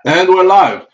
And we're live.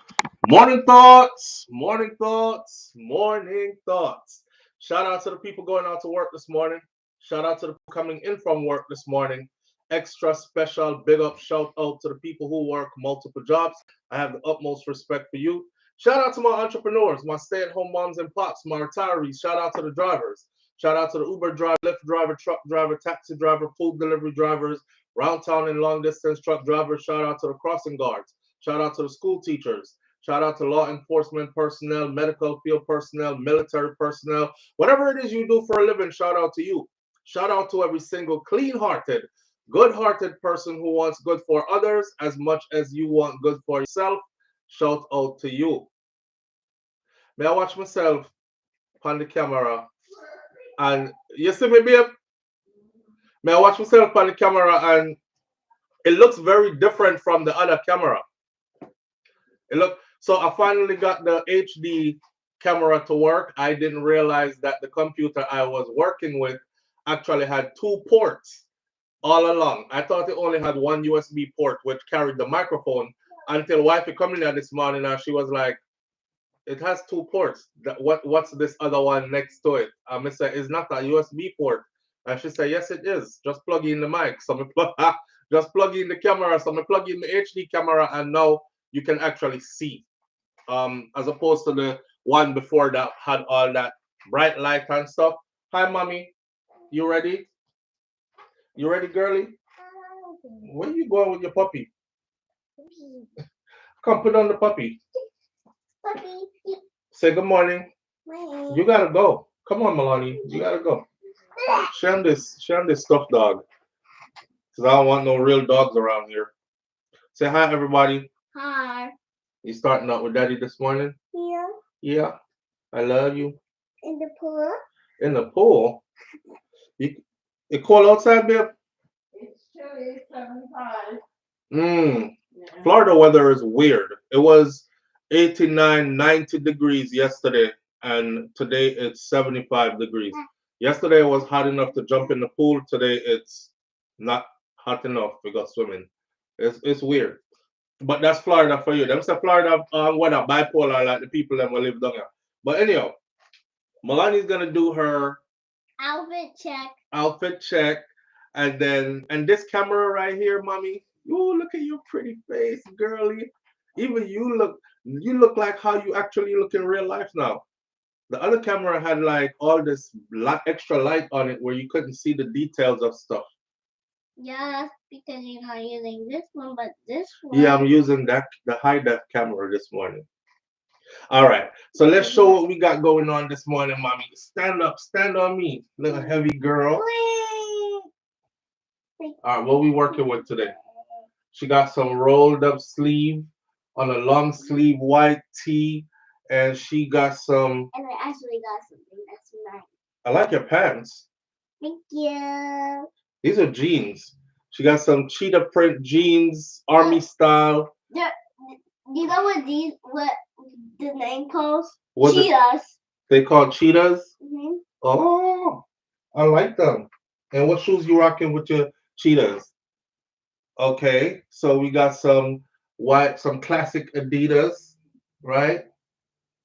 Morning thoughts, morning thoughts, morning thoughts. Shout out to the people going out to work this morning. Shout out to the people coming in from work this morning. Extra special big up shout out to the people who work multiple jobs. I have the utmost respect for you. Shout out to my entrepreneurs, my stay at home moms and pops, my retirees. Shout out to the drivers. Shout out to the Uber driver, Lyft driver, truck driver, taxi driver, food delivery drivers, round town and long distance truck drivers. Shout out to the crossing guards. Shout out to the school teachers. Shout out to law enforcement personnel, medical field personnel, military personnel. Whatever it is you do for a living, shout out to you. Shout out to every single clean hearted, good hearted person who wants good for others as much as you want good for yourself. Shout out to you. May I watch myself on the camera? And you see me, babe? May I watch myself on the camera? And it looks very different from the other camera. So I finally got the HD camera to work. I didn't realize that the computer I was working with actually had two ports all along. I thought it only had one USB port which carried the microphone until wifey come in there this morning and she was like, it has two ports. What's this other one next to it? I said, it's not a USB port. And she said, yes, it is. Just plug in the mic. So just plug in the camera. So I plug in the HD camera and now you can actually see. As opposed to the one before that had all that bright light and stuff. Hi, mommy. You ready? You ready, girly? Where you going with your puppy? Come put on the puppy. Puppy. Say good morning. Morning. You gotta go. Come on, Milani. You gotta go. Share this stuffed dog. Cause I don't want no real dogs around here. Say hi, everybody. Hi. You starting out with daddy this morning? Yeah. Yeah. I love you. In the pool? In the pool? It cold outside, babe? It's chilly, 75. Yeah. Florida weather is weird. It was 89, 90 degrees yesterday, and today it's 75 degrees. Yesterday it was hot enough to jump in the pool. Today it's not hot enough to go swimming. It's weird. But that's Florida for you. Them say Florida weather bipolar like the people that will live down here. But anyhow, Melani's gonna do her outfit check. Outfit check. And this camera right here, mommy. Ooh, look at your pretty face, girly. Even you look like how you actually look in real life now. The other camera had like all this extra light on it where you couldn't see the details of stuff. Yeah, because you're not using this one, but this one. Yeah, I'm using the high def camera this morning. All right, so let's show what we got going on this morning, mommy. Stand up, stand on me, little heavy girl. All right, what we working with today? She got some rolled up sleeve on a long sleeve white tee, and she got some. And I actually got something that's nice. I like your pants. Thank you. These are jeans. She got some cheetah print jeans, army style. You know what the name calls? What's cheetahs. They call cheetahs? Mm-hmm. Oh, I like them. And what shoes you rocking with your cheetahs? Okay, so we got some classic Adidas, right?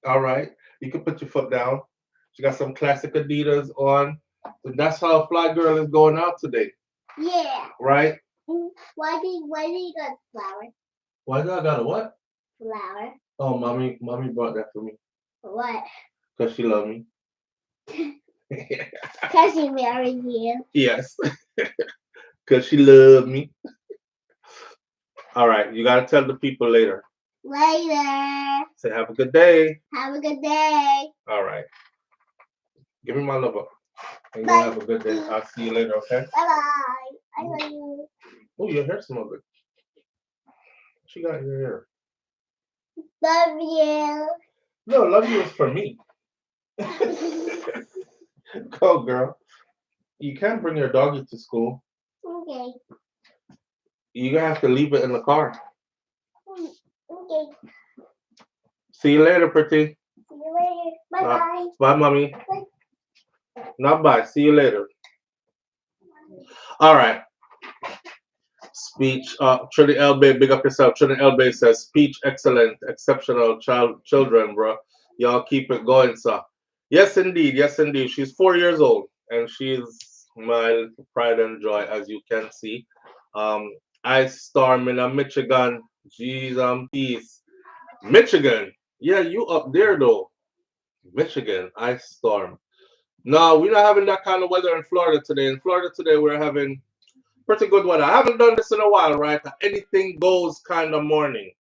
All right, you can put your foot down. She got some classic Adidas on. So that's how Fly Girl is going out today. Yeah. Right? Why do you got flower? Why do I got a what? Flower. Oh, mommy brought that for me. For what? Because she loved me. Because she married you. Yes. Because she loved me. All right, you gotta tell the people later. Later. Say have a good day. Have a good day. All right. Give me my love up. And go have a good day. I'll see you later, okay? Bye-bye. I love you. Oh, your hair smells good. What you got in your hair? Love you. No, love you is for me. Go, girl. You can't bring your doggy to school. Okay. You're going to have to leave it in the car. Okay. See you later, pretty. See you later. Bye-bye. Bye, mommy. Bye. Not bye. See you later. All right. Speech, Trinity Elbay, big up yourself. Trinity Elbay says, speech excellent, exceptional children, bro. Y'all keep it going, sir. Yes, indeed. Yes, indeed. She's 4 years old, and she's my pride and joy, as you can see. Um, Ice Storm in Michigan. Jeez, peace. Michigan. Yeah, you up there, though. Michigan, Ice Storm. No, we're not having that kind of weather in Florida today. In Florida today, we're having pretty good weather. I haven't done this in a while, right? Anything goes kind of morning.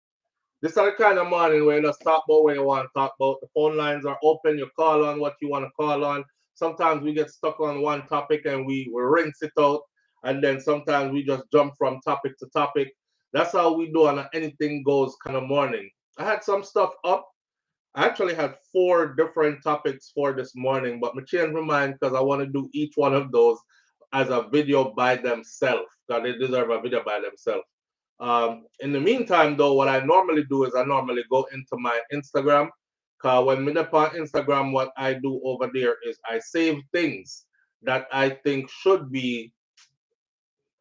This is the kind of morning where you just talk about what you want to talk about. The phone lines are open. You call on what you want to call on. Sometimes we get stuck on one topic and we rinse it out. And then sometimes we just jump from topic to topic. That's how we do on an anything goes kind of morning. I had some stuff up. I actually had 4 different topics for this morning, but I changed my mind because I want to do each one of those as a video by themselves, because they deserve a video by themselves. In the meantime, though, what I normally do is I normally go into my Instagram, because when I'm on Instagram, what I do over there is I save things that I think should be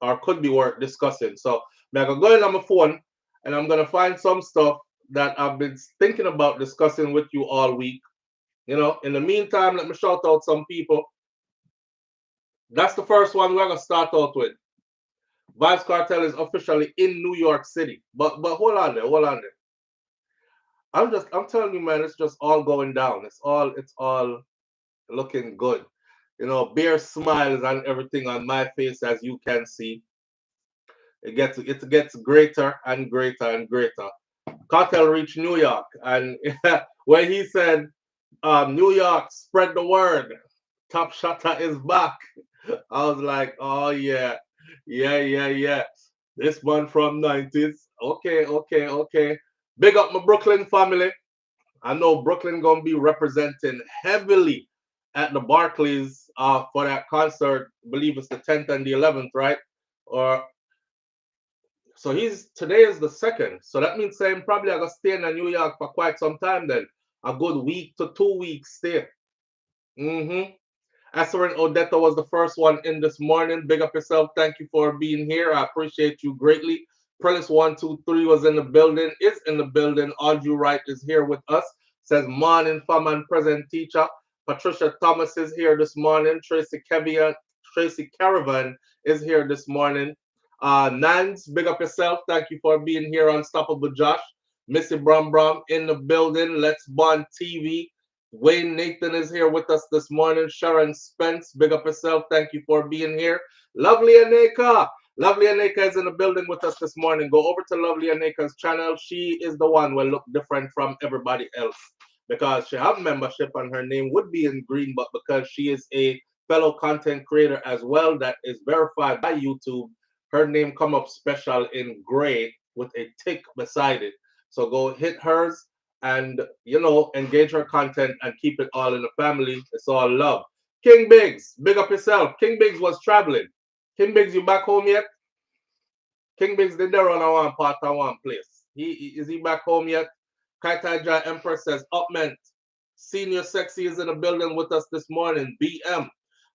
or could be worth discussing. So I'm going to go in on my phone and I'm going to find some stuff that I've been thinking about discussing with you all week. You know, in the meantime, let me shout out some people. That's the first one we're going to start out with. Vibes Cartel is officially in New York City. But hold on there, hold on there. I'm telling you, man, it's just all going down. It's all looking good. You know, bear smiles and everything on my face, as you can see. It gets greater and greater and greater. Cartel reached New York, and when he said, New York, spread the word. Top Shotter is back. I was like, oh yeah, yeah. This one from 90s. Okay, okay, okay. Big up my Brooklyn family. I know Brooklyn gonna be representing heavily at the Barclays for that concert. I believe it's the 10th and the 11th, right? Or so today is the 2nd. So that means saying probably I gonna stay in New York for quite some time then. A good week to 2 weeks stay. Mm-hmm. Asserin Odetta was the first one in this morning. Big up yourself. Thank you for being here. I appreciate you greatly. Prelis123 was in the building, is in the building. Audrey Wright is here with us. Says morning, fam and present teacher. Patricia Thomas is here this morning. Tracy Caravan is here this morning. Nans, big up yourself. Thank you for being here. Unstoppable Josh. Missy Brum Brum in the building. Let's Bond TV. Wayne Nathan is here with us this morning. Sharon Spence, big up yourself. Thank you for being here. Lovely Aneka. Lovely Aneka is in the building with us this morning. Go over to Lovely Aneka's channel. She is the one will look different from everybody else because she have membership and her name would be in green, but because she is a fellow content creator as well that is verified by YouTube, her name come up special in gray with a tick beside it. So go hit hers and, you know, engage her content and keep it all in the family. It's all love. King Biggs, big up yourself. King Biggs was traveling. King Biggs, you back home yet? King Biggs did there on one part of one place. Is he back home yet? Kaitaja Empress says, Upment. Senior Sexy is in the building with us this morning. BM.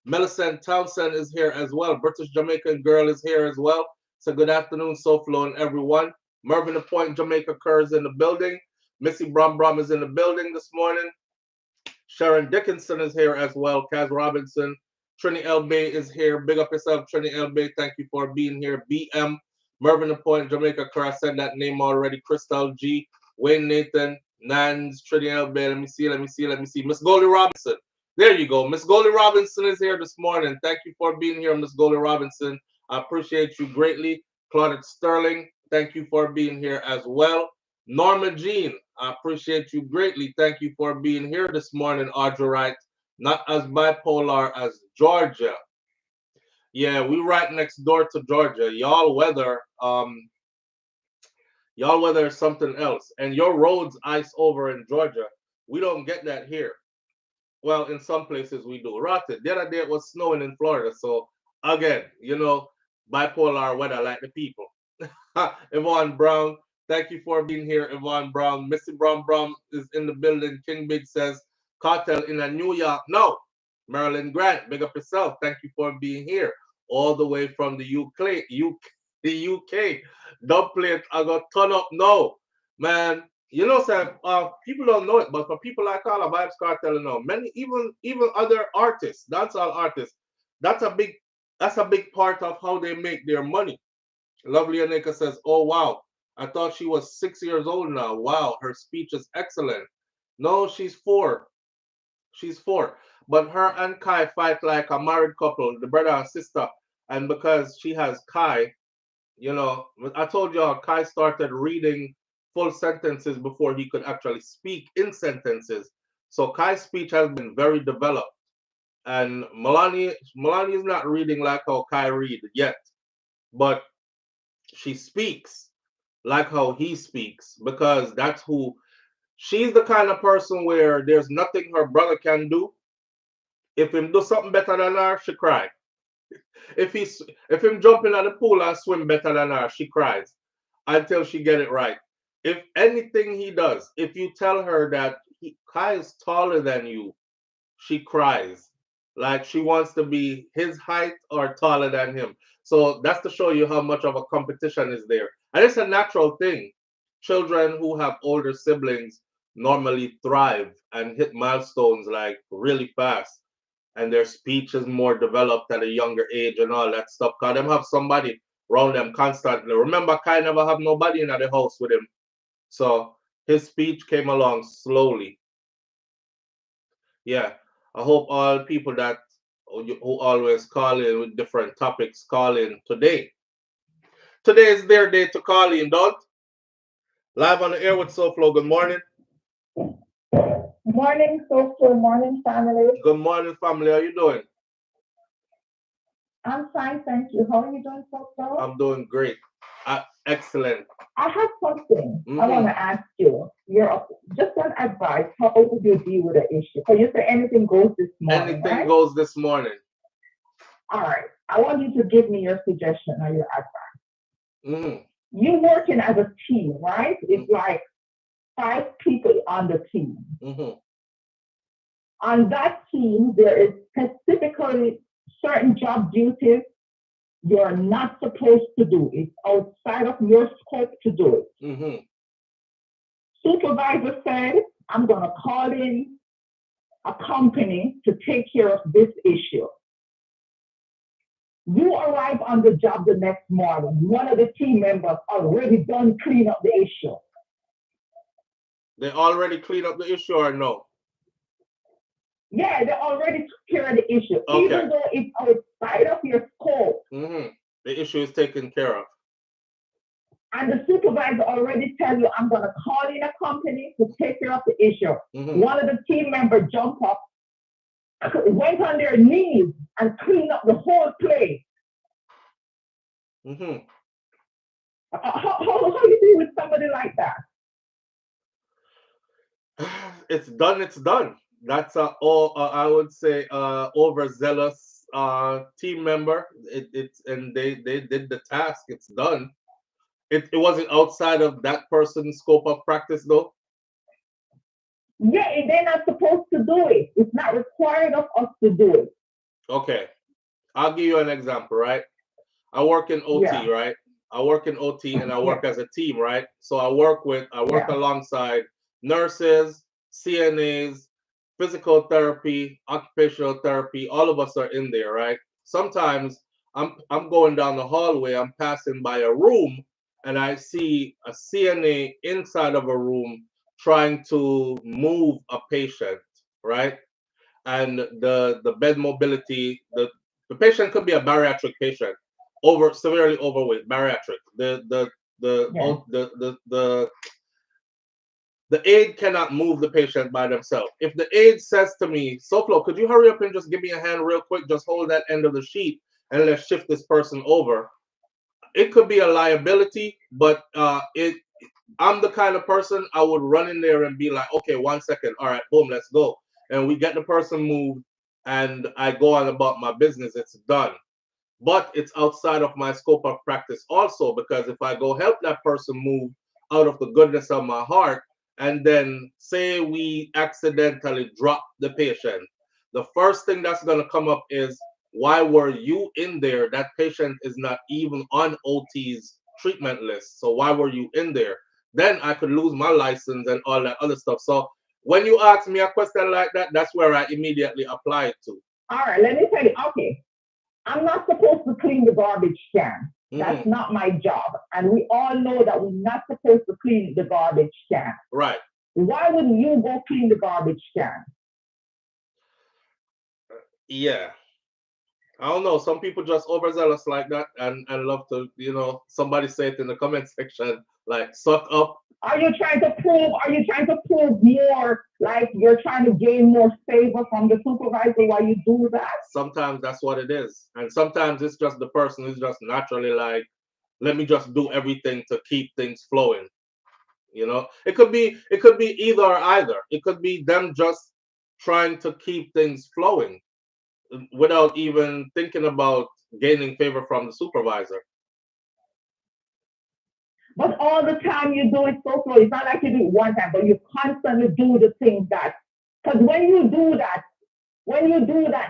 Millicent Townsend is here as well. British Jamaican girl is here as well. So good afternoon, SOFLO and everyone. Mervyn the Point Jamaica Kerr is in the building. Missy Brum Brum is in the building this morning. Sharon Dickinson is here as well. Kaz Robinson. Trini Elbay is here. Big up yourself, Trini Elbay. Thank you for being here. BM. Mervyn the Point Jamaica Kerr. I said that name already. Crystal G. Wayne Nathan. Nans. Trini Elbay. Let me see. Miss Goldie Robinson. There you go. Miss Goldie Robinson is here this morning. Thank you for being here, Miss Goldie Robinson. I appreciate you greatly. Claudette Sterling, thank you for being here as well. Norma Jean, I appreciate you greatly. Thank you for being here this morning, Audrey Wright. Not as bipolar as Georgia. Yeah, we right next door to Georgia. Y'all weather is something else. And your roads ice over in Georgia. We don't get that here. Well, in some places we do. Rotted. The other day it was snowing in Florida. So again, you know, bipolar weather like the people. Yvonne Brown, thank you for being here, Yvonne Brown. Missy Brown Brown is in the building. King Big says, Cartel in a New York. No. Marilyn Grant, big up yourself. Thank you for being here. All the way from the UK. the UK. Don't play it. I got turn up now, man. You know, Sam. People don't know it, but for people like all of Vibes Cartel, you know, many even other artists, dancehall artists, that's a big part of how they make their money. Lovely Anika says, "Oh wow, I thought she was 6 years old now. Wow, her speech is excellent." No, she's 4. She's 4. But her and Kai fight like a married couple, the brother and sister. And because she has Kai, you know, I told y'all Kai started reading full sentences before he could actually speak in sentences. So Kai's speech has been very developed. And Milani is not reading like how Kai read yet, but she speaks like how he speaks because that's who she's the kind of person where there's nothing her brother can do. If him do something better than her, she cry. If him jump in at the pool and swim better than her, she cries until she get it right. If anything he does, if you tell her that Kai is taller than you, she cries. Like she wants to be his height or taller than him. So that's to show you how much of a competition is there. And it's a natural thing. Children who have older siblings normally thrive and hit milestones like really fast. And their speech is more developed at a younger age and all that stuff. Cause them have somebody around them constantly. Remember, Kai never have nobody in the house with him. So his speech came along slowly. Yeah, I hope all people that who always call in with different topics call in today. Today is their day to call in, don't? Live on the air with SOUFLO. Good morning. Morning, social morning, family. Good morning, family. How you doing? I'm fine, thank you. How are you doing, social? I'm doing great. Excellent. I have something I want to ask you. Just an advice. How would you deal with the issue? So you say anything goes this morning. Anything goes this morning. All right. I want you to give me your suggestion or your advice. You working as a team, right? It's like 5 people on the team. On that team, there is specifically certain job duties you're not supposed to do. It's outside of your scope to do it. Supervisor said, I'm going to call in a company to take care of this issue. You arrive on the job the next morning. One of the team members already done clean up the issue. They already cleaned up the issue or no? Yeah, they already took care of the issue. Okay. Even though it's outside of your scope. The issue is taken care of. And the supervisor already tell you, I'm going to call in a company to take care of the issue. One of the team members jumped up, went on their knees and cleaned up the whole place. How do you deal with somebody like that? It's done. It's done. That's I would say overzealous team member. And they did the task. It's done. It wasn't outside of that person's scope of practice though. Yeah, they're not supposed to do it. It's not required of us to do it. Okay, I'll give you an example. Right, I work in OT. Right, I work in OT and I work as a team. Right, so I work alongside nurses, CNAs, physical therapy, occupational therapy. All of us are in there, right? Sometimes I'm going down the hallway, I'm passing by a room, and I see a CNA inside of a room trying to move a patient, right? And the bed mobility, the patient could be a bariatric patient, severely overweight, bariatric. The aide cannot move the patient by themselves. If the aide says to me, SOUFLO, could you hurry up and just give me a hand real quick? Just hold that end of the sheet and let's shift this person over. It could be a liability, but I'm the kind of person I would run in there and be like, okay, 1 second. All right, boom, let's go. And we get the person moved and I go on about my business. It's done. But it's outside of my scope of practice also, because if I go help that person move out of the goodness of my heart, and then say we accidentally drop the patient, the first thing that's going to come up is why were you in there? That patient is not even on OT's treatment list. So why were you in there? Then I could lose my license and all that other stuff. So when you ask me a question like that, that's where I immediately apply it to. All right, let me tell you. Okay, I'm not supposed to clean the garbage can. That's not my job. And we all know that we're not supposed to clean the garbage can. Right. Why wouldn't you go clean the garbage can? Yeah. I don't know. Some people just overzealous like that and love to, somebody say it in the comment section, like suck up. Are you trying to prove more, like you're trying to gain more favor from the supervisor while you do that? Sometimes that's what it is. And sometimes it's just the person who's just naturally like, let me just do everything to keep things flowing. It could be either or either. It could be them just trying to keep things flowing without even thinking about gaining favor from the supervisor. But all the time you do it so slow. It's not like you do it one time, but you constantly do the things that, because when you do that,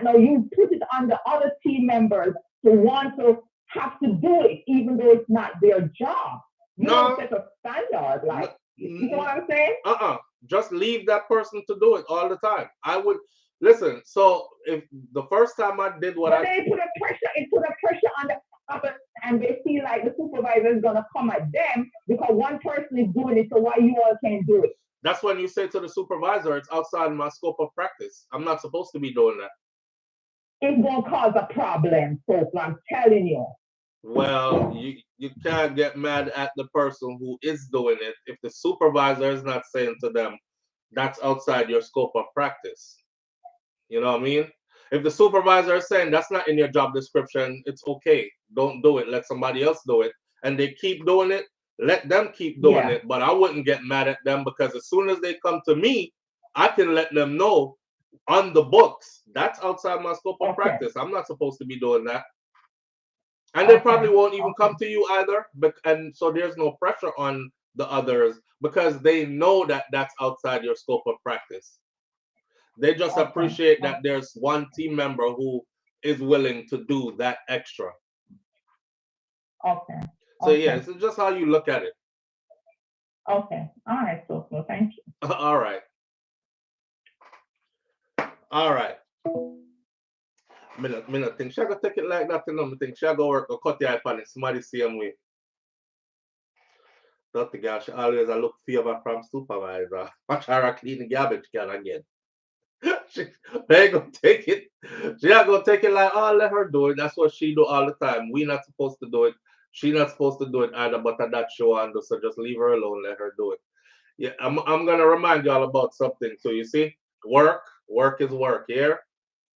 now you put it on the other team members to want to have to do it, even though it's not their job. You don't set a standard, like, you know what I'm saying? Just leave that person to do it all the time. I would listen. So if the first time I did what they put a pressure on the other, and they feel like the supervisor is gonna come at them because one person is doing it, so why you all can't do it? That's when you say to the supervisor, it's outside my scope of practice. I'm not supposed to be doing that. It's gonna cause a problem, so I'm telling you. Well, you can't get mad at the person who is doing it if the supervisor is not saying to them, that's outside your scope of practice. You know what I mean? If the supervisor is saying that's not in your job description, it's okay. Don't do it. Let somebody else do it. And they keep doing it, let them keep doing it. But I wouldn't get mad at them because as soon as they come to me, I can let them know on the books, that's outside my scope of practice. I'm not supposed to be doing that. And they probably won't even come to you either. And so there's no pressure on the others because they know that that's outside your scope of practice. They just appreciate that there's one team member who is willing to do that extra. So yeah, it's just how you look at it. Okay. All right, so thank you. All right. Me not think she go take it like that, me think she go work, go cut the iPad and somebody same way. That the girl, she always look favor from supervisor. Watch her clean the garbage can again. They gonna take it. She not gonna take it like, oh, let her do it. That's what she do all the time. We not supposed to do it. She not supposed to do it either, but that show and so just leave her alone, let her do it. Yeah, I'm gonna remind y'all about something. So you see, work is work here.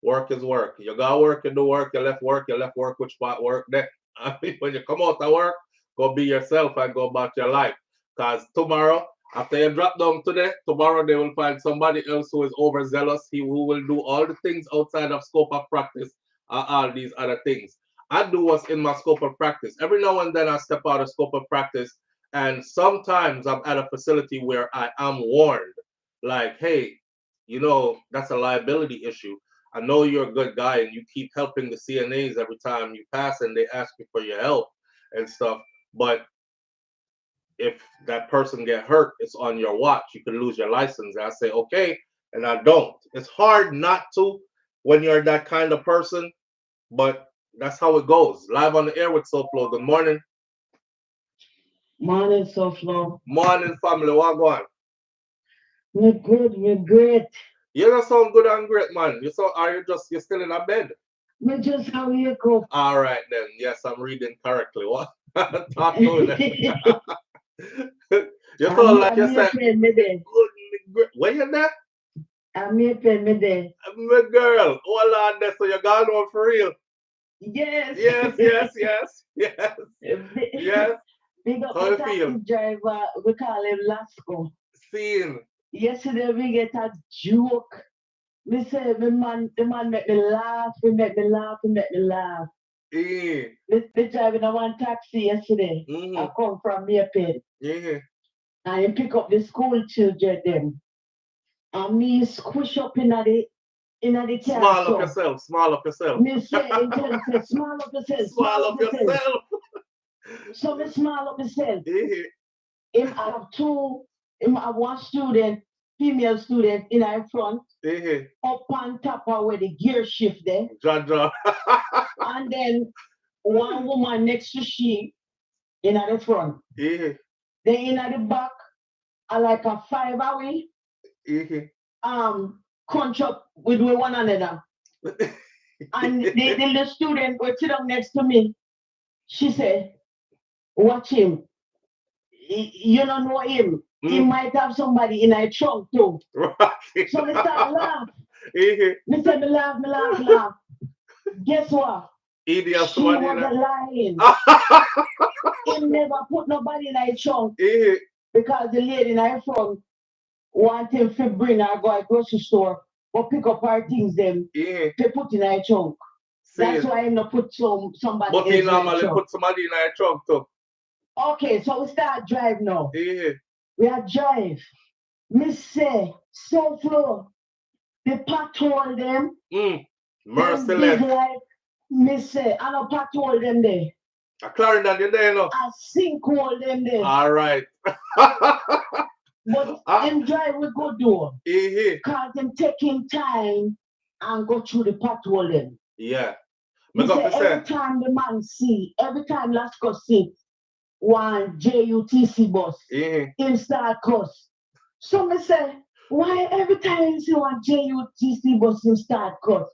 Work is work. You got work, you do work, you left work, which part work there. I mean, when you come out of work, go be yourself and go about your life. Because tomorrow, after you drop down today, tomorrow they will find somebody else who is overzealous, who will do all the things outside of scope of practice, all these other things. I do what's in my scope of practice. Every now and then I step out of scope of practice, and sometimes I'm at a facility where I am warned, like, hey, that's a liability issue. I know you're a good guy and you keep helping the CNAs every time you pass and they ask you for your help and stuff. But if that person get hurt, it's on your watch. You could lose your license. And I say, okay, and I don't. It's hard not to when you're that kind of person, but that's how it goes. Live on the air with SOUFLO. Good morning. Morning, SOUFLO. Morning, family. What going? We're good. We're great. You don't sound good and great, man. You're still in a bed? We just how you go. All right then. Yes, I'm reading correctly. What? Talk to me. You sound like you said. Where you there? I'm here playing me there. My girl, hold on there. So you're gone on for real? Yes. Yes. Big up the taxi driver. We call him Lasco. Scene. Yesterday we get a joke. Me say the man make me laugh. He make me laugh. Me driving a one taxi yesterday. I come from Maypen. And he pick up the school children them. And me squish up in in the car. Small up yourself, small up yourself. Me say, in terms of small up yourself, Small up yourself. So me small up myself. Him have one student, female student in our front, up on top of where the gear shift there. And then one woman next to she in the front. Then in the back, I like a 5 away. Crunch up with one another. And the student was sit down next to me. She said, watch him. You don't know him. He might have somebody in a trunk too. So me start laugh. Me say me laugh. Guess what? She wasn't lying. He never put nobody in a trunk. Because the lady in her front want him to bring her go to the grocery store or pick up her things them to put in her trunk. That's why he not put somebody but he normally put somebody in her trunk too. Okay, so we start drive now. We are drive. Me say, SOUFLOTV, the patrol them. Merciless. Like, me say, I don't patrol them there. A Clarendon you there, no? I sinkhole them there. All right. But them drive we go do. Because them taking time and go through the patrol them. Yeah. Me say, every time the man see, every time last go see one JUTC bus, him start cuss. So me say, why every time you see one JUTC bus, him start cuss?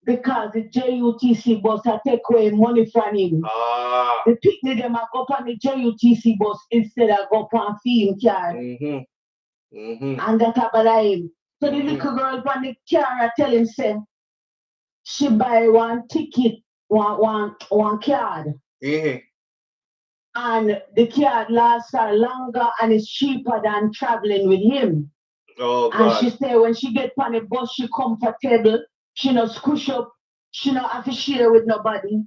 Because the JUTC bus I take away money from him. The picnic them I go on the JUTC bus instead of go on film car. And that about him. So the little girl on the car I tell him say, she buy one ticket, one card. And the card lasts her longer and it's cheaper than traveling with him. Oh, God. And she say when she get on the bus, she comfortable. She not squish up. She not have to share with nobody.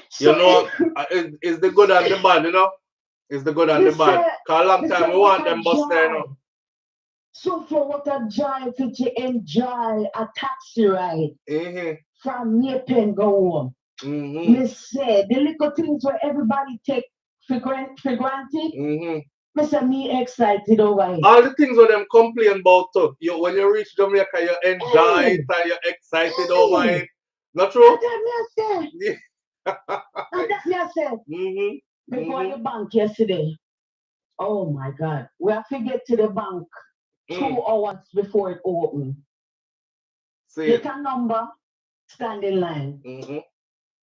So, you know, it's the good and the bad, you know? It's the good and the bad. Because a long time we want them bus there, you know? So for what a joy to enjoy a taxi ride from Jamaican go home. Me say the little things where everybody take for granted. Me say me excited over it. All the things where them complain about too. When you reach Jamaica, you enjoy it and you're excited over it. Not true? That's me I said. We go to the bank yesterday. Oh my God. We have to get to the bank 2 hours before it opens. Get a number, stand in line.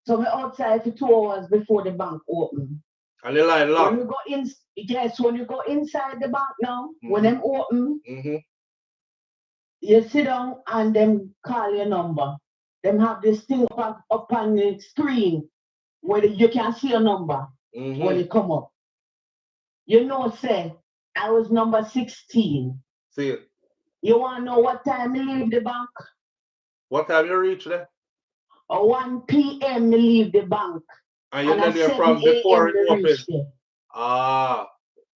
So we're outside for 2 hours before the bank opens. And the line long. When you go in, yes, when you go inside the bank now, when them open, you sit down and them call your number. Them have this thing up on the screen where you can see your number when you come up. You know, say, I was number 16. See it. You want to know what time you leave the bank? What time you reach there? 1 p.m. you leave the bank. And you're there from before it opens.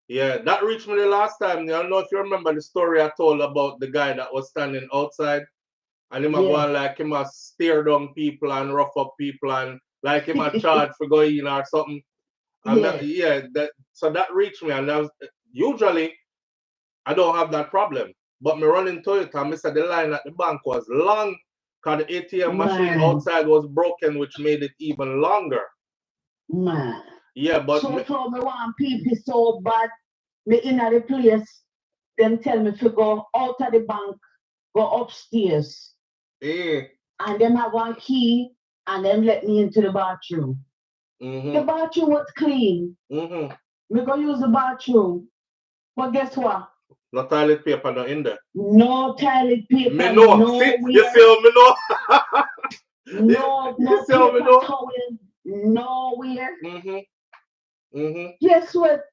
Yeah, that reached me the last time. I don't know if you remember the story I told about the guy that was standing outside and him going like him a stare down people and rough up people and like him a charge for going or something. And so that reached me, and usually I don't have that problem. But me running to it and I said the line at the bank was long because the ATM machine outside was broken, which made it even longer. Man. Yeah, but so me want people so bad. Me in the place, them tell me to go out of the bank, go upstairs. And them have one key and them let me into the bathroom. The bathroom was clean. Me go use the bathroom. But guess what? No toilet paper no in there. No toilet paper. Me know. Nowhere. You see me know. No paper towel. Nowhere. Guess what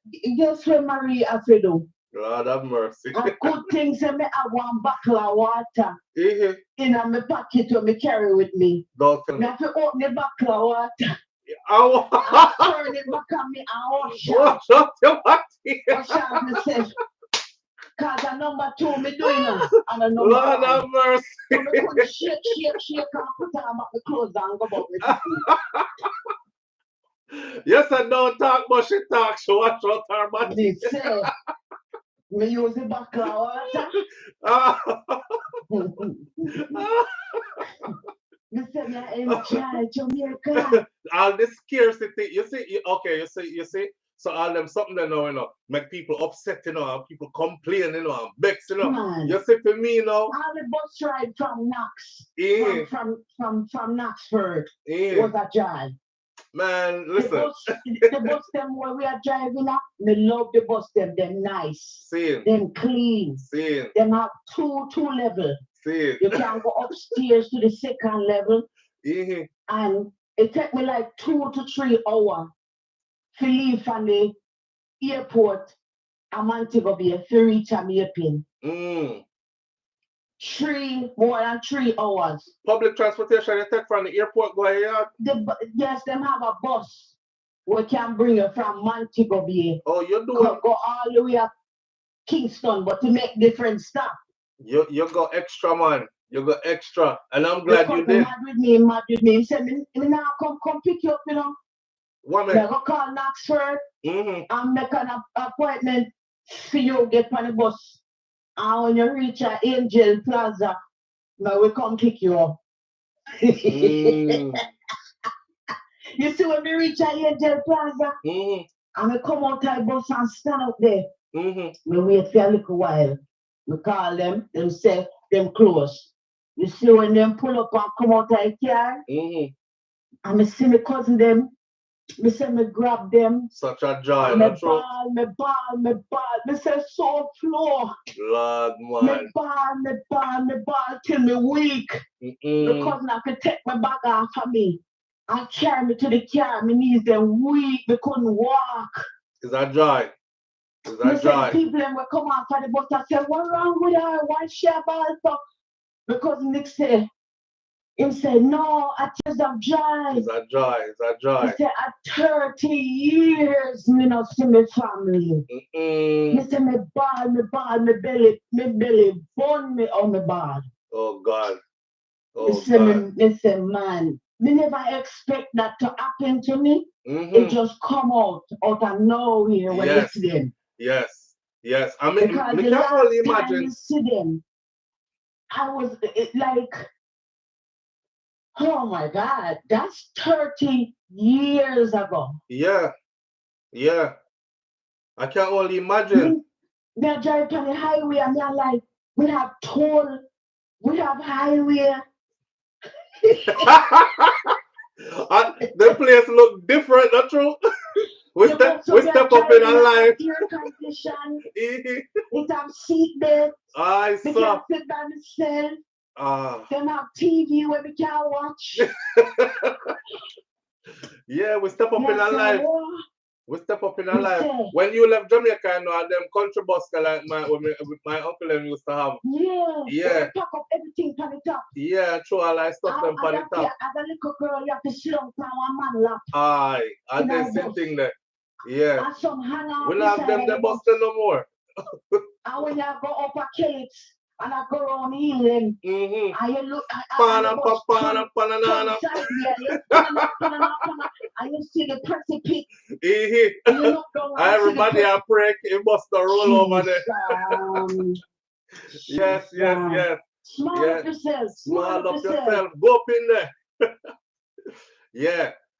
Marie have to do? Lord have mercy. A good thing say me have one bottle of water in my pocket when me carry with me. Don't tell me. I have to open the bottle of water. I turn it back on me and wash out your body. Wash out myself. Cause a number 2 me doing it. And a number Lord 1. have mercy. So me couldn't shake and put on back the clothes and go back with it. Yes, I don't talk, but she talk. She watch out her body. Me say, me use the bakla water. Me say, me enjoy Jamaica. All this scarcity, you see, okay, you see. So all them something they know, make people upset, and people complain, and vex, Man. You see, for me, All the bus ride from Knox, from Knoxford, was a joy. Man, listen. The bus them where we are driving up, me love the bus them. They're nice. Same. Them clean. Same. Them have two level. Same. You can go upstairs to the second level. And it take me like 2 to 3 hours to leave from the airport a Montego Bay to reach Jamaican. More than 3 hours. Public transportation you take from the airport go here? Yes, them have a bus we can bring you from Montego Bay. Oh, you do go all the way up Kingston, but to make different stuff. You go extra, man. You go extra. And I'm glad you did. Mad with me. He said, me now come pick you up, What man? They go call Knoxford and make an appointment for you get on the bus. And when you reach Angel Plaza, now we come pick you up. You see when we reach Angel Plaza, and we come out of the bus and stand up there. We wait for a little while. We call them say them close. You see when them pull up and come out of the car, and I see my cousin them, me say me grab them. Such a joy. Me ball. Me say so floor. Lord, man. Me ball till me weak. Because I could take my bag off of me and carry me to the car. My knees them weak. Me couldn't walk. Is that joy? Is that joy? People them will come out of the bus and say, what wrong with her? Why she a ball so? Because Nick say, him say, no, I tears of joy. Is that joy? Is that joy? He say, at 30 years, me not see my family. Me say, me ball, me belly burn me on me ball. Oh, God. Me say, man, me never expect that to happen to me. It just come out of nowhere when you see them. Yes. I mean, because me the can't only last time imagine. you see them, I was like, oh my God, that's 30 years ago. Yeah. I can't only imagine. They're driving on the highway and they're like, we have toll, we have highway. The place look different, not true? We step up in our life. Air condition. It have seat belts. I they saw. can sit by themselves. They have TV where we can watch. Yeah, we step up in our life. We step up in our life. When you left Jamaica, and them country bus like my uncle them used to have. Yeah. Pack up everything on the top. Yeah, true. All I stuff them on the top. As a little girl, you have to sit on one man lap. Aye, and then same thing there. Yeah. And some hang out. We don't have them the bus no more. And when you go up a cakes and I go around healing, and you look and you see the precipice. Everybody a break, it must roll over there. Yes. Small up yourself. Go up in there.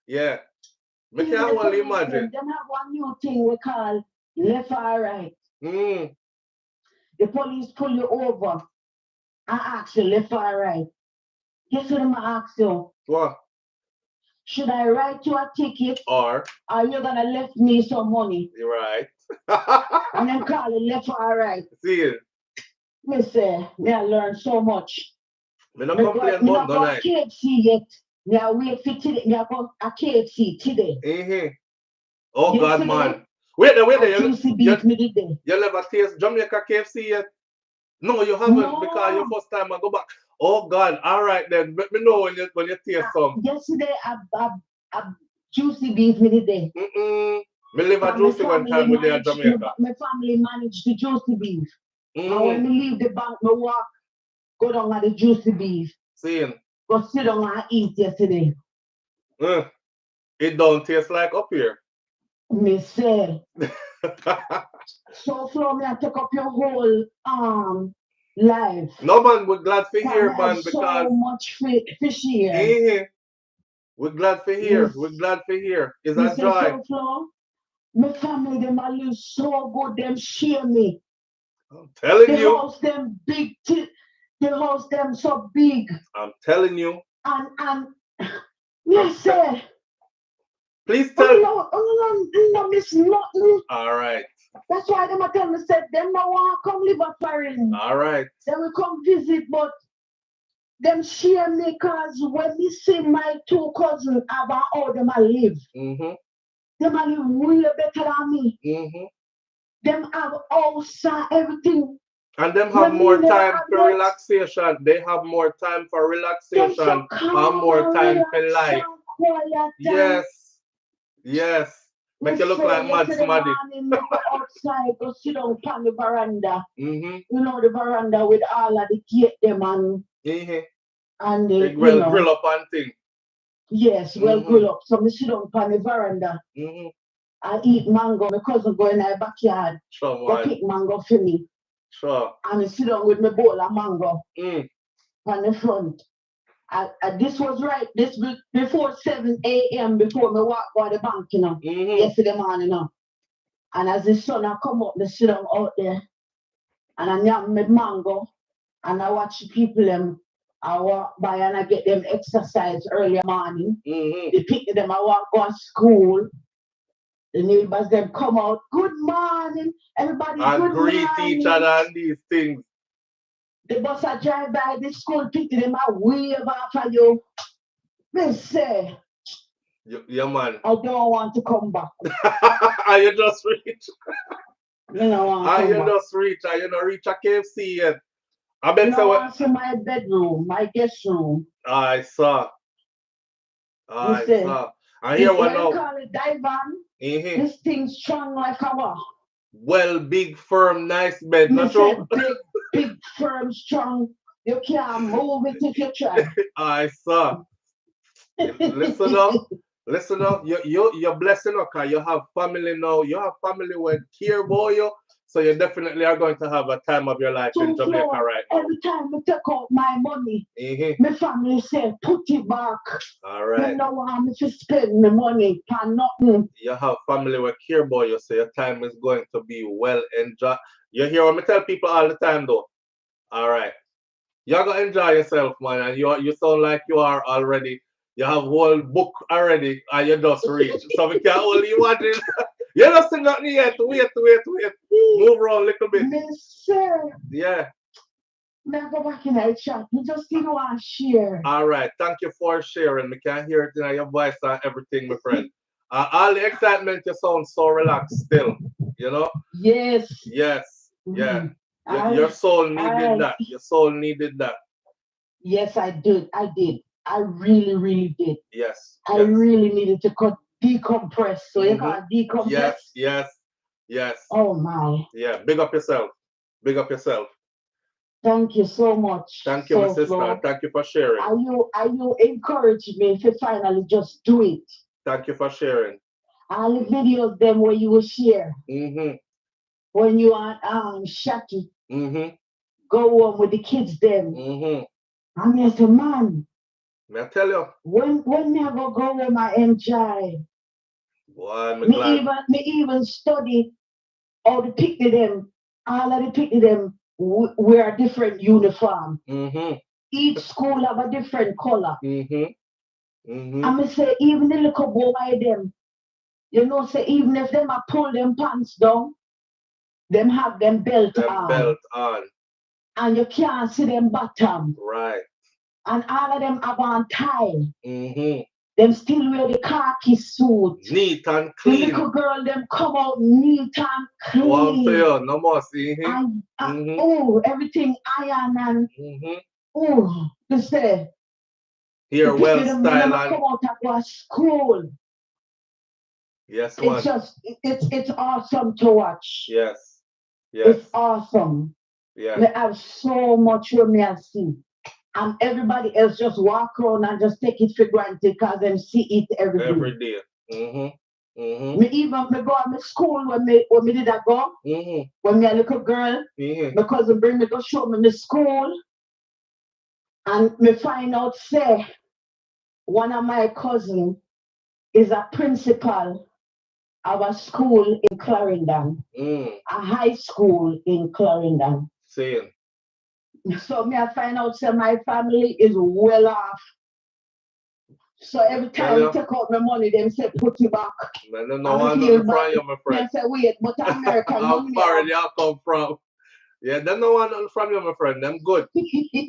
Yeah. Me can't only imagine. They have one new thing we call left or right. The police pull you over and ask you left or right. Guess what I'm gonna ask you? What? Should I write you a ticket or you gonna left me some money? Right. And then call it left or right. See it. Me say, I learned so much. Me not complain about no night. KFC yet. Me I wait for today. Me I go a KFC today. Oh God, man. Wait there. You never taste Jamaica KFC yet? No, you haven't because your first time I go back. Oh God, all right then. Let me know when you taste some. Yesterday, I juicy beef me today. Me live a juicy one time with you in Jamaica. My family managed the juicy beef. And when me leave the bank, me walk, go down at the juicy beef. Seeing. Go sit down and eat yesterday. It don't taste like up here. Me say. So Flo, me I take up your whole life. No man, we're glad to hear, man, because so much fish here. We're glad to hear. We're glad to hear. It's a joy. So Flo, my family them I live so good, them share me. I'm telling you. The house them big, the house them so big. I'm telling you. And yes, sir. Please tell me. No, miss nothing. All right. That's why them tell me said them no want to come live at foreign. All right. They will come visit, but them share me because when me see my two cousins about how them a live, them a live way better than me. Them have house and everything. And them have more time for relaxation. They have more time for relaxation and more time for life. Yes. Yes. Make you look like mad somebody. Go outside, go sit down on the veranda. You know the veranda with all of the gate them and the grill up and thing. Yes, grill up. So me sit down on the veranda. I eat mango. My cousin go in the backyard. Go pick mango for me. Sure. And I sit down with my bowl of mango on the front. This was right. This before 7 a.m. before me walk by the bank, you know. Yesterday morning, you know. And as the sun I come up, me sit down out there, and I yam my mango, and I watch the people them. I walk by and I get them exercise early morning. They pick them. I walk go to school. The neighbors them come out. Good morning, everybody. And good greet morning. Each other and these things. The bus I drive by the school, pick them, I wave after you. They say, yeah, man. I don't want to come back. Are you just reach? You know, are you just reach? Are you not reach a KFC yet? I bet so. I see my bedroom, my guest room. I saw. I saw. I hear one now. Call it divan. This thing strong like a what? Well, big, firm, nice bed. Not true? Big, firm, strong. You can't move it if you try. I saw. Listen up. Listen up. You're blessed enough because you have family now. You have family with care about you. So you definitely are going to have a time of your life in Jamaica right now. Every time I take out my money, my family say, put it back. All right. They don't want me to spend my money for nothing. You have family with care about you, so your time is going to be well enjoyed. You hear what I tell people all the time, though. All right. You're going to enjoy yourself, man, and you sound like you are already. You have a whole book already, and you just reach. So we can only imagine. You don't see nothing yet. Wait. Move around a little bit. Sir. Yeah. Now go back in that chat. You just didn't want to share. All right. Thank you for sharing. We can hear it in your voice and everything, my friend. All the excitement, you sound so relaxed still. You know? Yes. Yeah. Your soul needed that. Your soul needed that. Yes, I did. I really, really did. Yes. I really needed to decompress. So you can't decompress. Yes. Oh my. Yeah. Big up yourself. Thank you so much. Thank you, my sister. Flo. Thank you for sharing. Are you encouraging me to finally just do it? Thank you for sharing. All the videos them where you will share. When you are Shaki. Go on with the kids them. And I say, man. May I tell you? When I go home, I enjoy. Boy, me even study all the picnic them. All of the picnic them wear a different uniform. Each school have a different color. And I say, even the little boy them, you know, say even if them a pull them pants down, them have them belt on. And you can't see them bottom. Right. And all of them have on tie. Them still wear the khaki suit. Neat and clean. The little girl, them come out neat and clean. One for you, no more see him. Oh, everything iron and oh, you say. Here, well styled and come out and go to school. Yes, it's just it's awesome to watch. Yes. It's awesome. Yeah. Me have so much where me I see. And everybody else just walk around and just take it for granted because them see it every day. Me even me go to school when me did I go. When me a little girl, my cousin bring me go show me school. And me find out say one of my cousins is a principal of a school in Clarendon. A high school in Clarendon. Same. So me I find out say my family is well off. So every time we take out my money, them say put it back. Man, I don't know where from you, my friend. I say wait, but American how far they come from? Yeah, them no want nothing from you, my friend. Them good.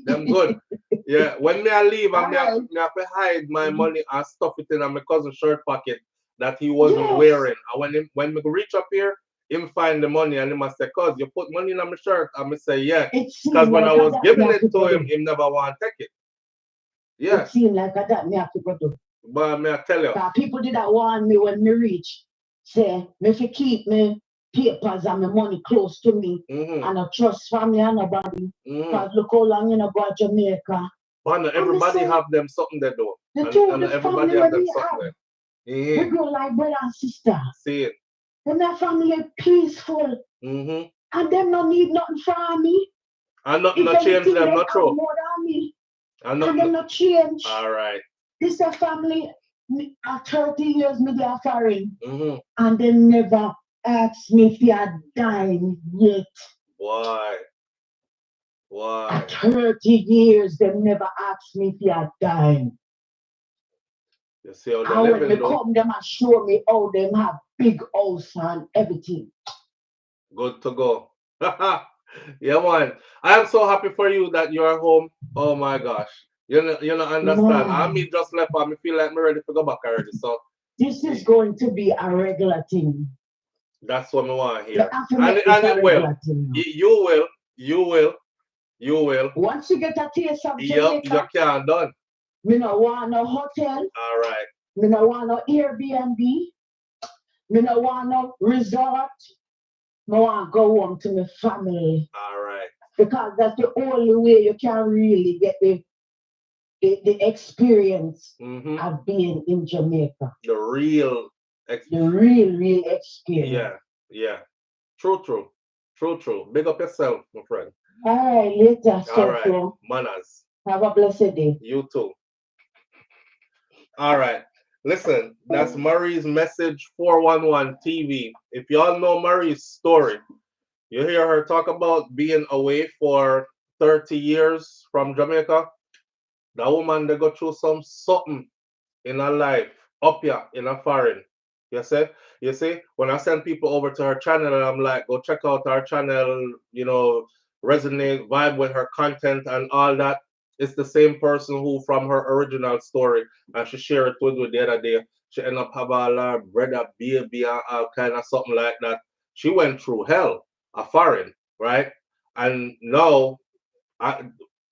Them good. Yeah, when me I leave, I have to hide my money and stuff it in my cousin's shirt pocket that he wasn't wearing. And when me reach up here, him find the money and he must say, cuz you put money in my shirt. And me say, yeah. Because when I was giving it to him, he never want to take it. Yeah. It seemed like that me have to go to. But me I tell you. People did that warn me when me reach. Say, me if you keep me papers and my money close to me and I trust family and nobody. Because look how long you know go to Jamaica. But everybody have them something they do. And everybody have them something there. We grow like brother and sister. See it. Then their family peaceful. And them not need nothing from me. And nothing not change them, not true. More than me. And them not change. All right. This a family at 30 years me they are foreign. And they never ask me if you are dying yet. Why? At 30 years, they never asked me if you are dying. You see how they living, when they come, them and show me how them have big house and everything. Good to go. Yeah, man. I am so happy for you that you are home. Oh my gosh. You know understand. I mean just left and I feel like I'm ready to go back already. So this is going to be a regular thing. That's what I want to hear. And it will. You will. Once you get a taste of Jamaica, you can't done. Me no want no hotel. All right. Me no want no Airbnb. Me no want no resort. Me want to go home to my family. All right. Because that's the only way you can really get the experience of being in Jamaica. The real experience. The real experience. Yeah. True. Big up yourself, my friend. All right, later. All right, manners. Have a blessed day. You too. All right. Listen, that's Marie's Message 411 TV. If y'all know Marie's story, you hear her talk about being away for 30 years from Jamaica. That woman, they go through something in her life, up here, in a foreign. You see, when I send people over to her channel, I'm like, go check out her channel, resonate, vibe with her content and all that. It's the same person who from her original story, and she shared it with me the other day. She ended up having a brother, baby, and all kind of something like that. She went through hell, a foreign, right? And now,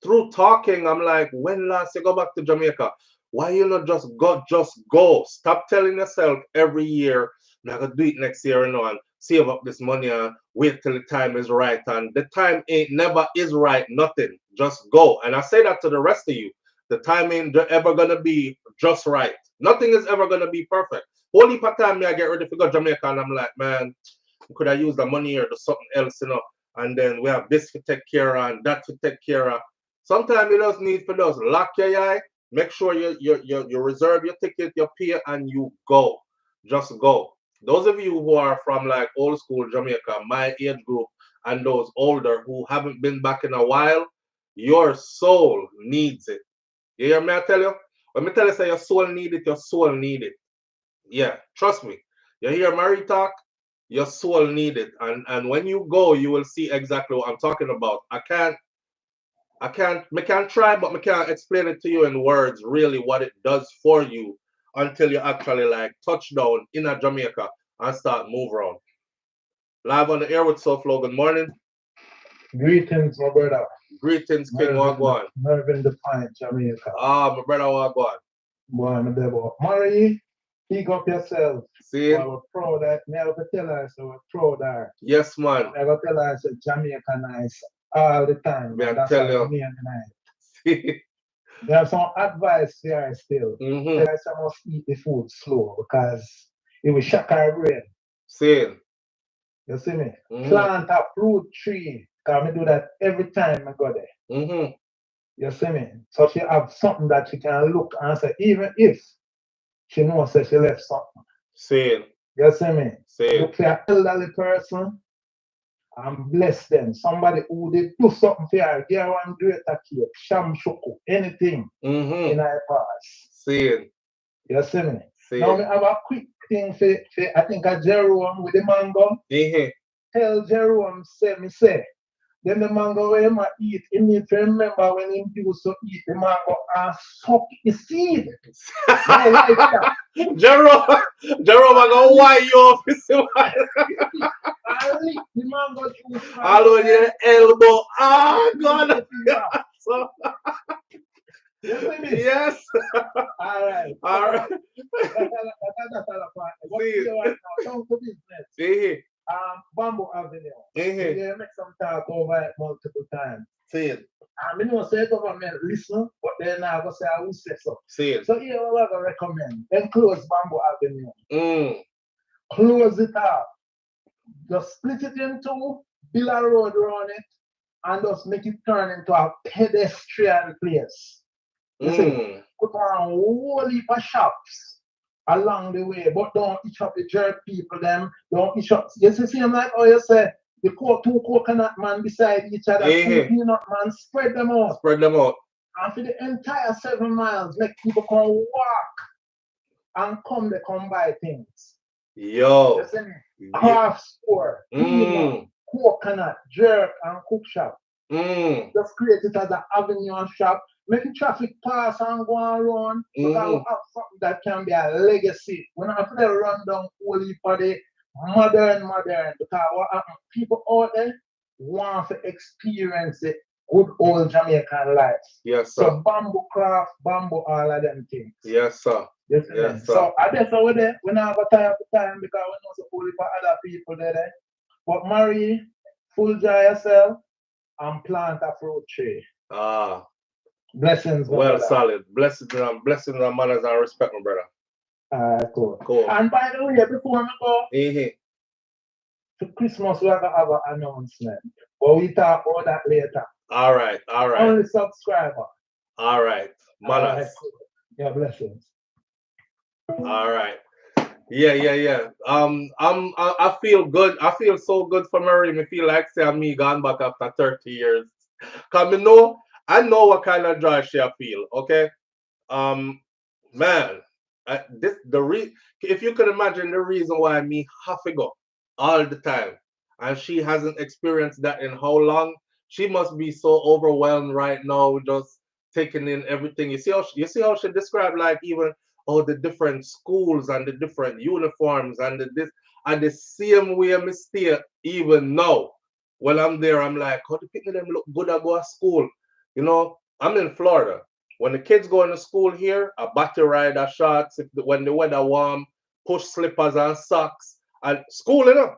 through talking, I'm like, when last you go back to Jamaica? Why you not just go? Stop telling yourself every year, I'm gonna do it next year, and save up this money and wait till the time is right. And the time never is right, nothing. Just go. And I say that to the rest of you. The time ain't ever gonna be just right. Nothing is ever gonna be perfect. Whole heap of time I get ready to go to Jamaica and I'm like, man, could I use the money here to something else, And then we have this to take care of and that to take care of. Sometimes you just need for those lock your eye. Make sure you reserve your ticket, you pay, and you go. Just go. Those of you who are from like old school Jamaica, my age group, and those older who haven't been back in a while, your soul needs it. You hear me? I tell you? When me tell you say your soul need it, your soul need it. Yeah, trust me. You hear Mary talk? Your soul need it. And when you go, you will see exactly what I'm talking about. I can't try, but I can't explain it to you in words, really what it does for you until you actually like touch down in a Jamaica and start move around. Live on the air with SOUFLOTV. Good morning. Greetings, my brother. Greetings, King Wagwan. Mervin the Pine, Jamaica. My brother Wagwan. Boy, my devil. Marie, pick up yourself. See? I was proud that me. I have to tell her, so we're proud of her. Yes, man. I have to tell her, so Jamaica nice all the time. Me I That's tell why you. me and I. There's some advice here still. Mm-hmm. I must eat the food slow because it will shock our brain. Same. You see me? Mm-hmm. Plant a fruit tree. Because I do that every time I go there. Mm-hmm. You see me? So she have something that she can look and say, even if she knows that she left something. Same. You see me? Same. Look for an elderly person and bless them. Somebody who they do something for her, give her one great cake, sham shoko, anything in her past. Same. You see me? Same. Now we have a quick thing for I think a Jerome with the mango. Mm-hmm. Tell Jerome say, then the mango when him eat, he need to remember when he used to eat the mango and suck the seed. No like that. Jerome, I go why you off his I lick the mango juice. all over your elbow. Ah, God. So, You see me? yes. All right. All right. That's all part. What See. you do right now? Down to business. See. Bamboo Avenue. Mm-hmm. We make some talk over it multiple times. See it. I know say government listen, but then I go say I will say so. See it. So here what I go recommend. Then close Bamboo Avenue. Mm. Close it up. Just split it in two, build a road around it, and just make it turn into a pedestrian place. You see, put on a whole heap of shops along the way, but don't each up the jerk people them, don't each up. You see them like how you say, the two coconut man beside each other, two peanut man, spread them out. Spread them out. And for the entire 7 miles, make people come walk and come buy things. Yo. You see me? Craft store, peanut, coconut, jerk, and cook shop. Just create it as an avenue and shop. Make the traffic pass and go around. Because we have something that can be a legacy. We don't have to run down only for the modern. Because what happens, people out there want to experience the good old Jamaican life. Yes, sir. So bamboo craft, bamboo, all of them things. Yes, sir. Yes, yes, sir. So I guess over there, we don't have a time for time because we know so only for other people there. But marry, full joy yourself, and plant a fruit tree. Blessings, well, brother. Solid. Blessings and manners and respect, my brother. Cool. And by the way, before we go, for Christmas, we have to have an announcement. But we talk about that later. All right. Only subscriber. All right. Manners. Cool. Yeah, blessings. All right. Yeah. I feel good. I feel so good for Mary. I feel like say me gone back after 30 years. Cause I know what kind of joy she feel. Okay. Man, if you could imagine the reason why me have to go all the time, and she hasn't experienced that in how long, she must be so overwhelmed right now, just taking in everything. You see how she described like even the different schools and the different uniforms and the same way I stay even now. When I'm there, I'm like, how the people them look good at go to school? You know, I'm in Florida. When the kids go to school here, a battery rider shorts, when the weather warm, push slippers and socks. And school, you know.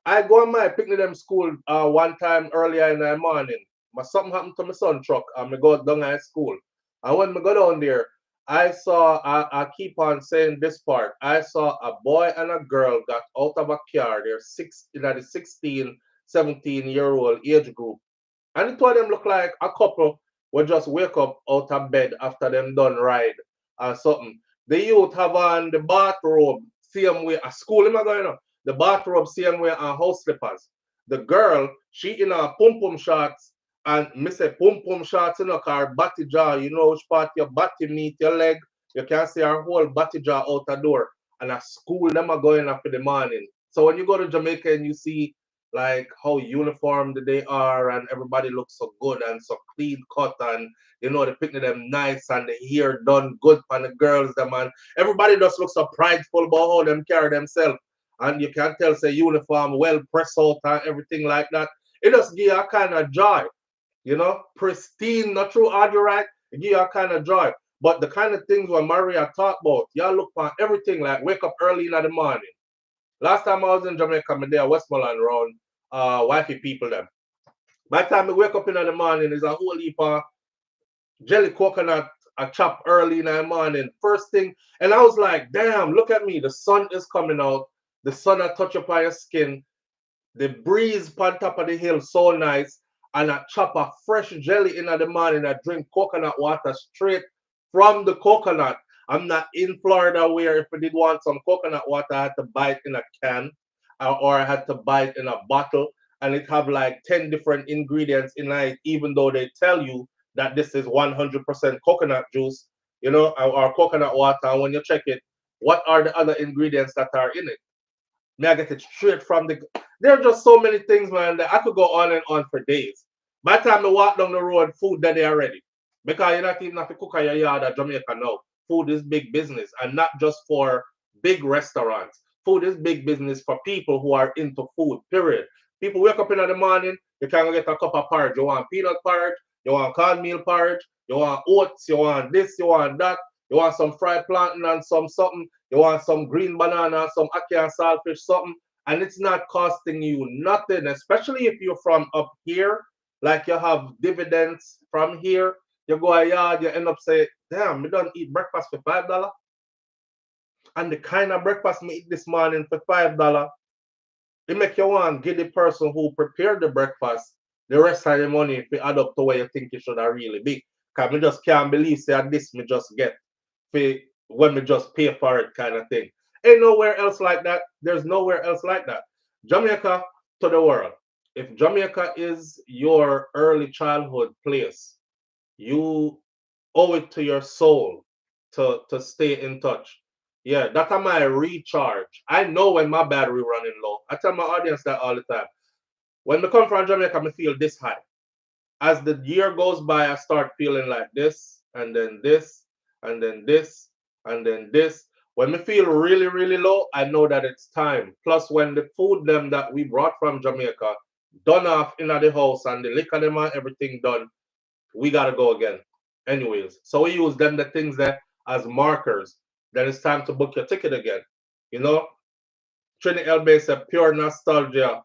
I go on my picnic them school one time earlier in the morning. Something happened to my son truck and I go down at school. And when I go down there, I saw, I keep on saying this part, I saw a boy and a girl got out of a car. They're in the 16, 17-year-old age group. And the two of them look like a couple would just wake up out of bed after them done ride or something. The youth have on the bathrobe, same way, at school, am I going on? The bathrobe, same way, and house slippers. The girl, she in a pum-pum shorts, and me say pum-pum shorts in a car, body jaw, you know which part your body meet your leg, you can see her whole body jaw out the door. And at school, them are going up in the morning. So when you go to Jamaica and you see like how uniformed they are and everybody looks so good and so clean cut and you know they picking them nice and the hair done good for the girls them and everybody just looks so prideful about how them carry themselves and you can tell say uniform well pressed out and everything like that. It just give you a kind of joy, you know, pristine, not true right, it give you a kind of joy. But the kind of things when Maria talk about, y'all look for everything like wake up early in the morning. Last time I was in Jamaica, I'm there Westmoreland around wifey people them. By the time I wake up in the morning, there's a whole heap of jelly coconut I chop early in the morning. First thing, and I was like, damn, look at me. The sun is coming out. The sun I touch upon your skin. The breeze on top of the hill so nice. And I chop a fresh jelly in the morning. I drink coconut water straight from the coconut. I'm not in Florida where if I did want some coconut water, I had to buy it in a can or I had to buy it in a bottle. And it have like 10 different ingredients in it, even though they tell you that this is 100% coconut juice, you know, or coconut water. And when you check it, what are the other ingredients that are in it? May I get it straight from the... There are just so many things, man, that I could go on and on for days. By the time I walk down the road, food that they are ready. Because you don't even have to cook at your yard at Jamaica now. Food is big business, and not just for big restaurants. Food is big business for people who are into food, period. People wake up in the morning, you can get a cup of porridge. You want peanut porridge, you want cornmeal porridge, you want oats, you want this, you want that, you want some fried plantain and some something, you want some green banana, some ackee and saltfish, something, and it's not costing you nothing, especially if you're from up here, like you have dividends from here. You go a yard, you end up saying, damn, we don't eat breakfast for $5. And the kind of breakfast me eat this morning for $5, it make you want to give the person who prepared the breakfast the rest of the money if you add up to where you think it should have really be. Because me just can't believe say this me just get when me just pay for it kind of thing. Ain't nowhere else like that. There's nowhere else like that. Jamaica to the world. If Jamaica is your early childhood place, you owe it to your soul to stay in touch. Yeah, that's my recharge. I know when my battery running low. I tell my audience that all the time. When I come from Jamaica, I feel this high. As the year goes by, I start feeling like this, and then this, and then this, and then this. When I feel really, really low, I know that it's time. Plus, when the food them that we brought from Jamaica done off in the house and the liquor them and everything done, we gotta go again. Anyways, so we use them the things that as markers. Then it's time to book your ticket again. You know, Trini Elbe said pure nostalgia,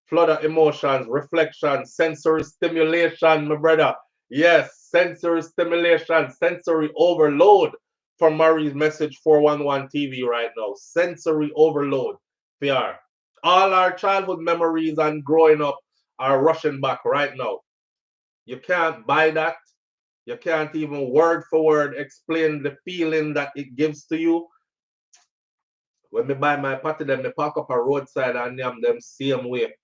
flood of emotions, reflection, sensory stimulation, my brother. Yes, sensory stimulation, sensory overload from Murray's Message 411 TV right now. Sensory overload. PR. All our childhood memories and growing up are rushing back right now. You can't buy that. You can't even word for word explain the feeling that it gives to you. When me buy my patty, them me park up a roadside and name them same way.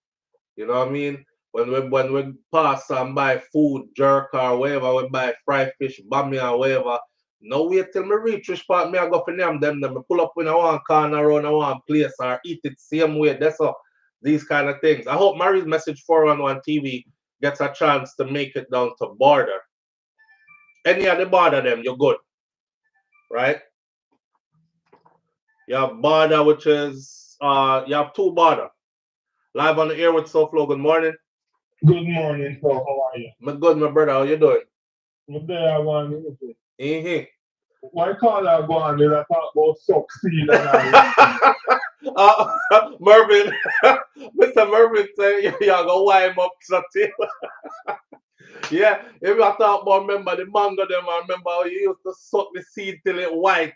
You know what I mean? When we pass and buy food, jerk or whatever, we buy fried fish, bami or whatever. No wait till me reach which part me I go for name them. Me pull up in a one corner around a one place or eat it same way. That's all. These kind of things. I hope Mary's Message 411 TV gets a chance to make it down to border. Any of the border them, you're good. Right? You have border, which is you have two border. Live on the air with SOUFLO. Good morning. Good morning, so how are you? I'm good, my brother. How you doing? I'm there, I want to Mm-hmm. Why call I go on there? I talk about succeed and all Mervin, Mr. Mervin say y'all go wind up something. Yeah, if you talk about remember the mango them, I remember how you used to suck the seed till it white.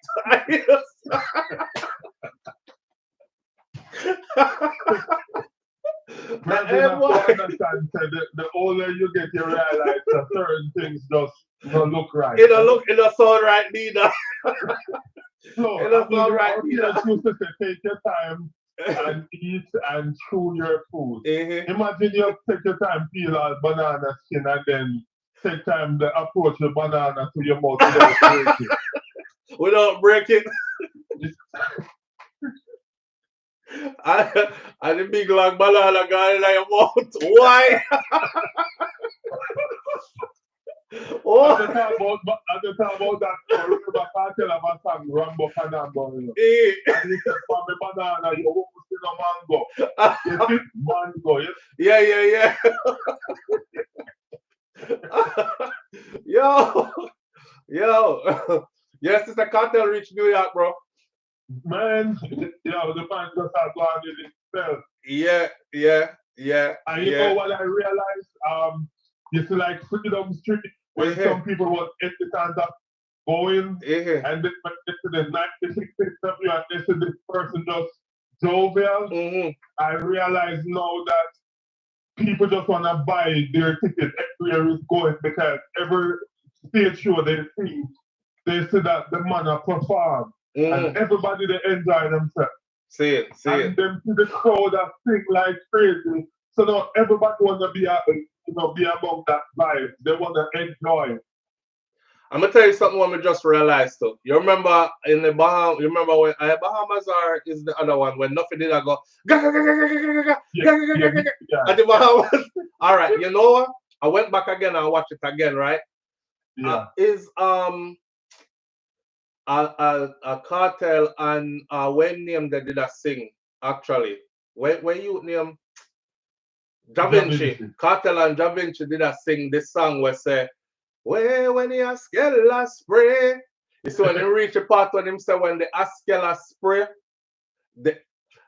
Man, you have to understand, the older you get, you realize that certain things just don't look right. It don't sound right neither. So, it don't sound right neither. Used to say, take your time and eat and chew your food. Mm-hmm. Imagine you take your time, peel out banana skin and then take time to approach the banana to your mouth without breaking. Without breaking. And the big long banana guy like your mouth. Why? Oh. At the time about that, I remember Cartel of a song, Rambo Canambo. And he said, for me banana, you won't see no mango. You see mango, yes? Yeah. Yo. Yes, it's a Cartel reach New York, bro. Man, the man just has gone in itself. Yeah. And you know what I realized? you see like Freedom Street, where some people was hesitant of going, and this to the 96 interview, and they said this person just jovial. I realize now that people just want to buy their ticket everywhere is going because every stage show they see that the man perform and everybody they enjoy themselves. And them see the crowd that sing like crazy. So now everybody want to be among that vibe. They want to enjoy. I'm gonna tell you something what I just realized too. You remember in the Bahamas? You remember when Bahamas are is the other one when nothing did I go at the Bahamas. All right, you know what? I went back again and watched it again. Right? Is a Cartel and when name they did a sing actually when you name Da Vinci. Cartel and Da Vinci did a sing this song where say. When the Askella spray, it's when you reach the part when him say when the Askella spray,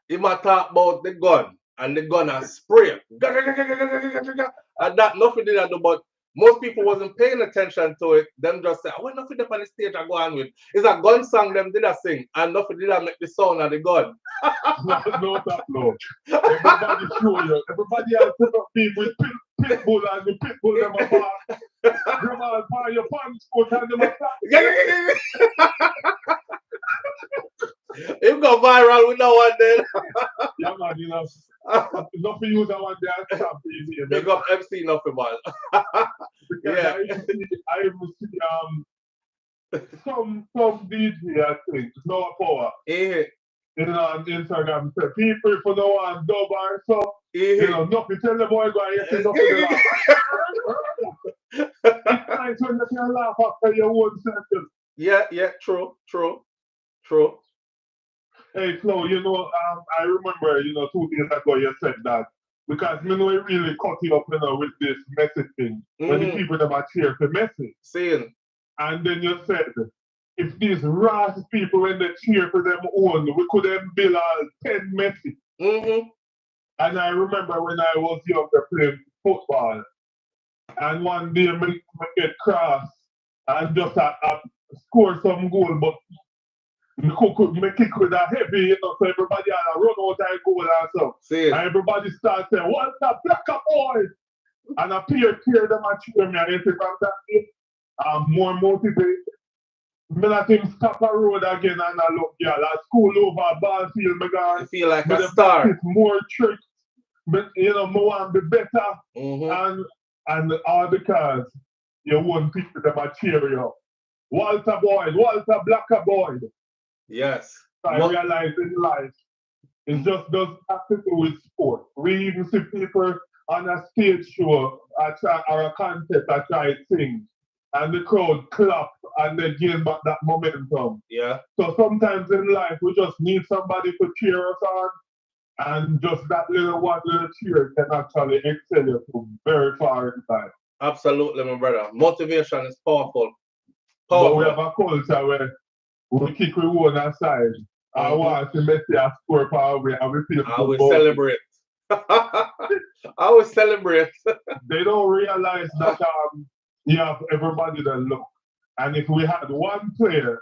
he might talk about the gun and the gun and spray. And that nothing did I do, but most people wasn't paying attention to it. Them just say, "Well, nothing up on the stage I go on with." It's a gun song them did a sing, and nothing did I make the sound of the gun. No. Everybody show you. Everybody has to be with pitbull and the pitbull them apart. Grandma buy your pants coat and them attack. It go viral with that one then. Yeah, man, enough for you that one day I stop easy. Big up MC nothing, man. Yeah. I even see some DJ I think, no power. On Instagram, say people for no one dub or so. Nothing tell the boy go and you nothing laugh. It's nice when you can laugh after your own sentence. Yeah, true. Hey Flo, I remember, 2 days ago you said that because me know it really cut you up, with this message thing. When the people them are cheer for message. Saying. And then you said if these rash people when they cheer for them own, we could then build 10 message. And I remember when I was younger playing football, and one day I get cross and just score some goal, but me kick with a heavy, so everybody had to run out and goal and stuff. And everybody starts saying, "What's that blacker boy?" And I tear them and cheer me, and you see from that day, I'm more motivated. Me let him stop a road again and I look, at school over ball field, me gone. You feel like a star. More tricks, but me want to be better, and all because you want people to cheer you up. Walter Blacker Boyd. Yes. I realize in life, it just doesn't have to do with sport. We even see people on a stage show or a contest that try to sing, and the crowd clap and they gain back that momentum. Yeah. So sometimes in life, we just need somebody to cheer us on, and just that little cheer can actually excel you to very far in time. Absolutely, my brother. Motivation is powerful. But we have a culture where we kick with one aside. I want to make a score power way and we feel I will celebrate. I will celebrate. They don't realize that you have everybody that look. And if we had one player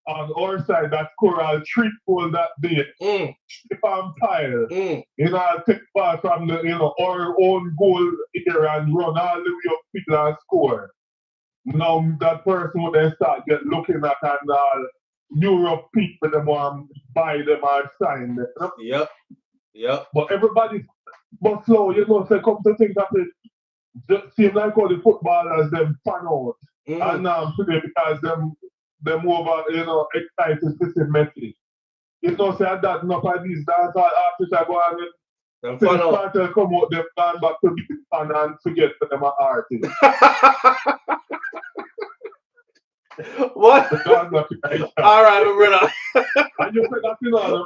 on our side that score a triple that day, if I'm tired, I'll take ball from the our own goal here and run all the way up field and score. Now that person would then start looking at and Europe people them want buy them or sign them. Yep. But everybody, but slow, say come to think that it just seems like all the footballers them fan out. And today because them over, excited to see Messi. Say that enough of these dance artists are going and Cartel come out, they've gone back to be fan and forget that them are artists. What? All right, brother. And you said that in order,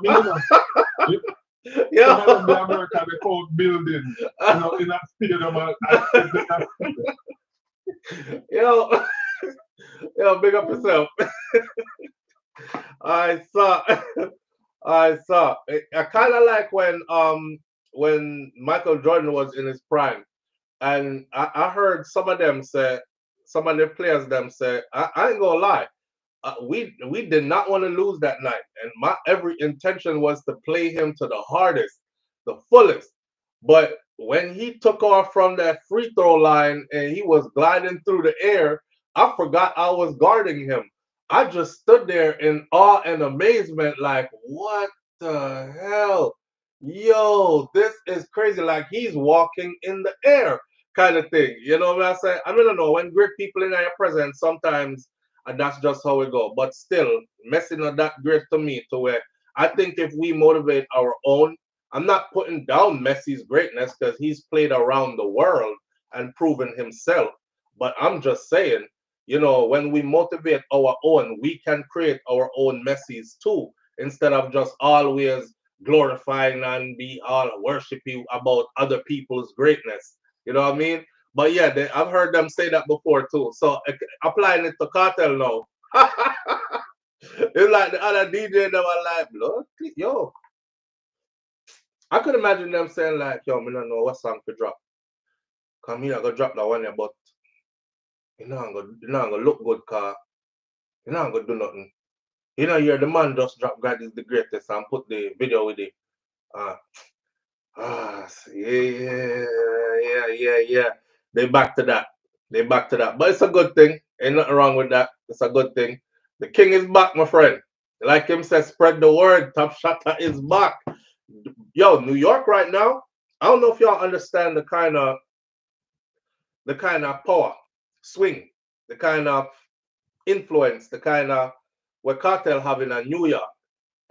yeah. Some of the American they call buildings, in a stadium. Yo, big up yourself. I saw. I kind of like when Michael Jordan was in his prime. And I heard some of them say, some of the players them say, I ain't gonna lie, we did not want to lose that night, and my every intention was to play him to the hardest, the fullest. But when he took off from that free throw line and he was gliding through the air, I forgot I was guarding him. I just stood there in awe and amazement, like, what the hell? Yo, this is crazy. Like he's walking in the air, kind of thing. You know what I'm saying? I mean, I don't know. When great people in your presence, sometimes and that's just how we go. But still, Messi not that great to me to where I think if we motivate our own, I'm not putting down Messi's greatness because he's played around the world and proven himself. But I'm just saying, you know, when we motivate our own, we can create our own Messi's too, instead of just always glorifying and be all worshiping about other people's greatness. You know what I mean? But yeah, I've heard them say that before too. So applying it to Cartel now. It's like the other DJ that were like, look, yo. I could imagine them saying like, yo, me don't know what song to drop. Come here, I go drop that one here, but you know I'm gonna look good, car. You know I'm gonna do nothing. You know, you're the man just drop God is the greatest and put the video with it. Uh, yeah. They back to that. They back to that. But it's a good thing. Ain't nothing wrong with that. It's a good thing. The king is back, my friend. Like him says, spread the word. Top Shatta is back. Yo, New York right now. I don't know if y'all understand the kind of power, swing, the kind of influence, the kind of what Cartel have in a New York,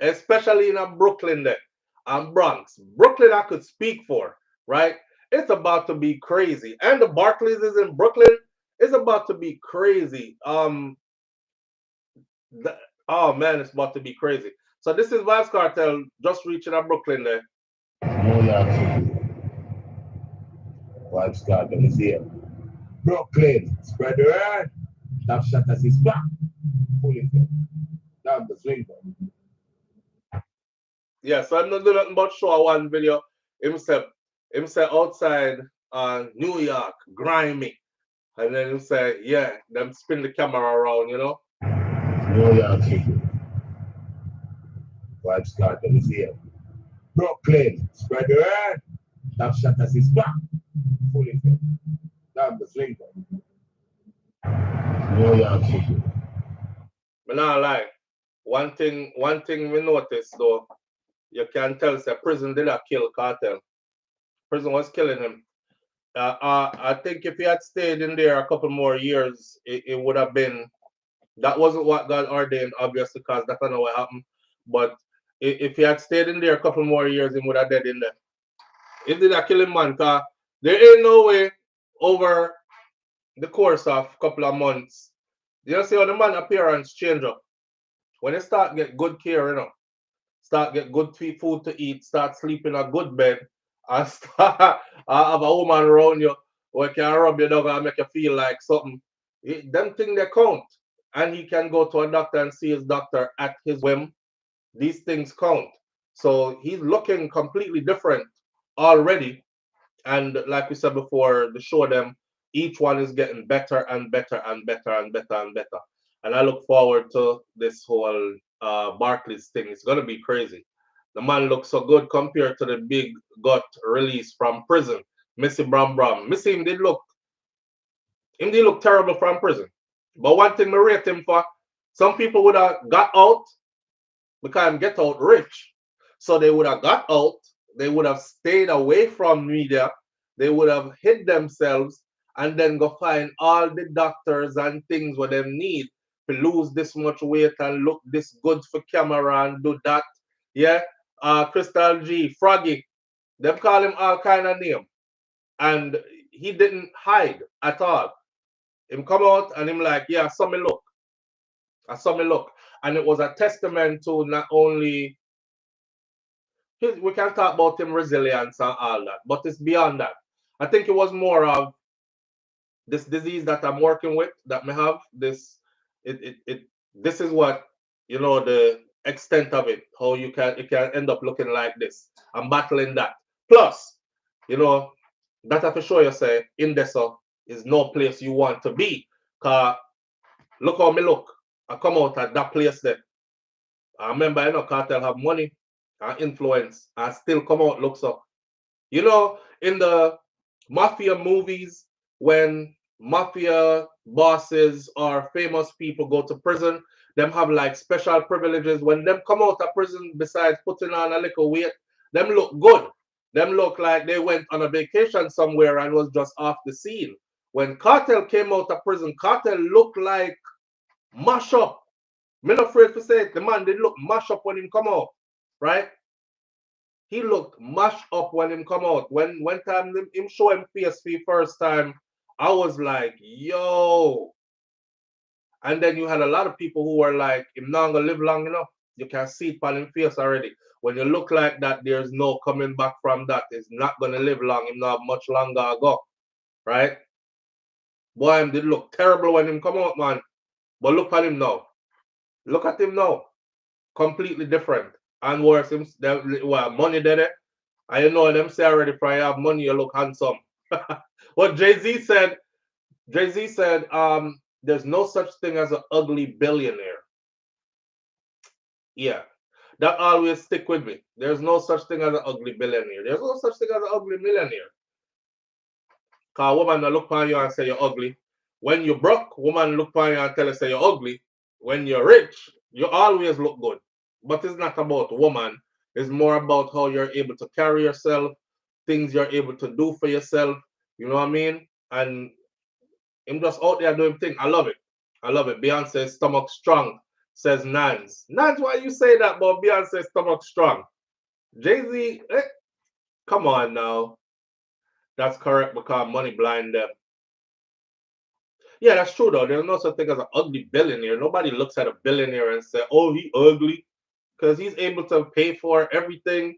especially in a Brooklyn there and Bronx. Brooklyn I could speak for, right? It's about to be crazy. And the Barclays is in Brooklyn. It's about to be crazy. Oh man, it's about to be crazy. So this is Vibes Cartel just reaching a Brooklyn there. New York City. Vibes Cartel is here. Brooklyn, spread the word. Top Shatta is back. Fully fit. Down the swing. Yeah, so I'm not doing nothing but show one video. Himself outside New York, grimy. And then he say, yeah, them spin the camera around, you know. New York City. Vibes Cartel is here. Brooklyn, spread the word. Top Shatta is back. Fully fit. Down the swing. New York City. But not lie. One thing we noticed though, you can tell say prison did not kill Cartel. Prison was killing him. I think if he had stayed in there a couple more years, it would have been. That wasn't what God ordained, obviously, because that's not what happened. But if he had stayed in there a couple more years, he would have dead in there. It did not kill him, man, because there ain't no way over the course of a couple of months. You see how the man appearance change up. When you start get good care, you know, start get good food to eat, start sleep in a good bed, and start have a woman around you who can rub your dog and make you feel like something. Them things they count. And he can go to a doctor and see his doctor at his whim. These things count. So he's looking completely different already. And like we said before, the show them, each one is getting better and better and better and better and better. And I look forward to this whole Barclays thing. It's gonna be crazy. The man looks so good compared to the big gut release from prison. Missy Bram Bram. Missy him did look terrible from prison. But one thing I rate him for, some people would have got out because get out rich. So they would have got out, they would have stayed away from media, they would have hid themselves and then go find all the doctors and things what them need to lose this much weight and look this good for camera and do that. Yeah. Crystal G, Froggy, them call him all kind of name. And he didn't hide at all. Him come out and him like, yeah, I saw me look. And it was a testament to not only we can talk about him resilience and all that, but it's beyond that. I think it was more of this disease that I'm working with, that may have this this is what, you know, the extent of it, how it can end up looking like this. I'm battling that. Plus, you know, that have to show you say in this is no place you want to be. Cause look how me look. I come out at that place there. I remember Cartel have money and influence and still come out looks up. In the mafia movies, when mafia bosses or famous people go to prison, them have like special privileges. When them come out of prison, besides putting on a little weight, them look good. Them look like they went on a vacation somewhere and was just off the scene. When Cartel came out of prison, Cartel looked like mash up. Me not afraid to say it. The man did look mash up when him come out, right? He looked mashed up when him come out. When time him show him PSP first time, I was like, yo. And then you had a lot of people who were like, him not gonna live long enough. You can see it on him face already. When you look like that, there's no coming back from that. It's not gonna live long. Him not much longer ago, right? Boy, him did look terrible when him come out, man. But look at him now. Look at him now. Completely different. And worse, money did it. I know them say already, if I have money, you look handsome. What Jay-Z said, there's no such thing as an ugly billionaire. Yeah. That always stick with me. There's no such thing as an ugly billionaire. There's no such thing as an ugly millionaire. Cause woman look upon you and say you're ugly. When you broke, woman look upon you and tell you say you're ugly. When you're rich, you always look good. But it's not about woman. It's more about how you're able to carry yourself, things you're able to do for yourself. You know what I mean? And him just out there doing things. I love it. I love it. Beyonce's stomach strong, says Nans. Nans, why you say that about Beyonce's stomach strong? Jay-Z, come on now. That's correct because money blind them. Yeah, that's true though. There's no such thing as an ugly billionaire. Nobody looks at a billionaire and say, oh, he ugly. Because he's able to pay for everything.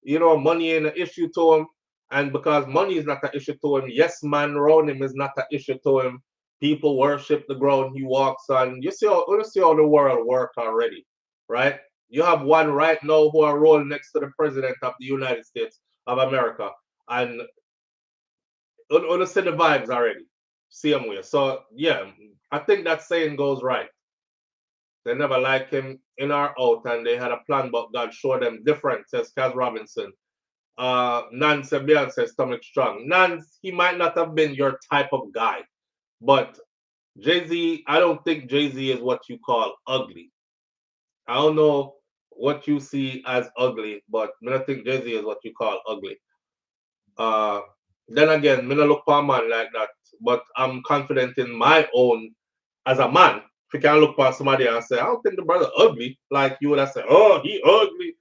Money ain't an issue to him. And because money is not an issue to him, yes man around him is not an issue to him. People worship the ground he walks on. You see how the world works already, right? You have one right now who are rolling next to the president of the United States of America. And you see the vibes already. Same way. So yeah, I think that saying goes right. They never like him in or out, and they had a plan, but God showed them different, says Kaz Robinson. Nance Beyonce stomach strong. Nance, he might not have been your type of guy, but Jay-Z, I don't think Jay-Z is what you call ugly. I don't know what you see as ugly, but I don't think Jay-Z is what you call ugly. Then again, I don't look for a man like that, but I'm confident in my own as a man. If you can look for somebody and say, I don't think the brother ugly, like you would have said, oh, he ugly.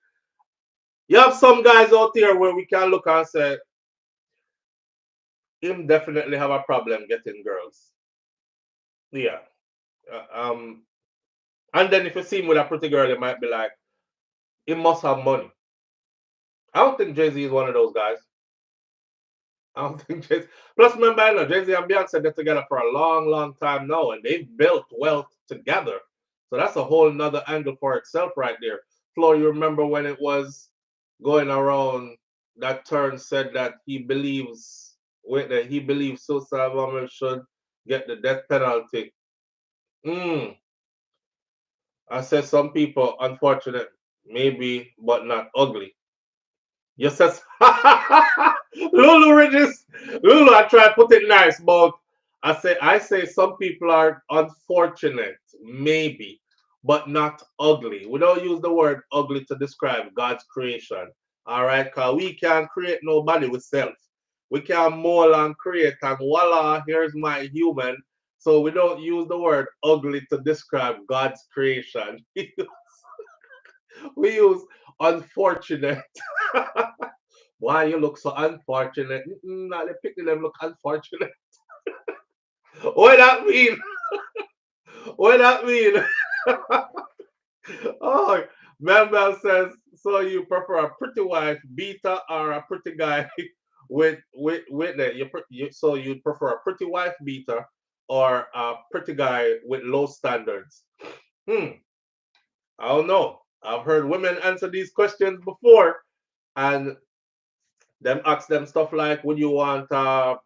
You have some guys out there where we can look and say, him definitely have a problem getting girls. Yeah. And then if you see him with a pretty girl, it might be like, he must have money. I don't think Jay-Z is one of those guys. I don't think Jay-Z. Plus, remember, Jay-Z and Beyonce been together for a long, long time now, and they've built wealth together. So that's a whole nother angle for itself right there. Flo, you remember when it was going around that Turn said that he believes suicide bombers should get the death penalty. I said some people unfortunate, maybe, but not ugly. Yes, that's Lulu, I try to put it nice, but I say some people are unfortunate, maybe, but not ugly. We don't use the word ugly to describe God's creation. All right, because we can't create nobody with self. We can mold and create, and voila, here's my human. So we don't use the word ugly to describe God's creation. We use unfortunate. Why you look so unfortunate? Nah, the picture them look unfortunate. What that mean? What that mean? Oh, Mel says, so you prefer a pretty wife beater or a pretty guy with that? So you prefer a pretty wife beater or a pretty guy with low standards? I don't know. I've heard women answer these questions before, and Them ask them stuff like, would you want a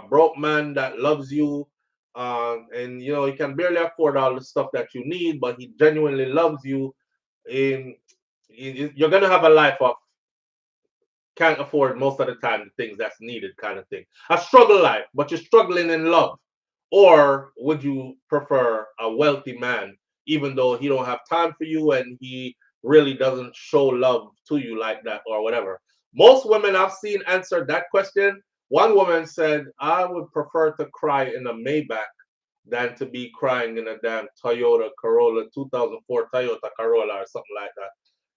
broke man that loves you, and you know he can barely afford all the stuff that you need, but he genuinely loves you. In you're gonna have a life of can't afford most of the time the things that's needed kind of thing. A struggle life, but you're struggling in love. Or would you prefer a wealthy man, even though he don't have time for you and he really doesn't show love to you like that or whatever? Most women I've seen answer that question. One woman said, I would prefer to cry in a Maybach than to be crying in a damn Toyota Corolla, 2004 Toyota Corolla or something like that.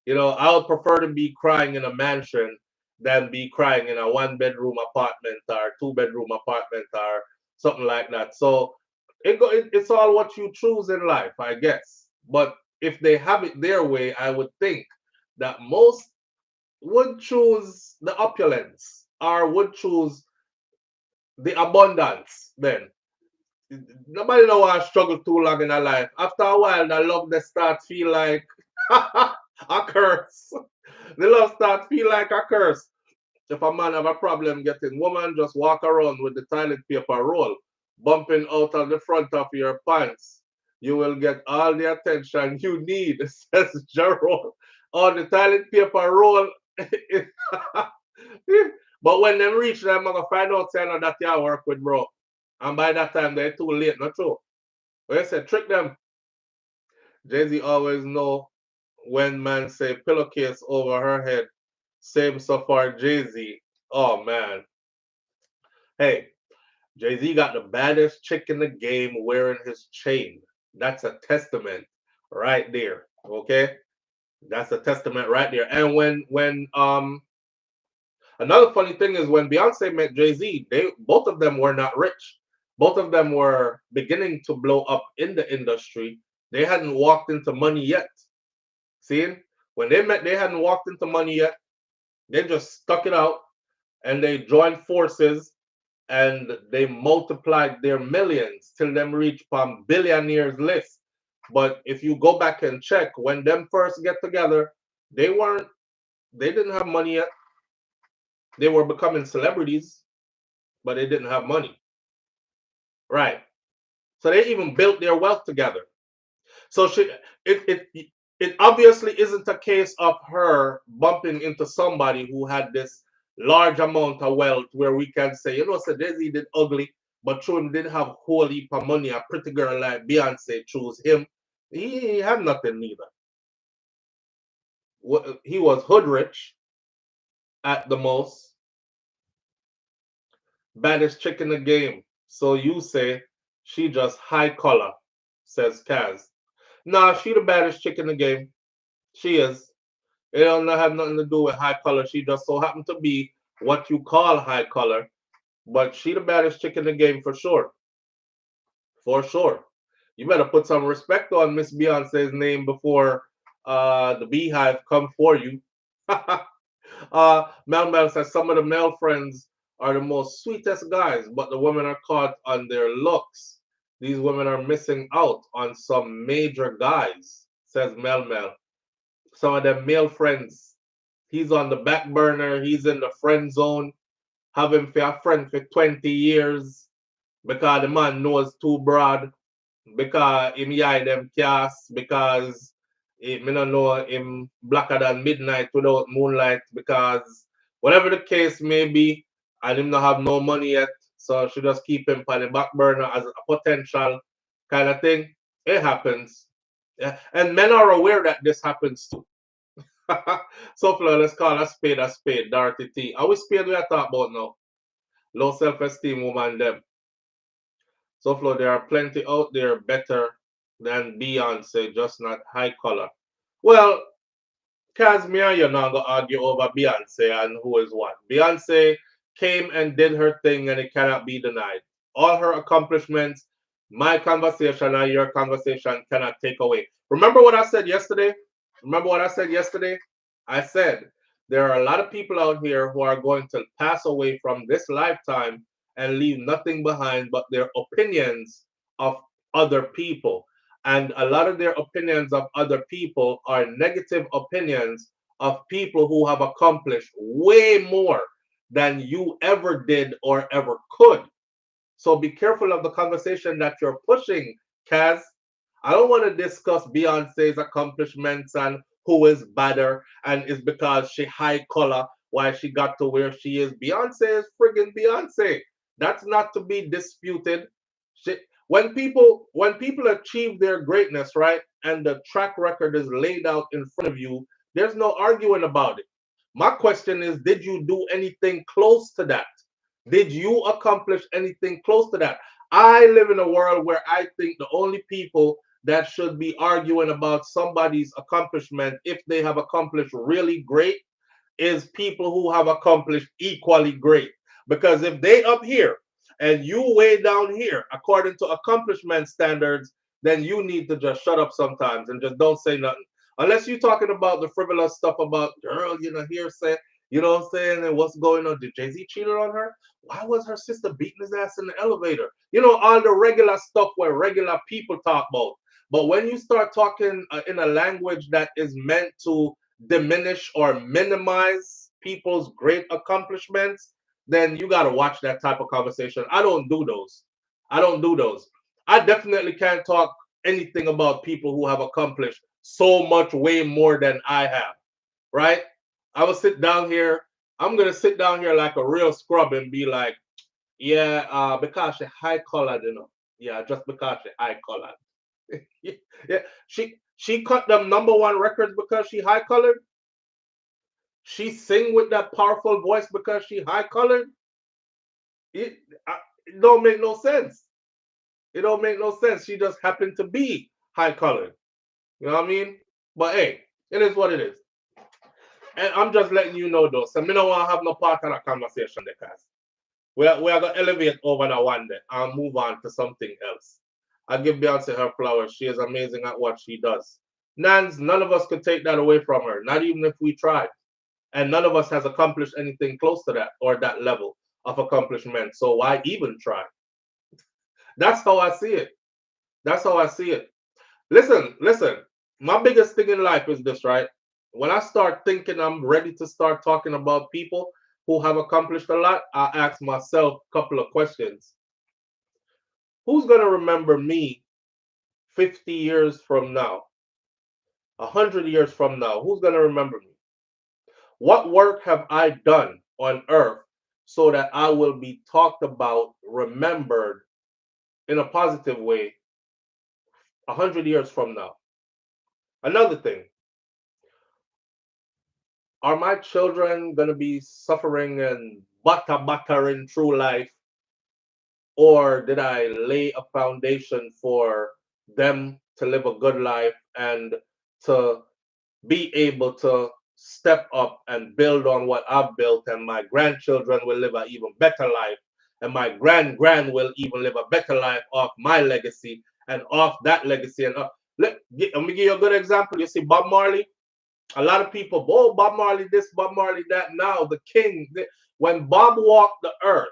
You know, I would prefer to be crying in a mansion than be crying in a one-bedroom apartment or two-bedroom apartment or something like that. So it's all what you choose in life, I guess. But if they have it their way, I would think that most would choose the opulence or would choose the abundance then. Nobody know why I struggle too long in a life. After a while, the love they start feel like a curse. The love start feel like a curse. If a man have a problem getting woman, just walk around with the toilet paper roll, bumping out of the front of your pants. You will get all the attention you need, says Jerome. On the toilet paper roll. But when them reach them, I'm gonna find out saying that you work with, bro. And by that time they're too late, not true. But I said trick them. Jay-Z always know when man say pillowcase over her head. Same so far, Jay-Z. Oh man. Hey, Jay-Z got the baddest chick in the game wearing his chain. That's a testament right there. Okay? That's a testament right there. And when another funny thing is when Beyonce met Jay-Z, they both of them were not rich. Both of them were beginning to blow up in the industry. They hadn't walked into money yet. See? When they met, they hadn't walked into money yet. They just stuck it out and they joined forces and they multiplied their millions till them reach from billionaires list. But if you go back and check when them first get together, they didn't have money yet. They were becoming celebrities, but they didn't have money. Right. So they even built their wealth together. So it obviously isn't a case of her bumping into somebody who had this large amount of wealth where we can say, you know, so Daisy did ugly, but through him did have whole heap of money. A pretty girl like Beyonce chose him. He had nothing neither. He was hood rich at the most. Baddest chick in the game. So you say she just high collar, says Kaz. Nah, she the baddest chick in the game. She is. It don't have nothing to do with high color. She just so happened to be what you call high color. But she the baddest chick in the game for sure. For sure. You better put some respect on Miss Beyonce's name before the beehive come for you. Mel says some of the male friends are the most sweetest guys, but the women are caught on their looks. These women are missing out on some major guys, says Mel. Some of them male friends. He's on the back burner. He's in the friend zone. Have him for a friend for 20 years because the man knows too broad. Because him eye them cast. Because me don't know him blacker than midnight without moonlight. Because whatever the case may be, and him not have no money yet. So she just keep him on the back burner as a potential kind of thing. It happens. Yeah. And men are aware that this happens too. So Flo, let's call a spade, Dorothy T. Are we spade we are talking about now? Low self-esteem woman them. So Flo, there are plenty out there better than Beyonce, just not high color. Well, Casimir, you're not gonna argue over Beyonce and who is what. Beyonce came and did her thing and it cannot be denied. All her accomplishments, my conversation and your conversation cannot take away. Remember what I said yesterday? I said there are a lot of people out here who are going to pass away from this lifetime and leave nothing behind but their opinions of other people. And a lot of their opinions of other people are negative opinions of people who have accomplished way more than you ever did or ever could. So be careful of the conversation that you're pushing, Kaz. I don't want to discuss Beyonce's accomplishments and who is better and is because she high color why she got to where she is. Beyonce is friggin' Beyonce. That's not to be disputed. She, when people achieve their greatness, right, and the track record is laid out in front of you, there's no arguing about it. My question is, did you do anything close to that? Did you accomplish anything close to that? I live in a world where I think the only people that should be arguing about somebody's accomplishment, if they have accomplished really great, is people who have accomplished equally great. Because if they up here and you way down here, according to accomplishment standards, then you need to just shut up sometimes and just don't say nothing. Unless you're talking about the frivolous stuff about girl, hearsay, you know what I'm saying, and what's going on. Did Jay-Z cheated on her? Why was her sister beating his ass in the elevator? All the regular stuff where regular people talk about. But when you start talking in a language that is meant to diminish or minimize people's great accomplishments, then you got to watch that type of conversation. I don't do those. I don't do those. I definitely can't talk anything about people who have accomplished so much way more than I have, right? I will sit down here. I'm going to sit down here like a real scrub and be like, yeah, because she high colored, Yeah, just because she high colored. Yeah, she cut them #1 records because she high colored. She sing with that powerful voice because she high colored. It don't make no sense. It don't make no sense. She just happened to be high colored. You know what I mean? But hey, it is what it is. And I'm just letting you know though. So me don't want to have no part of that conversation because we are going to elevate over that one day and move on to something else. I give Beyonce her flowers. She is amazing at what she does. None of us could take that away from her, not even if we tried. And none of us has accomplished anything close to that or that level of accomplishment. So why even try? That's how I see it. That's how I see it. Listen. My biggest thing in life is this, right? When I start thinking I'm ready to start talking about people who have accomplished a lot, I ask myself a couple of questions. Who's going to remember me 50 years from now? 100 years from now? Who's going to remember me? What work have I done on earth so that I will be talked about, remembered in a positive way 100 years from now? Another thing, are my children going to be suffering and buttering through life? Or did I lay a foundation for them to live a good life and to be able to step up and build on what I've built, and my grandchildren will live an even better life, and my grand will even live a better life off my legacy and off that legacy. And let me give you a good example. You see Bob Marley. A lot of people, oh, Bob Marley this, Bob Marley that. Now the king. When Bob walked the earth,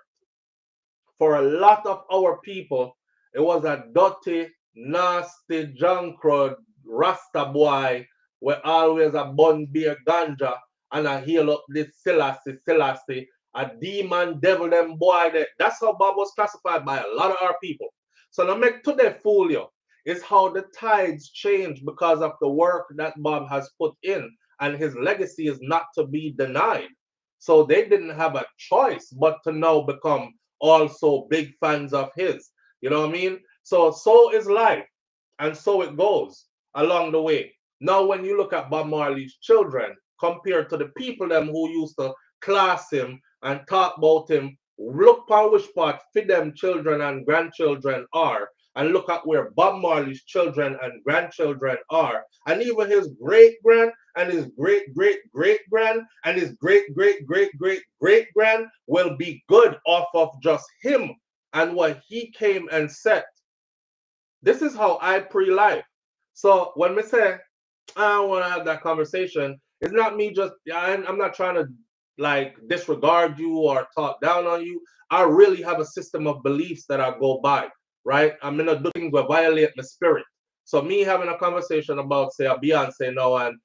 for a lot of our people, it was a dirty, nasty, drunkard, Rasta boy where always a bun beer ganja and a heal up this Selassie, a demon devil them boy there. That's how Bob was classified by a lot of our people. So now make today fool you is how the tides change because of the work that Bob has put in, and his legacy is not to be denied. So they didn't have a choice but to now become also big fans of his. You know what I mean? So is life, and so it goes along the way. Now, when you look at Bob Marley's children compared to the people them who used to class him and talk about him, look on which part for them children and grandchildren are, and look at where Bob Marley's children and grandchildren are, and even his great grand and his great grand and his great grand will be good off of just him and what he came and set. This is how I pre-life. So when we say I want to have that conversation, it's not me just, I'm not trying to like disregard you or talk down on you. I really have a system of beliefs that I go by, right? I'm gonna do things that violate my spirit. So me having a conversation about say a Beyonce now and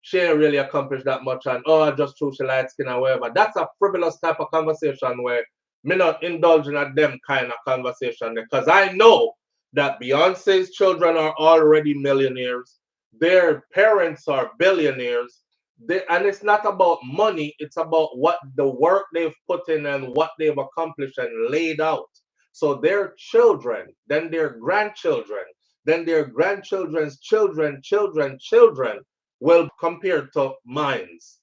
she ain't really accomplished that much, and oh, just true she light skin or whatever. That's a frivolous type of conversation where me not indulging at them kind of conversation, because I know that Beyonce's children are already millionaires. Their parents are billionaires. And it's not about money, it's about what the work they've put in and what they've accomplished and laid out. So their children, then their grandchildren, then their grandchildren's children will compare to mines.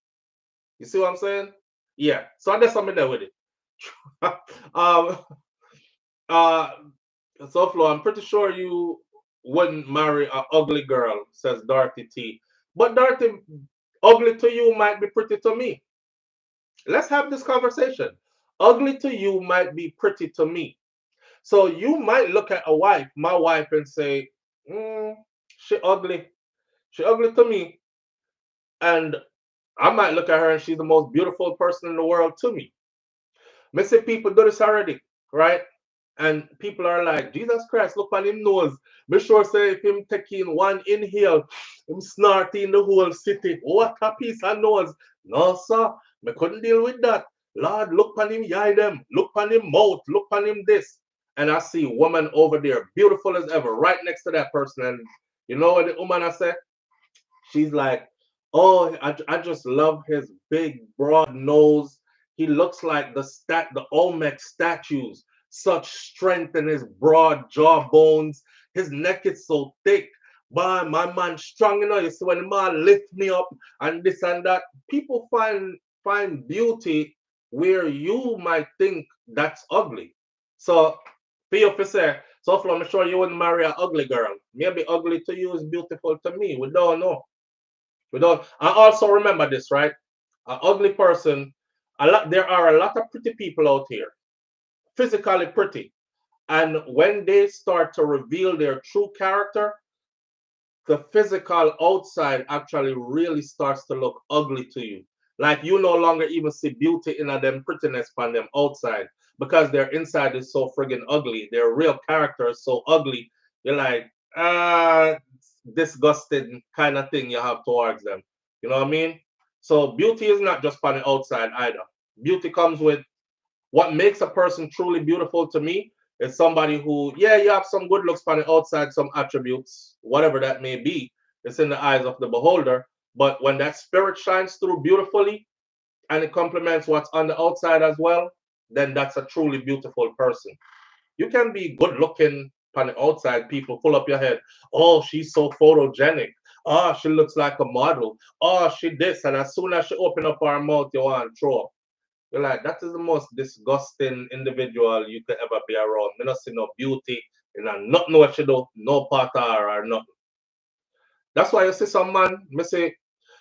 You see what I'm saying? Yeah. So that's something there with it. um, so Flo, I'm pretty sure you wouldn't marry an ugly girl, says Dorothy T. But Dorothy, ugly to you might be pretty to me. Let's have this conversation. Ugly to you might be pretty to me. So you might look at a wife, my wife, and say, she ugly. She ugly to me. And I might look at her and she's the most beautiful person in the world to me. Me see people do this already, right? And people are like, Jesus Christ, look on him nose. Me sure say if him taking one inhale, him snorting the whole city. What a piece of nose. No, sir. Me couldn't deal with that. Lord, look on him, yai them. Look on him mouth. Look on him this. And I see a woman over there, beautiful as ever, right next to that person. And you know what the woman I say? She's like, oh, I just love his big, broad nose. He looks like the Olmec statues. Such strength in his broad jawbones. His neck is so thick. Boy, my man strong, you know. You see when the man lift me up and this and that. People find beauty where you might think that's ugly. So for you to say, so I'm sure you wouldn't marry an ugly girl. Maybe ugly to you is beautiful to me. We don't know. We don't. I also remember this, right? An ugly person. There are a lot of pretty people out here, physically pretty, and when they start to reveal their true character, the physical outside actually really starts to look ugly to you. Like you no longer even see beauty in them prettiness on them outside because their inside is so friggin' ugly. Their real character is so ugly. You're like, disgusting kind of thing you have towards them. You know what I mean? So beauty is not just on the outside either. Beauty comes with what makes a person truly beautiful to me is somebody who, yeah, you have some good looks on the outside, some attributes, whatever that may be. It's in the eyes of the beholder. But when that spirit shines through beautifully and it complements what's on the outside as well, then that's a truly beautiful person. You can be good looking on the outside, people pull up your head. Oh, she's so photogenic. Oh, she looks like a model. Oh, she this. And as soon as she open up her mouth, you want to throw up. You're like, that is the most disgusting individual you could ever be around. Me not see no beauty in a nothing what she do, no part of her or nothing. That's why you see some man, me say,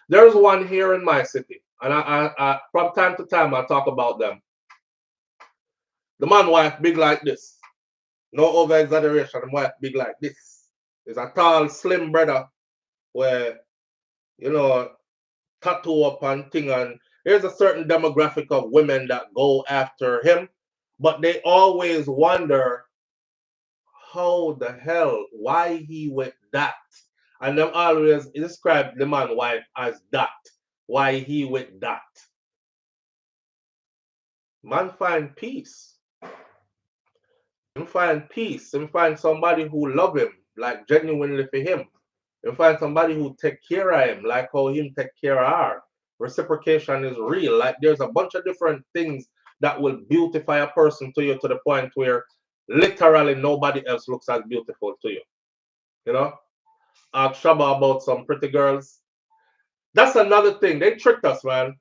there's one here in my city. And I from time to time I talk about them. The man wife big like this. No over exaggeration, the wife big like this. He's a tall, slim brother where, you know, tattoo up and thing, and there's a certain demographic of women that go after him, but they always wonder how the hell, why he with that. And them always describe the man wife as that. Why he with that. Man find peace. Him find peace. Him find somebody who love him, like genuinely for him. Him find somebody who take care of him, like how him take care of her. Reciprocation is real. Like there's a bunch of different things that will beautify a person to you to the point where literally nobody else looks as beautiful to you. You know? Ask Shabba about some pretty girls. That's another thing. They tricked us, man.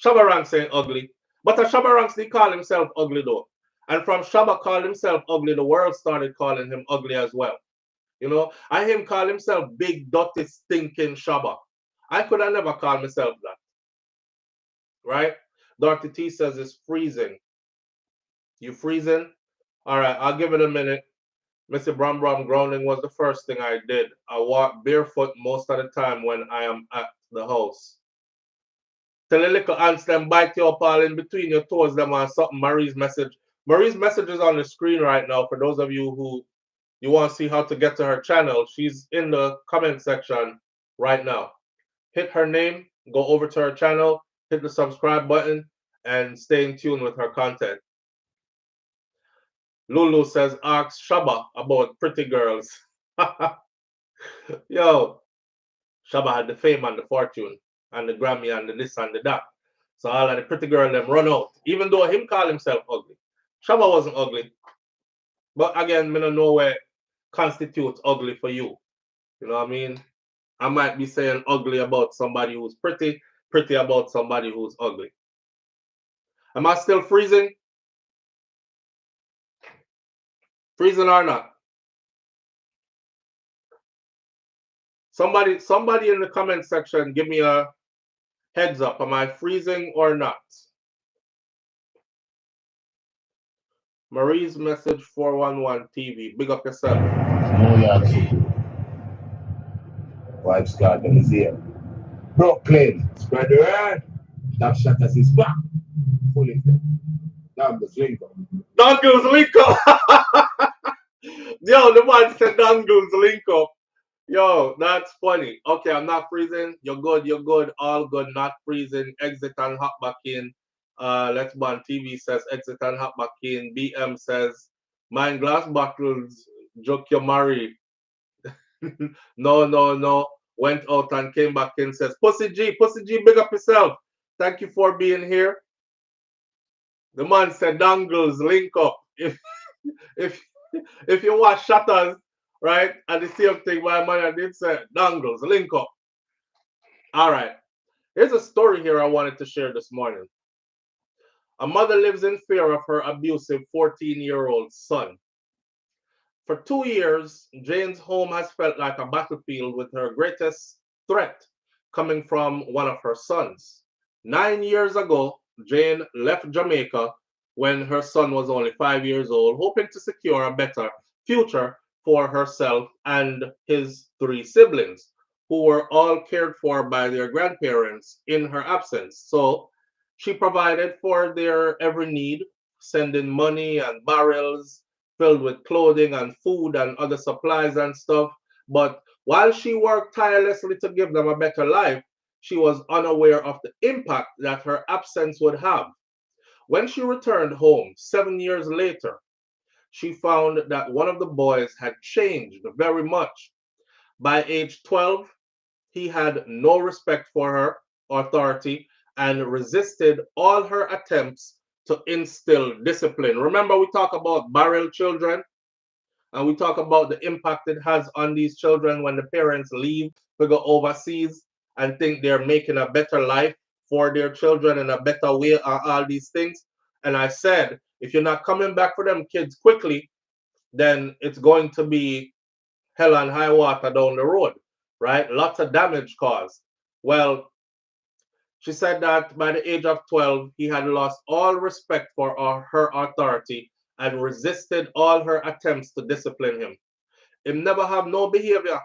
Shabba Ranks ain't ugly. But Shabba Ranks did call himself ugly though. And from Shabba called himself ugly, the world started calling him ugly as well. You know, I hear him call himself big, dirty, stinking Shabba. I could have never called myself that. Right? Dorothy T says it's freezing. You freezing? All right, I'll give it a minute. Mr. Bram Bram, grounding was the first thing I did. I walk barefoot most of the time when I am at the house. Tell the little ants them bite you up all in between your toes them or something. Marie's message. Marie's message is on the screen right now for those of you who you want to see how to get to her channel. She's in the comment section right now. hit her name, go over to her channel, hit the subscribe button, and stay in tune with her content. Lulu says, ask Shaba about pretty girls. Yo, Shaba had the fame and the fortune and the Grammy and the this and the that. So all of the pretty girl them run out. Even though him call himself ugly. Shaba wasn't ugly. But again, me don't know where constitutes ugly for you. You know what I mean? I might be saying ugly about somebody who's pretty, pretty about somebody who's ugly. Am I still freezing? Freezing or not? Somebody in the comment section, give me a heads up. Am I freezing or not? Marie's message 411 TV. Big up yourself. New York City. Vibes Cartel is here. Brooklyn. Spread the word. Top Shatters is back. Fully fit. Dangles link up. Dangles link up. Yo, the man said Dangles link up. Yo, that's funny. Okay, I'm not freezing. You're good. All good, not freezing. Exit and hop back in. Let's Burn TV says exit and hop back in. BM says, mind glass bottles, joke you marry. No. Went out and came back in, says, Pussy G, big up yourself. Thank you for being here. The man said, Dangles, link up. If you watch Shatters, right? And the same thing my man did say, Dangles, link up. All right. Here's a story here I wanted to share this morning. A mother lives in fear of her abusive 14-year-old son. For 2 years, Jane's home has felt like a battlefield with her greatest threat coming from one of her sons. 9 years ago, Jane left Jamaica when her son was only 5 years old, hoping to secure a better future for herself and his 3 siblings, who were all cared for by their grandparents in her absence. So she provided for their every need, sending money and barrels filled with clothing and food and other supplies and stuff. But while she worked tirelessly to give them a better life, she was unaware of the impact that her absence would have. When she returned home 7 years later, she found that one of the boys had changed very much. By age 12, he had no respect for her authority and resisted all her attempts to instill discipline. Remember, we talk about barrel children, and we talk about the impact it has on these children when the parents leave to go overseas and think they're making a better life for their children in a better way, all these things. And I said, if you're not coming back for them kids quickly, then it's going to be hell and high water down the road, right? Lots of damage caused. Well, she said that by the age of 12, he had lost all respect for her authority and resisted all her attempts to discipline him. Him never have no behavior,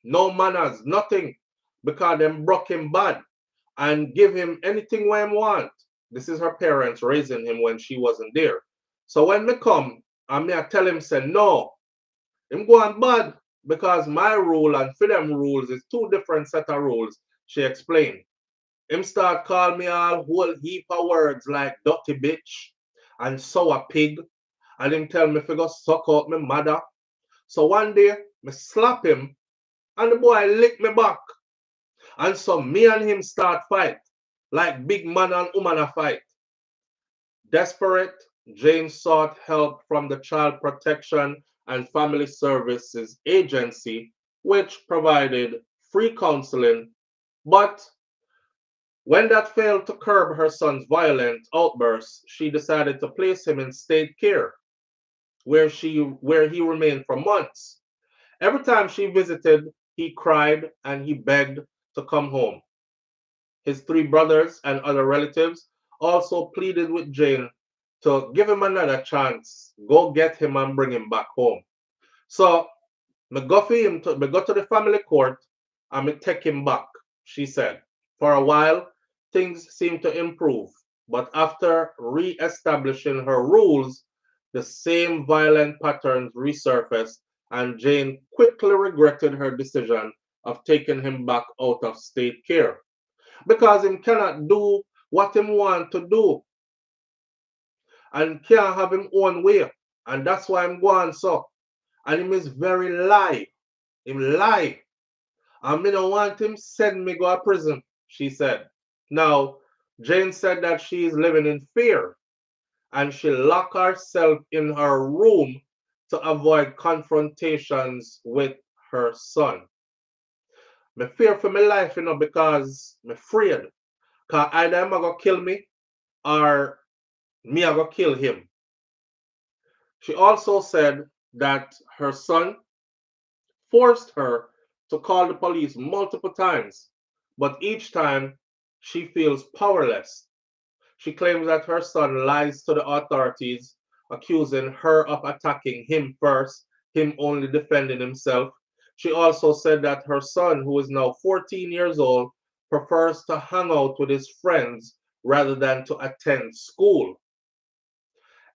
no manners, nothing, because them broke him bad and give him anything when him want. This is her parents raising him when she wasn't there. So when me come, and me I tell him, say, no, him go on bad, because my rule and for them rules is 2 different set of rules, she explained. Him start call me all whole heap of words like dirty bitch and sour pig. And him tell me if go suck out my mother. So one day, me slap him and the boy lick me back. And so me and him start fight. Like big man and woman a fight. Desperate, Jane sought help from the Child Protection and Family Services Agency, which provided free counseling, but when that failed to curb her son's violent outbursts, she decided to place him in state care, where he remained for months. Every time she visited, he cried and he begged to come home. His 3 brothers and other relatives also pleaded with Jane to give him another chance, go get him and bring him back home. So, me go to the family court and me take him back, she said. For a while, things seemed to improve, but after re-establishing her rules, the same violent patterns resurfaced, and Jane quickly regretted her decision of taking him back out of state care. Because him cannot do what him want to do. And can't have him own way. And that's why I'm going so. And him is very lie. Him lie. And me don't want him send me go to prison, she said. Now, Jane said that she is living in fear and she locked herself in her room to avoid confrontations with her son. Me fear for my life, because me afraid. Because either him gonna kill me or me I gonna kill him. She also said that her son forced her to call the police multiple times, but each time she feels powerless. She claims that her son lies to the authorities, accusing her of attacking him first, him only defending himself. She also said that her son, who is now 14 years old, prefers to hang out with his friends rather than to attend school.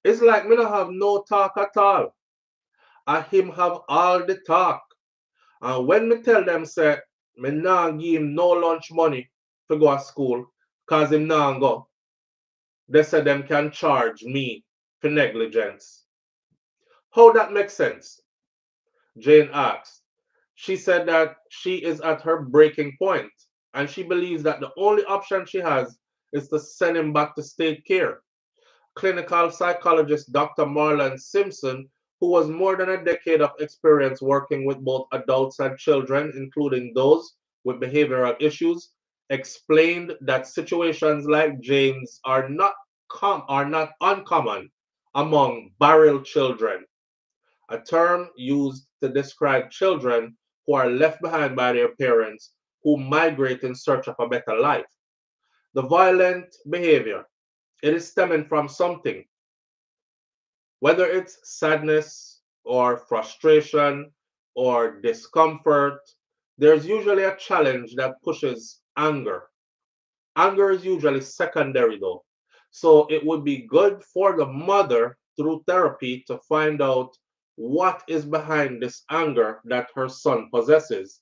It's like me not have no talk at all. And him have all the talk. And when me tell them say me nah give him no lunch money to go to school, cause him nah go, they said them can charge me for negligence. How that makes sense? Jane asked. She said that she is at her breaking point and she believes that the only option she has is to send him back to state care. Clinical psychologist Dr. Marlon Simpson, who has more than a decade of experience working with both adults and children, including those with behavioral issues, explained that situations like Jane's are not uncommon among barrel children, a term used to describe children who are left behind by their parents who migrate in search of a better life. The violent behavior, it is stemming from something, whether it's sadness or frustration or discomfort. There's usually a challenge that pushes anger. Anger is usually secondary though. So it would be good for the mother through therapy to find out what is behind this anger that her son possesses.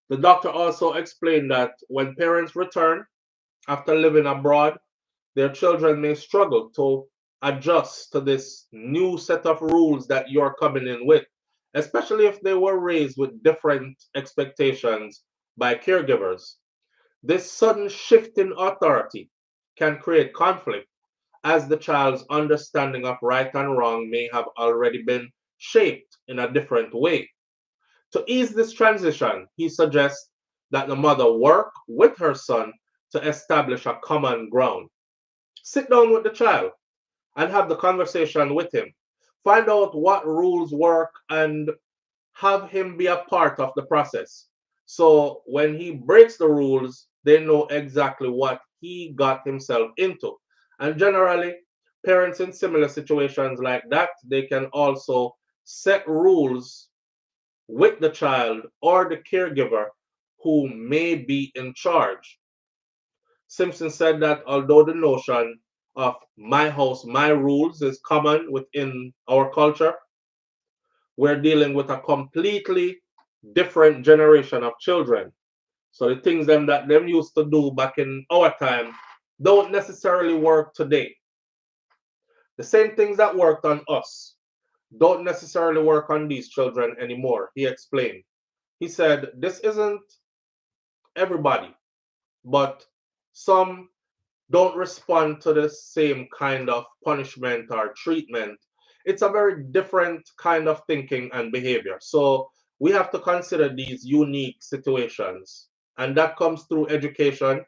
The doctor also explained that when parents return after living abroad, their children may struggle to adjust to this new set of rules that you're coming in with, especially if they were raised with different expectations by caregivers. This sudden shift in authority can create conflict as the child's understanding of right and wrong may have already been shaped in a different way. To ease this transition, he suggests that the mother work with her son to establish a common ground. Sit down with the child and have the conversation with him. Find out what rules work and have him be a part of the process. So when he breaks the rules, they know exactly what he got himself into. And generally, parents in similar situations like that, they can also set rules with the child or the caregiver who may be in charge. Simpson said that although the notion of my house, my rules is common within our culture, we're dealing with a completely different generation of children. So the things that them used to do back in our time don't necessarily work today. The same things that worked on us don't necessarily work on these children anymore, he explained. He said, this isn't everybody, but some don't respond to the same kind of punishment or treatment. It's a very different kind of thinking and behavior. So we have to consider these unique situations. And that comes through education,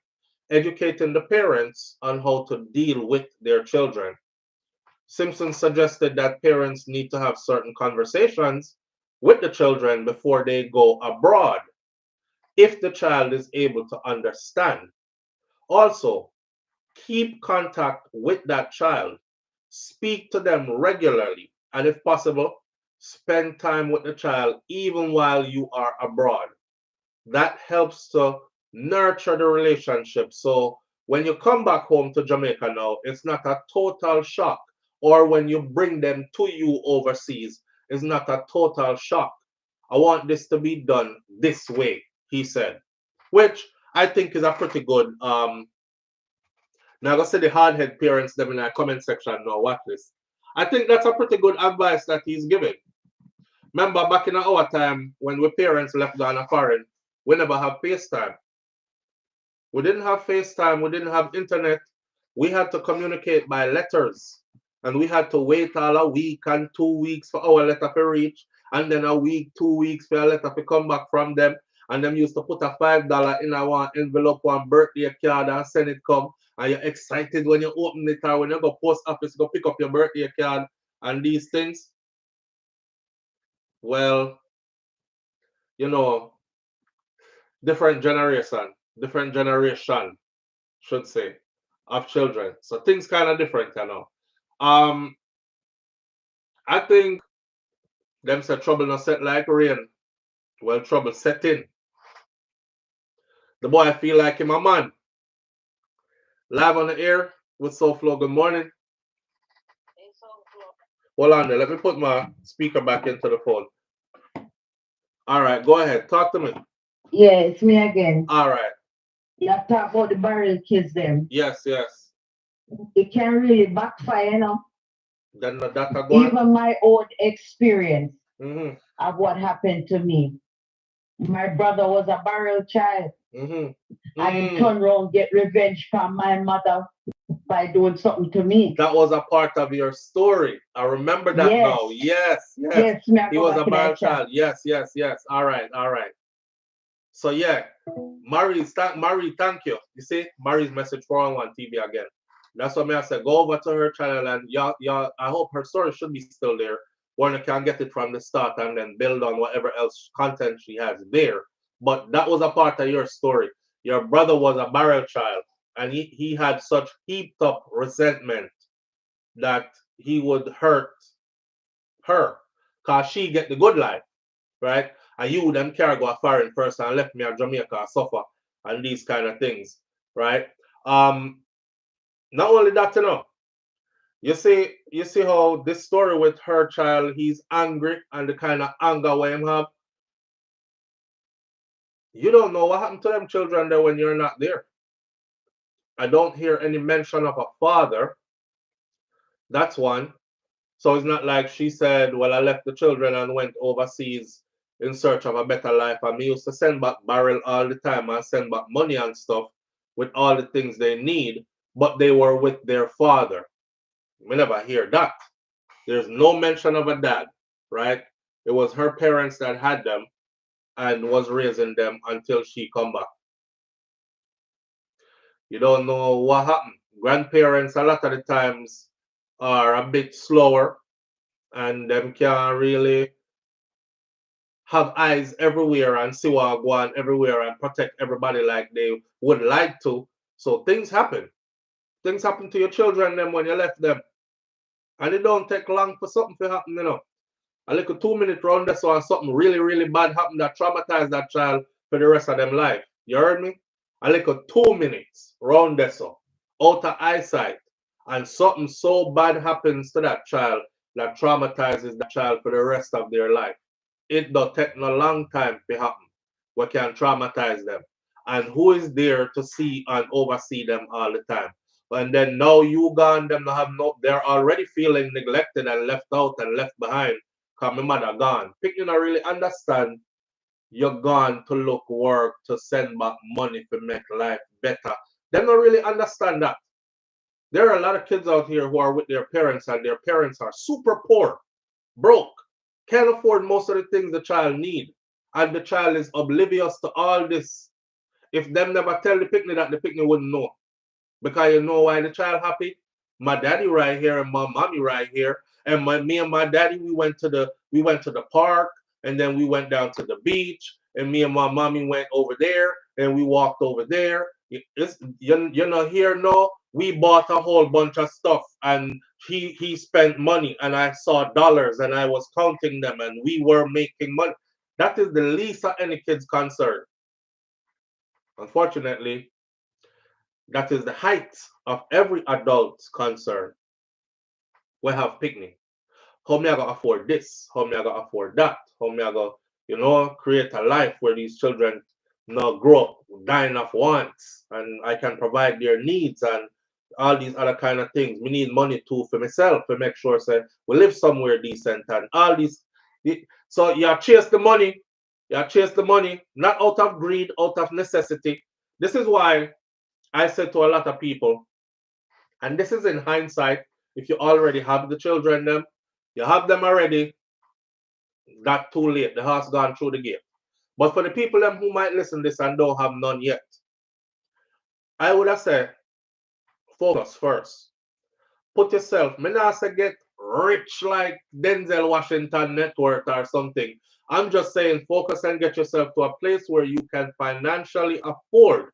educating the parents on how to deal with their children. Simpson suggested that parents need to have certain conversations with the children before they go abroad, if the child is able to understand. Also, keep contact with that child. Speak to them regularly, and if possible, spend time with the child even while you are abroad. That helps to nurture the relationship. So when you come back home to Jamaica now, it's not a total shock. Or when you bring them to you overseas, it's not a total shock. I want this to be done this way, he said. Which I think is a pretty good now I'm gonna say the hard-head parents them in our comment section now, watch this. I think that's a pretty good advice that he's giving. Remember back in our time when we parents left Ghana foreign, we never have FaceTime. We didn't have FaceTime, we didn't have internet. We had to communicate by letters. And we had to wait all a week and 2 weeks for our letter to reach. And then a week, 2 weeks for a letter to come back from them. And them used to put a $5 in a one envelope, one birthday card and send it come. And you're excited when you open it or when you go post office, go pick up your birthday card and these things. Well, you know, different generation, should say, of children. So things kind of different, you know. I think them say trouble not set like rain. Well, trouble set in. The boy feel like him a man. Live on the air with SOUFLOTV. Good morning. Hey, SOUFLOTV. Hold on there. Let me put my speaker back into the phone. All right, go ahead. Talk to me. Yeah, it's me again. All right. You have to talk about the barrel kids them. Yes. It can really backfire, you know. Then the data go on. Even my own experience Mm-hmm. of what happened to me. My brother was a barrel child. Mm-hmm. I can turn around, get revenge from my mother by doing something to me. That was a part of your story. I remember that Yes. now. Yes. Yes, He was a barrel child. Yes. All right. So yeah, Marie, thank you. You see, Marie's message 411 TV again. That's what I said. Go over to her channel and y'all, I hope her story should be still there. Warner can get it from the start and then build on whatever else content she has there. But that was a part of your story. Your brother was a barrel child and he had such heaped up resentment that he would hurt her because she get the good life, right? And you them carry go a foreign first and left me at Jamaica suffer and these kind of things, right? Not only that, you know, you see how this story with her child, he's angry and the kind of anger we him have. You don't know what happened to them children there when you're not there. I don't hear any mention of a father. That's one. So it's not like she said, well, I left the children and went overseas in search of a better life. And me used to send back barrel all the time and send back money and stuff with all the things they need, but they were with their father. We never hear that. There's no mention of a dad, right? It was her parents that had them and was raising them until she come back. You don't know what happened. Grandparents a lot of the times are a bit slower and them can't really have eyes everywhere and see what go on everywhere and protect everybody like they would like to. So things happen. Things happen to your children them when you left them. And it don't take long for something to happen, you know. A little 2-minute round there so something really bad happened that traumatized that child for the rest of them life. You heard me? A little 2 minutes round there so out of eyesight and something so bad happens to that child that traumatizes that child for the rest of their life. It don't take no long time to happen. We can traumatize them. And who is there to see and oversee them all the time? And then now you gone, them have no, they're already feeling neglected and left out and left behind because my mother gone. People don't really understand you're gone to look work, to send back money to make life better. They don't really understand that. There are a lot of kids out here who are with their parents and their parents are super poor, broke, can't afford most of the things the child need. And the child is oblivious to all this. If them never tell the picnic that the picnic wouldn't know. Because you know why the child happy? My daddy right here and my mommy right here. And me and my daddy, we went to the park and then we went down to the beach and me and my mommy went over there and we walked over there. You're not here no. We bought a whole bunch of stuff and he spent money and I saw dollars and I was counting them and we were making money. That is the least of any kid's concern. Unfortunately, that is the height of every adult's concern. We have picnic. How me I gonna afford this? How me I gonna afford that? How me I gonna you know, create a life where these children now grow up dying of wants, and I can provide their needs and all these other kind of things. We need money too for myself to make sure say we live somewhere decent and all these. So you chase the money, not out of greed, out of necessity. This is why I said to a lot of people, and this is in hindsight, if you already have the children, you have them already, not too late. The horse gone through the gate. But for the people them who might listen this and don't have none yet, I would have said, focus first. Put yourself, may not say get rich like Denzel Washington net worth or something. I'm just saying focus and get yourself to a place where you can financially afford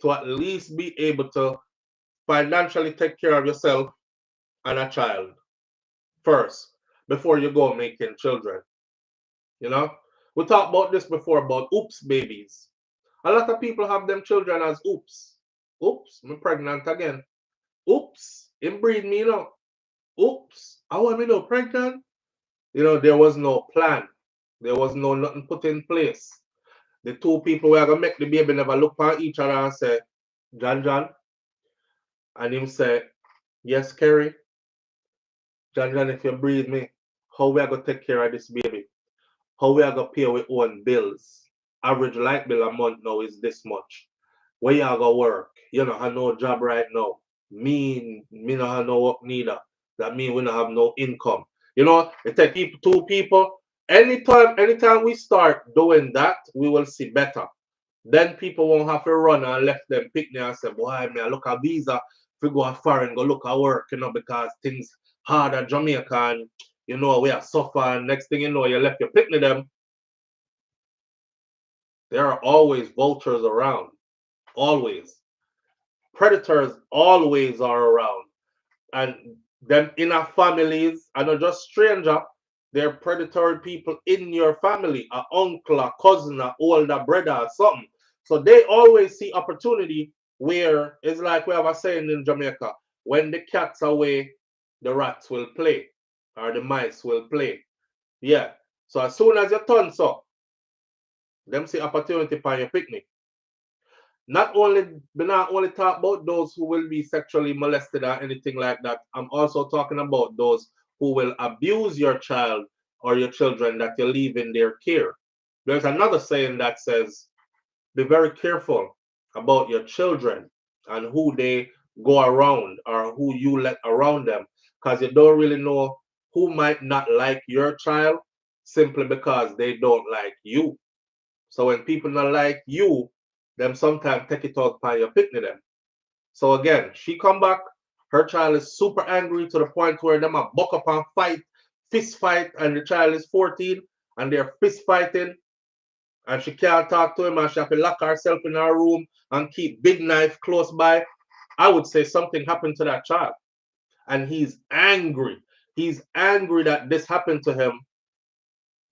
to at least be able to financially take care of yourself and a child first before you go making children. You know, we talked about this before about oops babies. A lot of people have them children as oops. Oops, I'm pregnant again. Oops, inbreed me, you know. Oops, I want me no pregnant. You know, there was no plan. There was no nothing put in place. The two people who are gonna make the baby never look at each other and say, John, and him say, yes, Kerry. John, if you breathe me, how we are gonna take care of this baby? How we are gonna pay our own bills? Average light bill a month now is this much. Where you are gonna work? You know, have no job right now. Me no have no work neither. That mean we don't have no income. You know, it take two people. Anytime we start doing that, we will see better. Then people won't have to run and left them picnic and say, boy, me I look at visa, if we go foreign, go look at work, you know, because things hard at Jamaica and you know we are suffering. Next thing you know, you left your picnic them. There are always vultures around. Always. Predators always are around. And them in our families are not just stranger, they're predatory people in your family, a uncle, a cousin, a older brother, or something. So they always see opportunity where it's like we have a saying in Jamaica, when the cat's away, the rats will play, or the mice will play. Yeah. So as soon as you turn so, them see opportunity for your picnic. Not only talk about those who will be sexually molested or anything like that. I'm also talking about those who will abuse your child or your children that you leave in their care. There's another saying that says, be very careful about your children and who they go around or who you let around them, because you don't really know who might not like your child simply because they don't like you. So when people not like you, them sometimes take it out by your picnic them. So again, she come back, her child is super angry to the point where them a buck up and fight, fist fight, and the child is 14 and they're fist fighting and she can't talk to him and she have to lock herself in her room and keep big knife close by. I would say something happened to that child. And he's angry. He's angry that this happened to him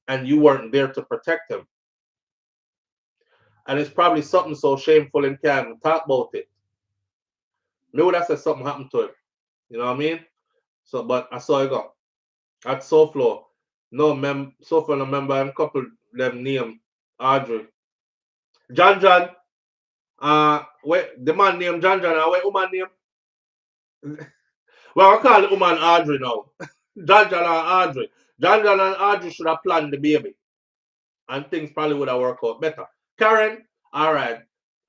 and you weren't there to protect him. And it's probably something so shameful and can't even talk about it. Maybe would have said something happened to him. You know what I mean? So, but I saw it go. At SOUFLO, no SOUFLO no member, I'm couple them name Audrey. John, wait, the man named John, wait, woman name? Well, I call the woman Audrey now. John and Audrey. John and Audrey should have planned the baby. And things probably would have worked out better. Karen, all right.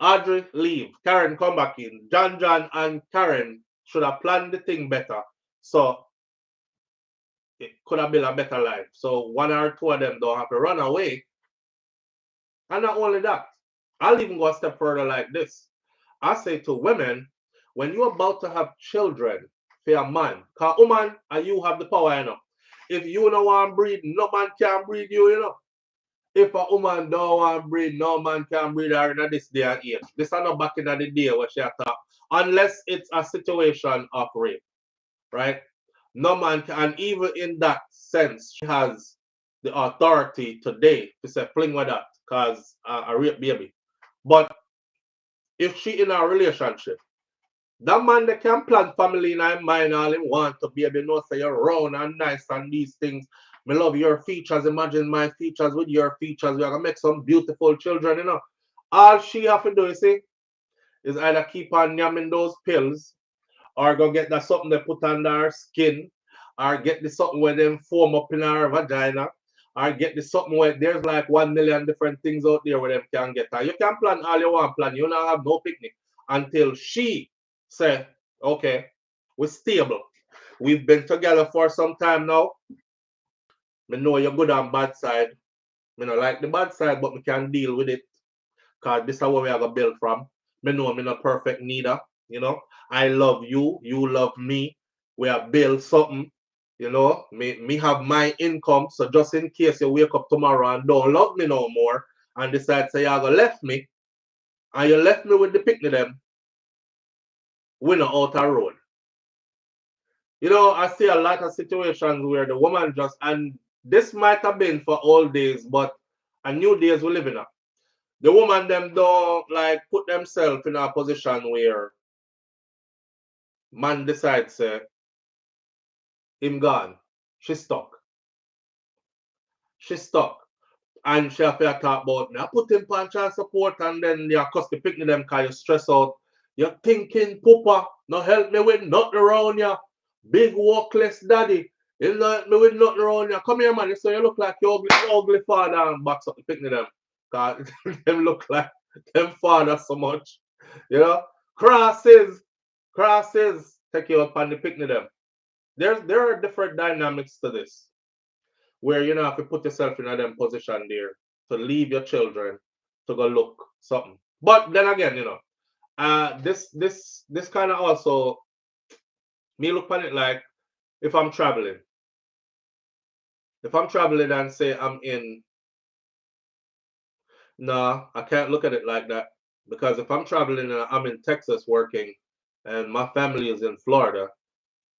Audrey, leave. Karen, come back in. John and Karen should have planned the thing better. So it could have been a better life. So one or two of them don't have to run away. And not only that, I'll even go a step further like this. I say to women, when you're about to have children for a man, because woman and you have the power, you know. If you don't want to breed, no man can breed you, you know. If a woman don't want to breed, no man can breed her in this day and age. This is not back in the day where she talk. Unless it's a situation of rape, right? No man can, and even in that sense, she has the authority today to say, fling with that, because a rape baby. But if she in a relationship, that man that can plan family in her mind, all him want to baby know say you're round and nice and these things, Me love your features. Imagine my features with your features. We're gonna make some beautiful children, you know. All she have to do, you see, is either keep on yamming those pills or go get that something they put under her skin, or get the something where them foam up in her vagina, or get the something where there's like 1 million different things out there where them can get her. You can plan all you want plan. You don't have no picnic until she say, okay, we're stable. We've been together for some time now. Me know you're good on bad side. Me not like the bad side, but me can deal with it. Cause this is where we are gonna build from. Me know me not perfect neither. You know, I love you, you love me. We are build something. You know, me have my income. So just in case you wake up tomorrow and don't love me no more and decide say you're gonna left me and you left me with the picnic them, we not out a road. You know, I see a lot of situations where the woman just, and this might have been for old days, but a new days we live in. The woman them don't like put themselves in a position where man decides him gone. She stuck. She stuck. And she have to talk about me. I put him on child support and then you cost the picnic them because you stress out. You're thinking, Papa, no help me with nothing around you. Big workless daddy. You not help me with nothing around you. Come here, man. So you look like your ugly father and box up the picnic them. Because them look like them father so much. You know? Crosses. Take you up on the picnic them. There are different dynamics to this. Where you know have to put yourself in a them position there to leave your children to go look something. But then again, you know, this kind of also me look at it like if I'm traveling. If I'm traveling and say I'm in, no, I can't look at it like that. Because if I'm traveling and I'm in Texas working and my family is in Florida,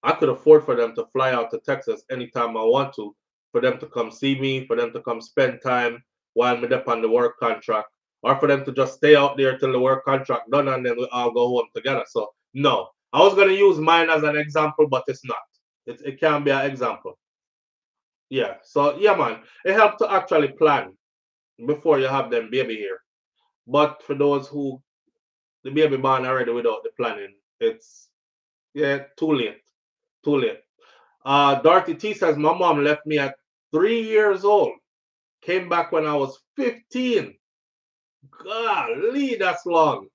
I could afford for them to fly out to Texas anytime I want to, for them to come see me, for them to come spend time while I'm up on the work contract, or for them to just stay out there till the work contract done and then we all go home together. So no, I was gonna use mine as an example, but it's not. It can be an example. Yeah. So yeah, man, it helps to actually plan before you have them baby here. But for those who the baby born already without the planning, it's yeah too late. Too late. Dorothy T says, my mom left me at 3 years old. Came back when I was 15. Golly, that's long.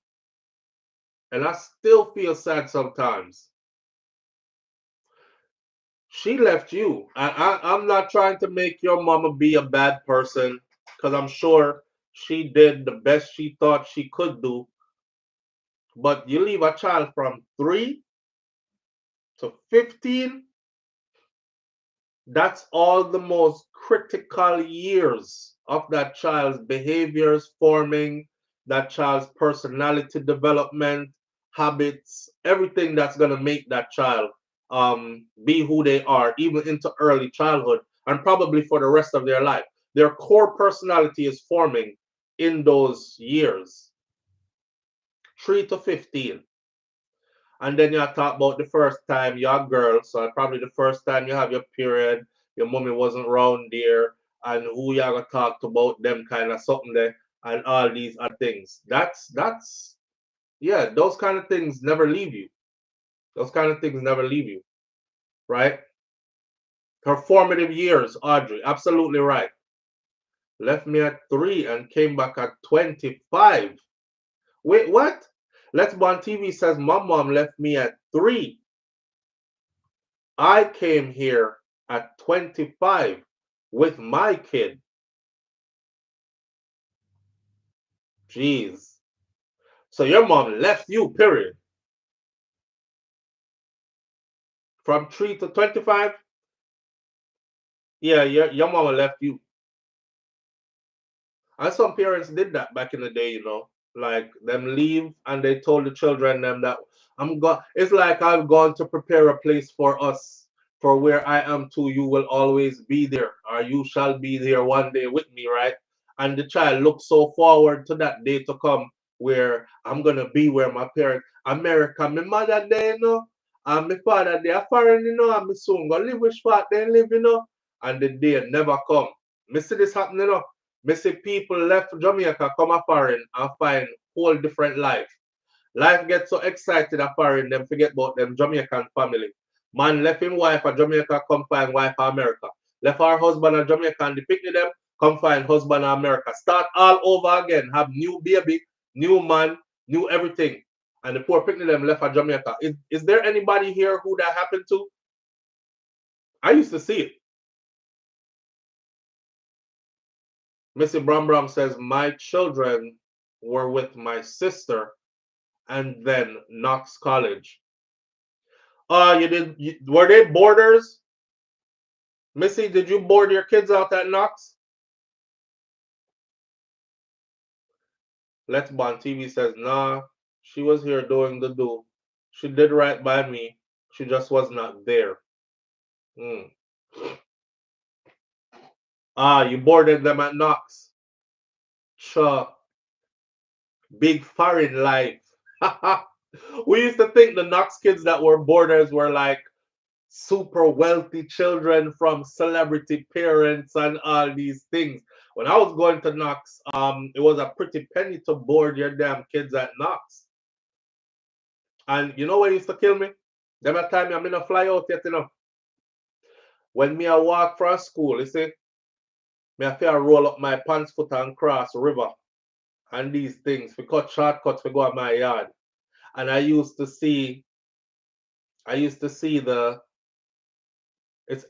And I still feel sad sometimes. She left you. I'm not trying to make your mama be a bad person because I'm sure she did the best she thought she could do. But you leave a child from 3 to 15. That's all the most critical years of that child's behaviors forming, that child's personality development, habits, everything that's going to make that child be who they are, even into early childhood and probably for the rest of their life. Their core personality is forming in those years, 3 to 15. And then you talk about the first time you're a girl, so probably the first time you have your period, your mommy wasn't around there, and who you gonna talk to about them kind of something there, and all these other things. That's yeah, those kind of things never leave you. Those kind of things never leave you, right? Her formative years, Audrey, absolutely right. Left me at 3 and came back at 25. Wait, what? Let's Born TV says my mom left me at 3. I came here at 25 with my kid. Jeez. So your mom left you, period. From 3 to 25? Yeah, your mama left you. And some parents did that back in the day, you know. Like them leave and they told the children them that it's like I've gone to prepare a place for us. For where I am too, you will always be there, or you shall be there one day with me, right? And the child looks so forward to that day to come where I'm gonna be where my parents America, my mother there, you know, and my father they are foreign, you know, and me soon gonna live which part they live, you know. and the day never come. Me see this happening, you know. Me see people left Jamaica, come a foreign and find whole different life. Life gets so excited a foreign, them forget about them Jamaican family. Man left him wife a Jamaica, come find wife a America. Left our husband a Jamaica and the picnic them, come find husband a America. Start all over again, have new baby, new man, new everything. And the poor picnic them left a Jamaica. Is there anybody here who that happened to? I used to see it. Missy Bram Bram says, my children were with my sister and then Knox College. Were they boarders? Missy, did you board your kids out at Knox? Let's Bond TV says, nah, she was here doing the do. She did right by me. She just was not there. You boarded them at Knox. Sure. Big foreign life. We used to think the Knox kids that were boarders were like super wealthy children from celebrity parents and all these things. When I was going to Knox, it was a pretty penny to board your damn kids at Knox. And you know what used to kill me? Them a time I'm in a fly out yet, you know. When me I walk from school, you see, me I feel roll up my pants foot and cross river and these things. We cut shortcuts, we go at my yard. And I used to see it's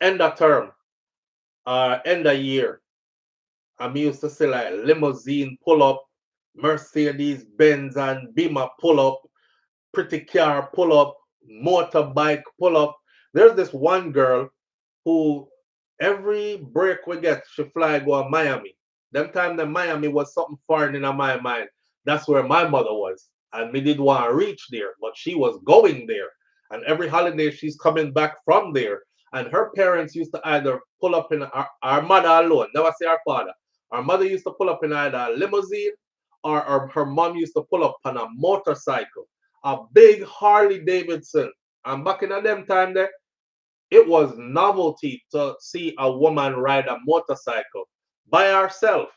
end of term, end of year. And we used to see like limousine pull up, Mercedes Benz and Beamer pull up, pretty car pull up, motorbike pull up. There's this one girl who every break we get, she fly go to Miami. Them time that Miami was something foreign in my mind. That's where my mother was. And me did want to reach there, but she was going there. And every holiday she's coming back from there. And her parents used to either pull up in our mother alone, never say our father. Our mother used to pull up in either a limousine or her mom used to pull up on a motorcycle, a big Harley Davidson. And back in them time there, it was novelty to see a woman ride a motorcycle by herself,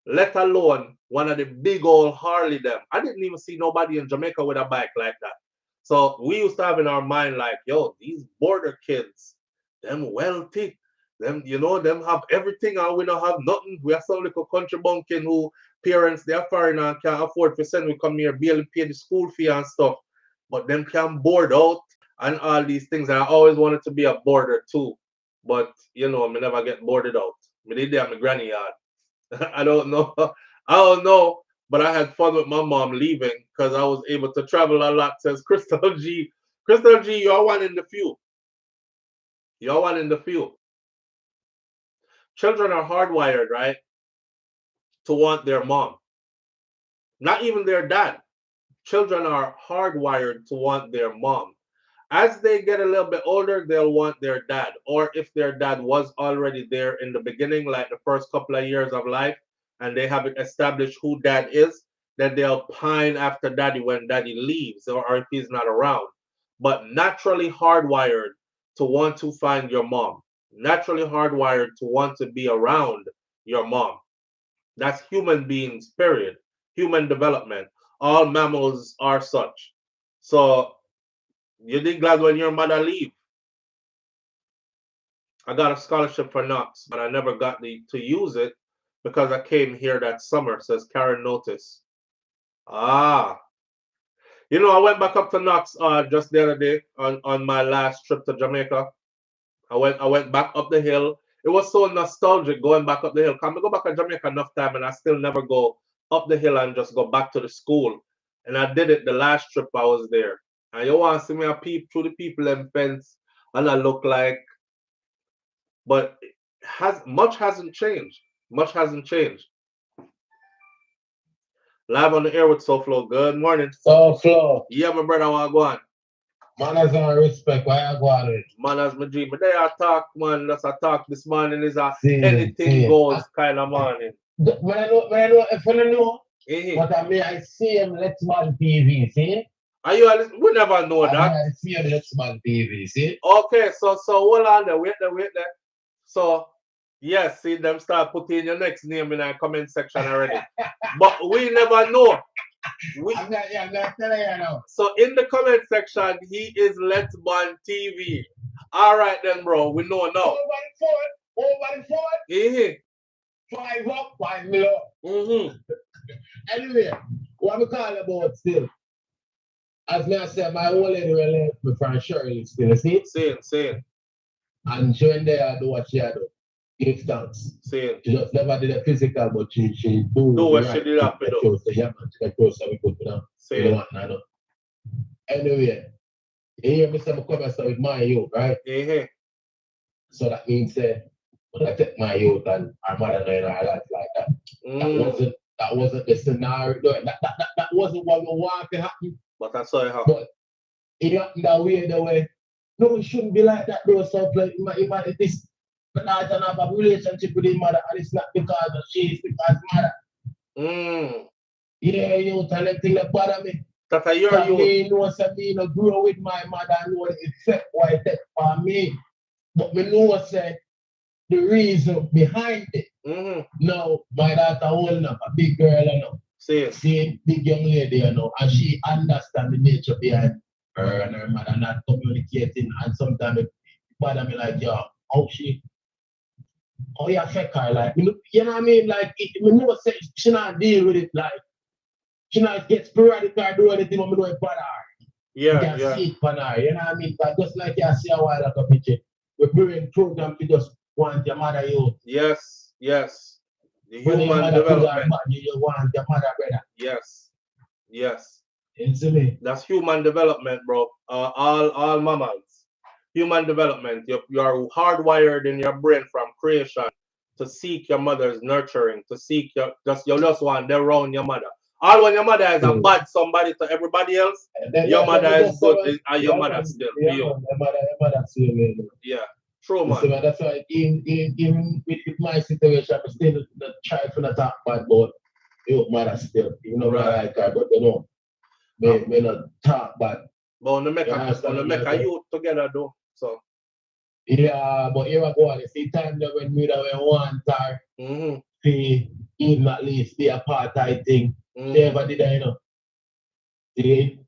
let alone one of the big old Harley them. I didn't even see nobody in Jamaica with a bike like that. So we used to have in our mind like, yo, these border kids, them wealthy, them, you know, them have everything and we don't have nothing. We are some little country bumpkin who parents, they are foreign and can't afford to send we come here, barely pay the school fee and stuff. But them can board out and all these things. And I always wanted to be a boarder too. But, you know, I never get boarded out. I did that in my granny yard. I don't know. I don't know. But I had fun with my mom leaving because I was able to travel a lot, says Crystal G. Crystal G, you're one in the few. You're one in the few. Children are hardwired, right, to want their mom. Not even their dad. Children are hardwired to want their mom. As they get a little bit older, they'll want their dad. Or if their dad was already there in the beginning, like the first couple of years of life, and they haven't established who dad is, then they'll pine after daddy when daddy leaves or if he's not around. But naturally hardwired to want to find your mom. Naturally hardwired to want to be around your mom. That's human beings, period. Human development. All mammals are such. So you did glad when your mother leave. I got a scholarship for Knox, but I never got to use it because I came here that summer, says Karen Notice. You know, I went back up to Knox just the other day on my last trip to Jamaica. I went back up the hill. It was so nostalgic going back up the hill. Can I go back to Jamaica enough time and I still never go up the hill and just go back to the school. And I did it the last trip I was there. And you want to see me a peep through the people and fence and I look like, but much hasn't changed. Much hasn't changed. Live on the air with SOUFLO. Good morning. SOUFLO. Yeah, my brother, I want to go on. Manners and respect, why you go on it? Manners, my dream. But they are talk, man. That's a talk this morning is a anything goes kind of morning. When I know, if I know, but I see him Let's Man TV, see? Are you? We never know that. I see him Let's Man TV, see? Okay, so hold on there. Wait there. So Yes, see them start putting your next name in our comment section already. But we never know. I'm not telling you now. So in the comment section, he is Let's Bond TV. All right then, bro. We know now. Over the fort. Mm-hmm. 5 up, 5 below. Mm-hmm. Anyway, what we call about still? As me I said, my old lady will left me from Shirley still, see? Same. And she went there and do what she had to. Give thanks. Same. She just never did a physical, but she do what right she did up with us. Yeah, man, she got close and we put it down. Same. Anyway, you hear me say I come here with my youth, right? Mm-hmm. So that means when I take my youth and our mother in our life like that. That wasn't the scenario. That wasn't what we wanted to happen. But that's how it happened. But it happened that way. No, it shouldn't be like that though. So like this but I don't have a relationship with his mother, and it's not because of she, it's because mother. Yeah, you tell them thing that bother me. That's a your youth. Me know me no grow with my mother and know the effect why it take for me. But me know say the reason behind it. Now my daughter holding up a big girl, you know. See, big young lady, you know, and she understand the nature behind her and her mother not communicating, and sometimes it bother me like, yo, how you affect her, like, you know what I mean? Like, me know say she not deal with it, like, she not get sporadic or do anything, but me know it bother her. Yeah. See it for her, you know what I mean? But just like you see a while ago, picture, we're bringing program to just want your mother, you. Yes. The when human development. You want your mother, brother. Yes. You see me? That's human development, bro. All mammals. Human development. You are hardwired in your brain from creation to seek your mother's nurturing, to seek you just want them around your mother. All when your mother is a bad somebody to everybody else, your mother is good, and your mother still for you. Your mother still, yeah. True, man. So that's why even with my situation, I still try to not talk bad about your mother still. Even though I like her, but you know, me not talk bad. But on the make a youth together though. So yeah, but here I go on. You see time that when we want her to even at least be a part of the thing. They ever did that, you know. See?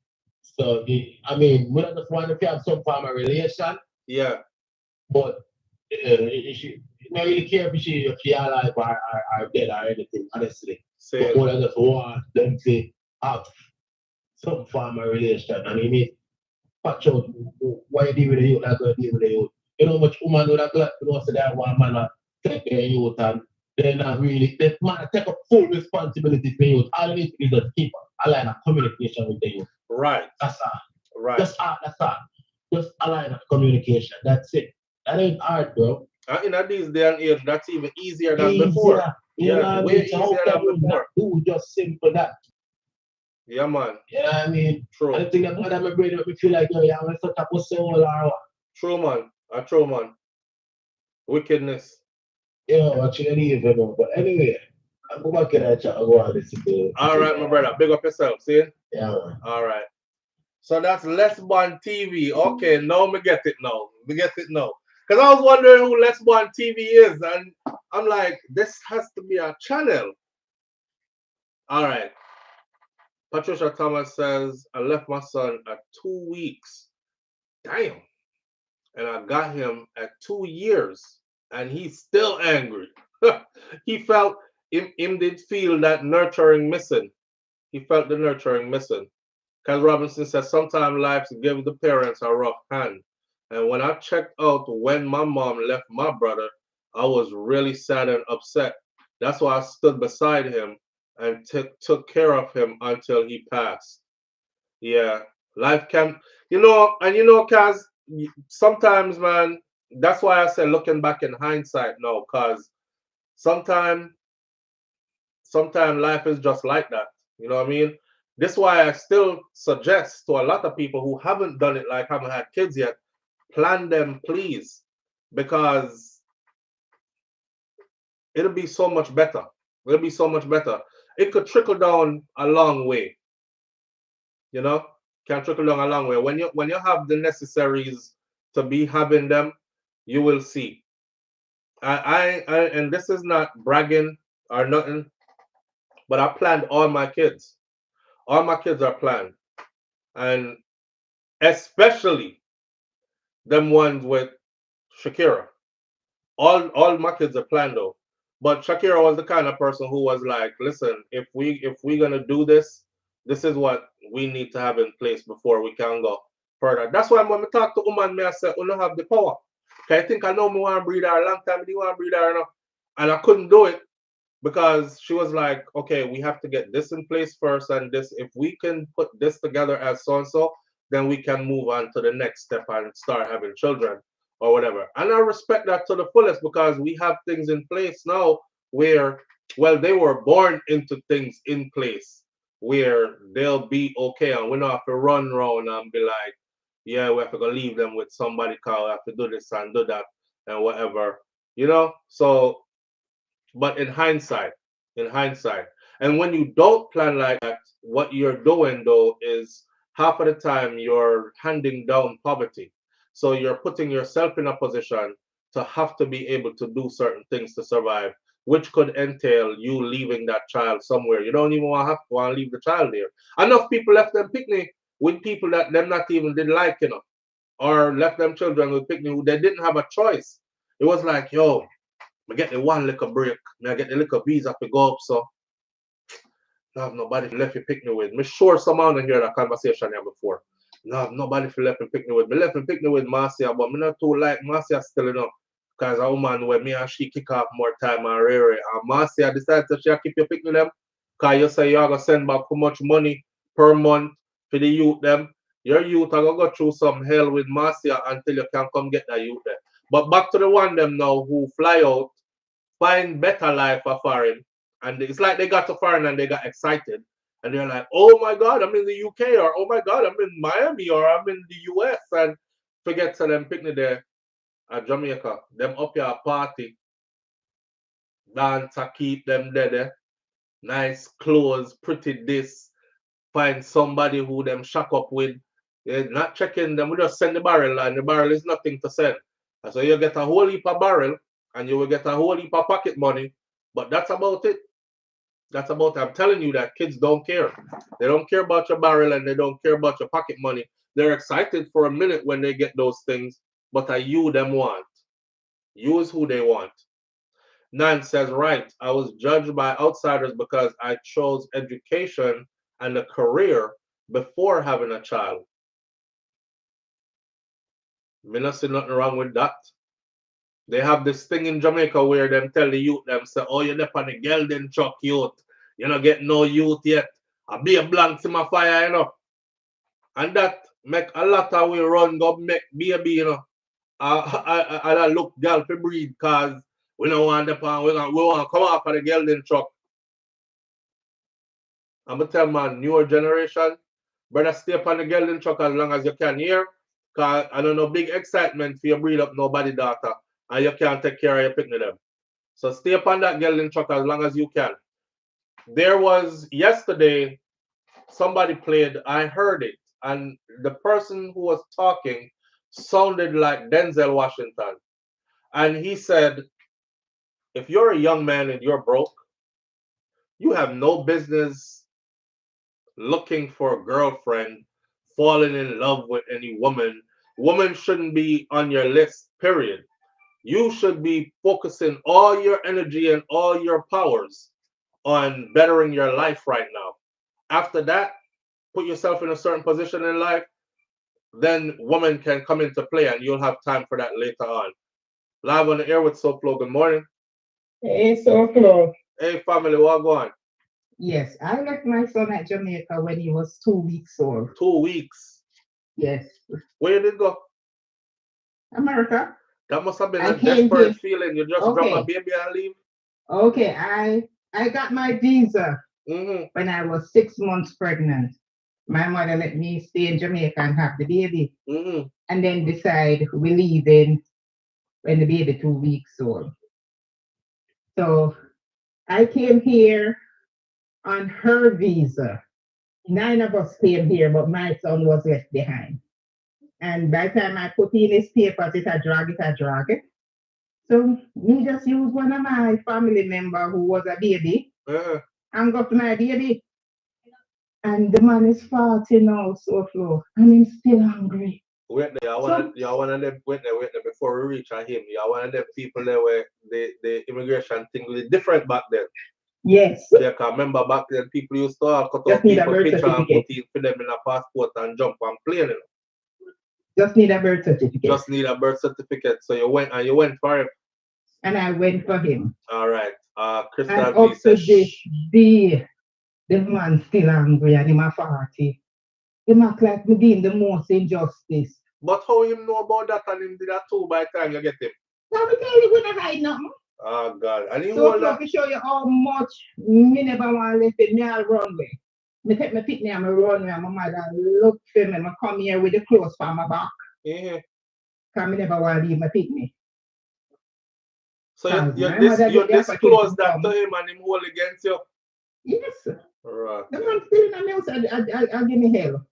So I mean, we don't just want to have some form of relation. Yeah. But she don't really care if she alive or dead or anything, honestly. But what I just want them to have some form of relation, and you need to patch out why you deal with the youth, like you deal with the youth. You know how much woman would have got to know so that one man take their youth and they're not really, they man take up full responsibility for youth. All you need to do is just keep a line of communication with the youth. Right. That's all. Right. That's all. Just a line of communication. That's it. That ain't hard, bro. In these day and age, that's even easier than before. Yeah, way easier than before. Do just simple that. Yeah, man. You know what I mean? True. I think that mother my brain make me feel like, yo, I'm such a pussy hole or what. True, man. True, man. Wickedness. Yeah, what you leave, you know. But anyway, I'll go back in that chat and go and listen to it. All right, my brother. Big up yourself, see? Yeah, man. All right. So that's Let's Bond TV. Okay, now me get it now. Because I was wondering who Let's Bond TV is, and I'm like, this has to be a channel. All right. Patricia Thomas says, I left my son at 2 weeks. Damn. And I got him at 2 years, and he's still angry. He felt, him did feel that nurturing missing. He felt the nurturing missing. Kaz Robinson says, sometimes life gives the parents a rough hand. And when I checked out when my mom left my brother, I was really sad and upset. That's why I stood beside him and took care of him until he passed. Yeah, life can, Kaz, sometimes, man, that's why I said looking back in hindsight now, because sometimes life is just like that. You know what I mean? This is why I still suggest to a lot of people who haven't done it, like haven't had kids yet, plan them, please, because it'll be so much better. It could trickle down a long way. You know, can trickle down a long way. When you have the necessaries to be having them, you will see. And this is not bragging or nothing, but I planned all my kids. All my kids are planned, and especially them ones with Shakira. All my kids are planned though. But Shakira was the kind of person who was like, listen, if we're gonna do this, this is what we need to have in place before we can go further. That's why when we talk to woman, me I say, you don't have the power. Cause I think I know me want to breed her a long time, me want to breed her enough. And I couldn't do it because she was like, okay, we have to get this in place first, and this, if we can put this together as so and so, then we can move on to the next step and start having children or whatever. And I respect that to the fullest because we have things in place now where, well, they were born into things in place where they'll be okay, and we don't have to run around and be like, yeah, we have to go leave them with somebody, call, we have to do this and do that and whatever, you know? So but in hindsight, and when you don't plan like that, what you're doing though is half of the time you're handing down poverty. So you're putting yourself in a position to have to be able to do certain things to survive, which could entail you leaving that child somewhere. You don't even want to leave the child there. Enough people left them picnic with people that them not even did like, or left them children with picnic who they didn't have a choice. It was like, yo, I get the one little break, I get the little visa to go up, so no have nobody left you pick me with. Me sure someone hear that conversation here before. No have nobody for left me pick me with. Me left me pick me with Marcia, but me not too like Marcia still because a woman where me and she kick off more time and rare. And Marcia decided that she keep you pick me them because you say you're gonna send back how much money per month for the youth them. Your youth are gonna go through some hell with Marcia until you can come get that youth there. But back to the one them now who fly out, find better life for foreign, and it's like they got to foreign and they got excited, and they're like, "Oh my God, I'm in the UK," or "Oh my God, I'm in Miami," or "I'm in the US," and forget to them picnic there at Jamaica. Them up here party, dance, keep them there, nice clothes, pretty this, find somebody who them shack up with. They're not checking them. We just send the barrel, and the barrel is nothing to send. And so you get a whole heap of barrel, and you will get a whole heap of pocket money. But that's about it. That's about it. I'm telling you that kids don't care. They don't care about your barrel, and they don't care about your pocket money. They're excited for a minute when they get those things, but are you them want? You is who they want. Nan says, right, I was judged by outsiders because I chose education and a career before having a child. Me not see nothing wrong with that. They have this thing in Jamaica where them tell the youth them say, oh, you're up on the gelding truck, youth. You not get no youth yet. I be a blank to my fire, And that make a lot of we run go make baby, I look girl for breed cause we don't want the pan, we want to come off of the gelding truck. I'm gonna tell my newer generation, brother, stay up on the gelding truck as long as you can here. Cause I don't know big excitement for you breed up nobody daughter and you can't take care of your picnic them. So stay up on that gelding truck as long as you can. There was yesterday somebody played, I heard it, and the person who was talking sounded like Denzel Washington. And he said, if you're a young man and you're broke, you have no business looking for a girlfriend, falling in love with any woman. Woman shouldn't be on your list, period. You should be focusing all your energy and all your powers on bettering your life right now. After that, put yourself in a certain position in life, then woman can come into play and you'll have time for that later on. Live on the air with SOUFLO. Good morning. Hey, SOUFLO. Hey, family, what going? Yes, I left my son at Jamaica when he was 2 weeks old. 2 weeks? Yes. Where did you go? America. That must have been a desperate feeling. You just drop a baby and leave? Okay, I got my visa when I was 6 months pregnant. My mother let me stay in Jamaica and have the baby. And then decide we're leaving when the baby 2 weeks old. So I came here on her visa. 9 of us came here, but my son was left behind. And by the time I put in his papers, it had drag it. So me just use one of my family member who was a baby and got my baby. And the man is 40 now, so flow, and he's still hungry. Wait there, you're one of them, wait there, before we reach at him, you're one of them people there where the immigration thing was different back then. Yes. Yeah, I remember back then people used to cut out people picture and put in for them in a passport and jump on plane. Just need a birth certificate. Just need a birth certificate. So you went for him. And I went for him. All right. Crystal and up to this day, the man still angry and him a 40. He act like me doing the most injustice. But how him know about that and him did that too by the time you get him? Now we tell you we don't hide nothing. Oh God. And he so let me show you how much me never want to live it. Me I'll run away. Me take my picnic and I run away and my mother look for me. I come here with the clothes for my back. Yeah. Because I never want to leave my picnic. So you disclose that to him and him hold against you? Yes. Right. The man still in the house, I'll give me hell.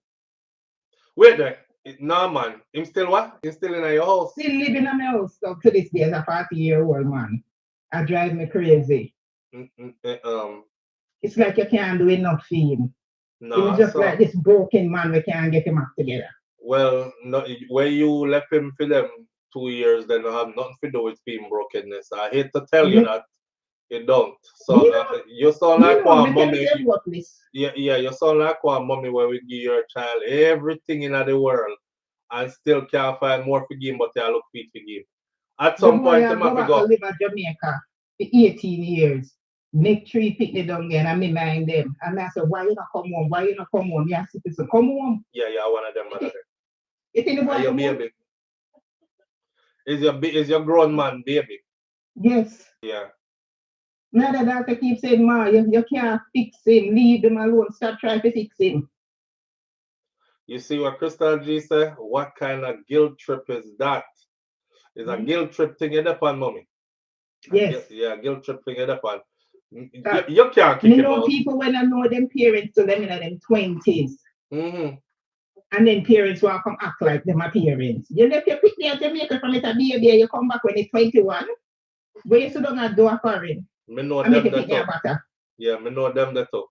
Wait there. No man. Him still what? He's still in your house? Still living in my house. So to this day as a 40-year-old man. I drive me crazy. It's like you can't do enough for him. No, just like this broken man, we can't get him up together. Well, no, when you left him for them 2 years, then I have nothing to do with being brokenness. I hate to tell you that you don't. So you sound like one mommy. Yeah, you sound like one mommy where we give your child everything in the world and still can't find more for him, but you look fit for him. At some point, you might go. I live in Jamaica for 18 years. Make 3 picnic down there and I mind them. And I said, why you not come home? Why you not come home? Yeah, citizen, come home. Yeah, one of them. You think about your baby? Is your grown man baby? Yes. Yeah. Now the doctor keeps saying, Ma, you can't fix him. Leave him alone. Stop trying to fix him. You see what Crystal G said? What kind of guilt trip is that? It's a guilt trip thing in the pan, mommy. Yes. Guilt trip thing in the pan. You can't kick him out. People when I know them parents to them in them 20s. And then parents will come act like them are parents. You left your picnic at Jamaica from it a baby, you come back when it's 21. Where you sit down and do a foreign. Me know them that yeah, me know them that too.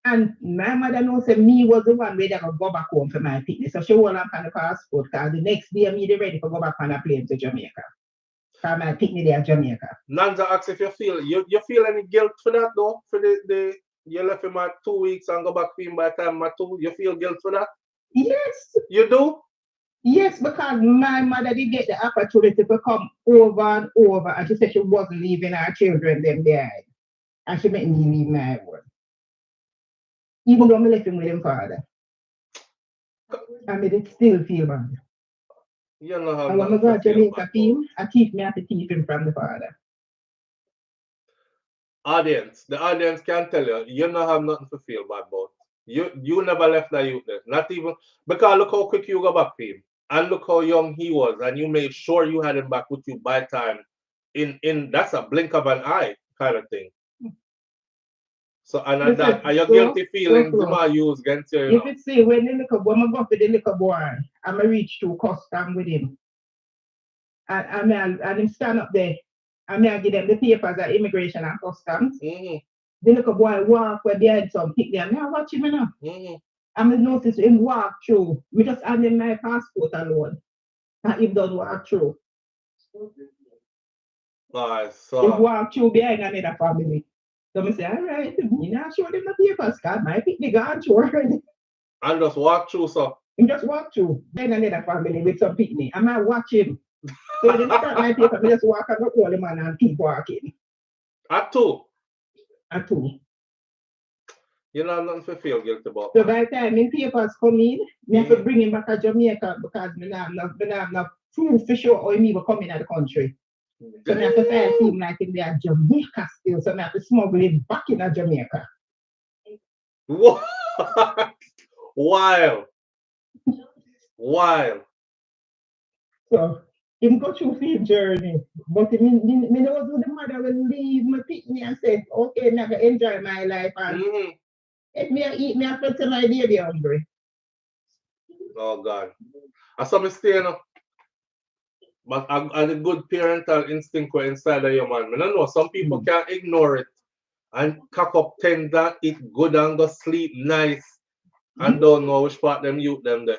And my mother knows that me was the one where they could go back home for my picnic. So she won't have on the passport because the next day me ready to go back on a plane to Jamaica. For my picnic there in Jamaica. Nanza asks if you feel any guilt for that though? For the you left him at 2 weeks and go back for him by the time at 2. You feel guilt for that? Yes. You do? Yes, because my mother did get the opportunity to come over and over, and she said she wasn't leaving her children them there. And she made me leave my one. Even though I left him with him father. I made it still feel bad. You know how and when I go to Jamaica him, I keep me to keep him from the father. The audience can tell you, you don't have nothing to feel bad about. You never left that youth there. Not even because look how quick you go back for him. And look how young he was, and you made sure you had him back with you by time. In that's a blink of an eye kind of thing. So and that are your guilty feelings you might use against you. If you see when I go for the little boy, I'm a reach to custom with him. And him stand up there. I give them the papers at immigration and customs. The little boy walk where behind some picnic. I watch him now. I notice him walk through. We just hand him my passport alone. And him don't walk through. Nice. He walk through behind another family. So I say, all right, you know, show them the papers, because my picnic gone through. And just walk through, so. He just walk through. Then another family with some picnic. I might watch him. So they look at my paper, I just walk and hold him and keep walking. At 2? At 2. You know, nothing to feel guilty about. So by the time my papers come in, I have to bring him back to Jamaica because I have no proof for sure how he will come in the country. So I have to file him like in there Jamaica still. So I have to smuggle him back in Jamaica. What? Wild. So him go through his journey. But me know what the mother will leave me pick me and say, okay, I'm gonna enjoy my life and let me eat me and put my baby hungry. Oh God. I saw me staying up. But a good parental instinct were inside of your man. I don't know, some people can't ignore it and cock up tender, eat good and go sleep nice and don't know which part them youth them there.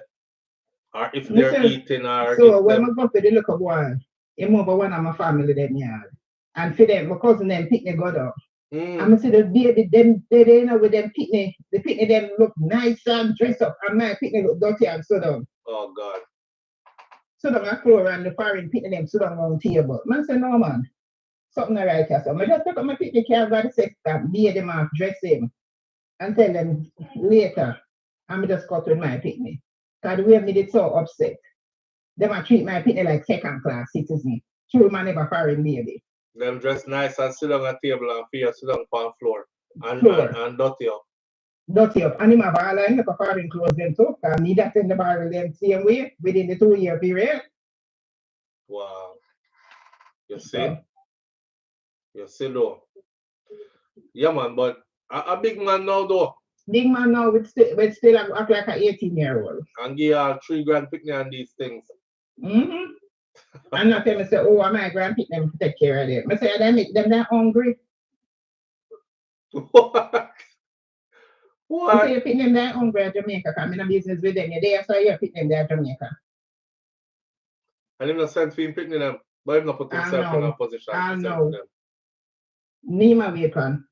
Or if they're eating or so if when them... I go to the little boy, he move one of my family them yard. And for them, my cousin them picnic got up. And I see the baby, them they know with them picnic, the picnic them look nice and dressed up, and my picnic look dirty and so down. Oh God. So down I floor and the foreign picnic them sit down on the table. Man say no man. Something not right here. So I just took up my picnic can go to sex camp, beat them off, dress him, and tell them later. I'm just cut with my picnic. Because the way me did so upset. Them I treat my picnic like second class citizen. True man never foreign baby. Them dress nice and sit on a table and fear sit on the floor and dirty up. Dirty up. And him have all like a foreign clothes them too. And me that in the barrel them same way within the 2-year period. Wow. You see? You see though. Yeah man, but a big man now though. Big man now would still act like an 18-year-old. And give you 3 grand picnic and these things. And not tell me say, oh, my grand picnic to take care of them. I say they make them that hungry. What? I say you pick them that hungry at Jamaica, because I'm in a business with them. You're there, so you pick them there at Jamaica. And him not send for him picnic them, but him not put himself in a position to send them. Me my weapon.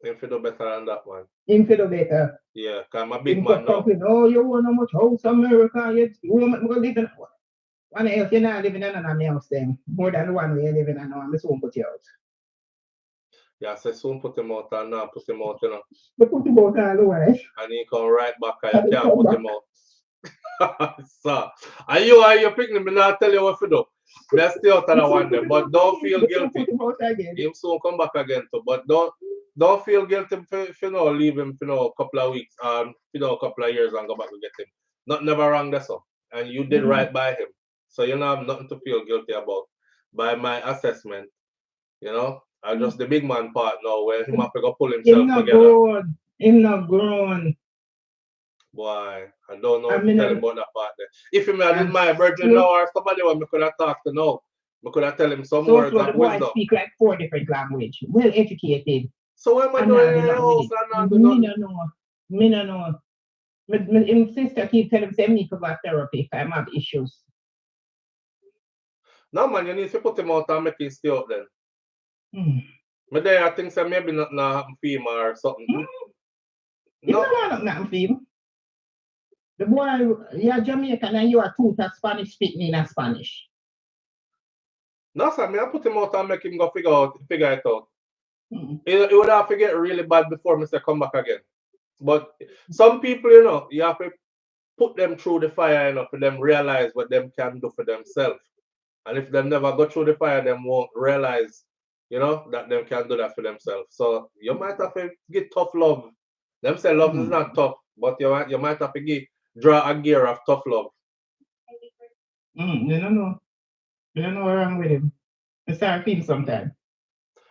Him feel do better than that one. Him feel do better. Yeah, because I'm a big man now. Oh, you want no much house America, you want to live in one else, you're not living in another house then. More than the one where you're living in now, I'm just won't put you out. Yeah, so soon put him out and now put him out, you know. But put him out all the way. And he come right back and you can't put him out. So, and you picnic, me not tell you what to do. Let's stay out of the one there, but don't feel guilty. Him soon come back again too, but don't feel guilty if you know leave him for a couple of weeks, a couple of years and go back and get him. Not never wrong that's all. And you did right by him. So you don't have nothing to feel guilty about. By my assessment, you know, I just the big man part now where he have to go pull himself together. Him not grown. Boy, I don't know if you tell him about that part there. If he had my virgin now or somebody who me could have talked to now, I could have tell him some words of wisdom. I speak like 4 different languages, well educated. So what am I doing in your house? Me no know. My sister keep telling me I need to go to therapy if I have issues. No man, you need to put him out and make him stay out then. But there I think so maybe not happen for him or something. No, nothing for him. The boy, you're Jamaican and you are too Spanish speaking in Spanish. No sir, I put him out and make him go figure it out. It would have to get really bad before Mr. come back again. But some people, you know, you have to put them through the fire, you know, for them realize what them can do for themselves. And if them never go through the fire, them won't realize, you know, that them can do that for themselves. So you might have to get tough love. Them say love is not tough, but you might have to draw a gear of tough love. You don't know. You don't know what's wrong with him. I start feeling sometimes.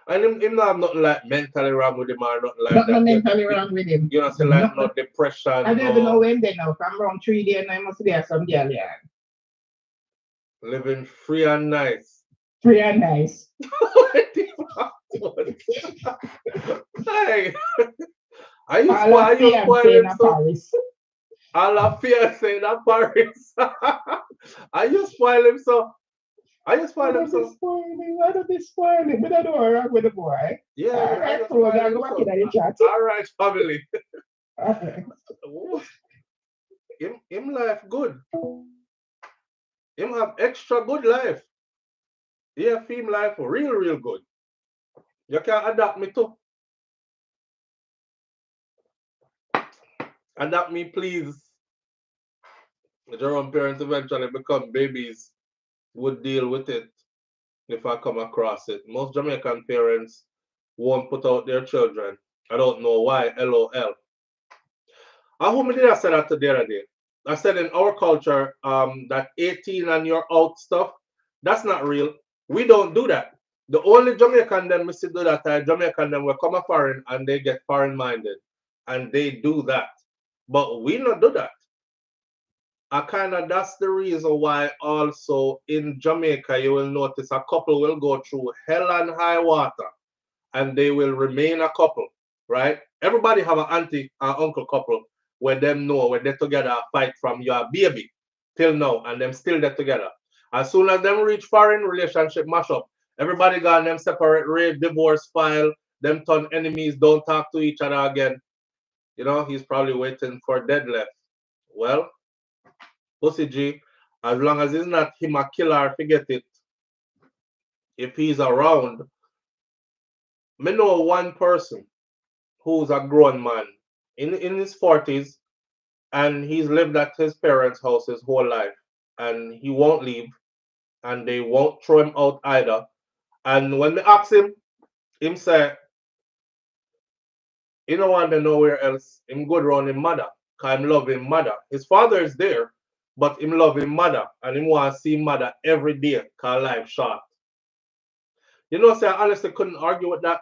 And him not have nothing like mentally wrong with him or nothing like that. Nothing mentally wrong with him. You know, say like no depression. I don't even know when they know. From around 3 days and I must be at some girl yard. Living free and nice. Free and nice. Hey. Are you spoiling so? All of fiancé in Paris. Are you spoiling so? Are you spoiling so? Why don't they spoil him? I don't know what's wrong with the boy. Yeah. Alright, so I'll go back in the chat. Alright, family. Him life good. Him have extra good life. Yeah, film life real good. You can adapt me too. Adapt me, please. The Jerome parents eventually become babies would deal with it if I come across it. Most Jamaican parents won't put out their children. I don't know why, LOL. I hope did I say that the other day. I said in our culture, that 18 and you're out stuff, that's not real. We don't do that. The only Jamaican them we see do that are Jamaican them will come a foreign and they get foreign minded. And they do that. But we not do that. that's the reason why also in Jamaica you will notice a couple will go through hell and high water and they will remain a couple, right? Everybody have an auntie and uncle couple where them know where they together fight from your baby till now and them still there together. As soon as them reach foreign relationship mash up, everybody got them separate, rape, divorce file, them turn enemies, don't talk to each other again. You know, he's probably waiting for dead left. Well, Pussy G, as long as it's not him a killer, forget it. If he's around, me know one person who's a grown man in his 40s and he's lived at his parents' house his whole life and he won't leave and they won't throw him out either. And when they ask him say, he don't want to nowhere else. Him good around him mother, cause him love him mother. His father is there, but him love him mother and him want to see mother every day, cause life short. You know, say I honestly couldn't argue with that.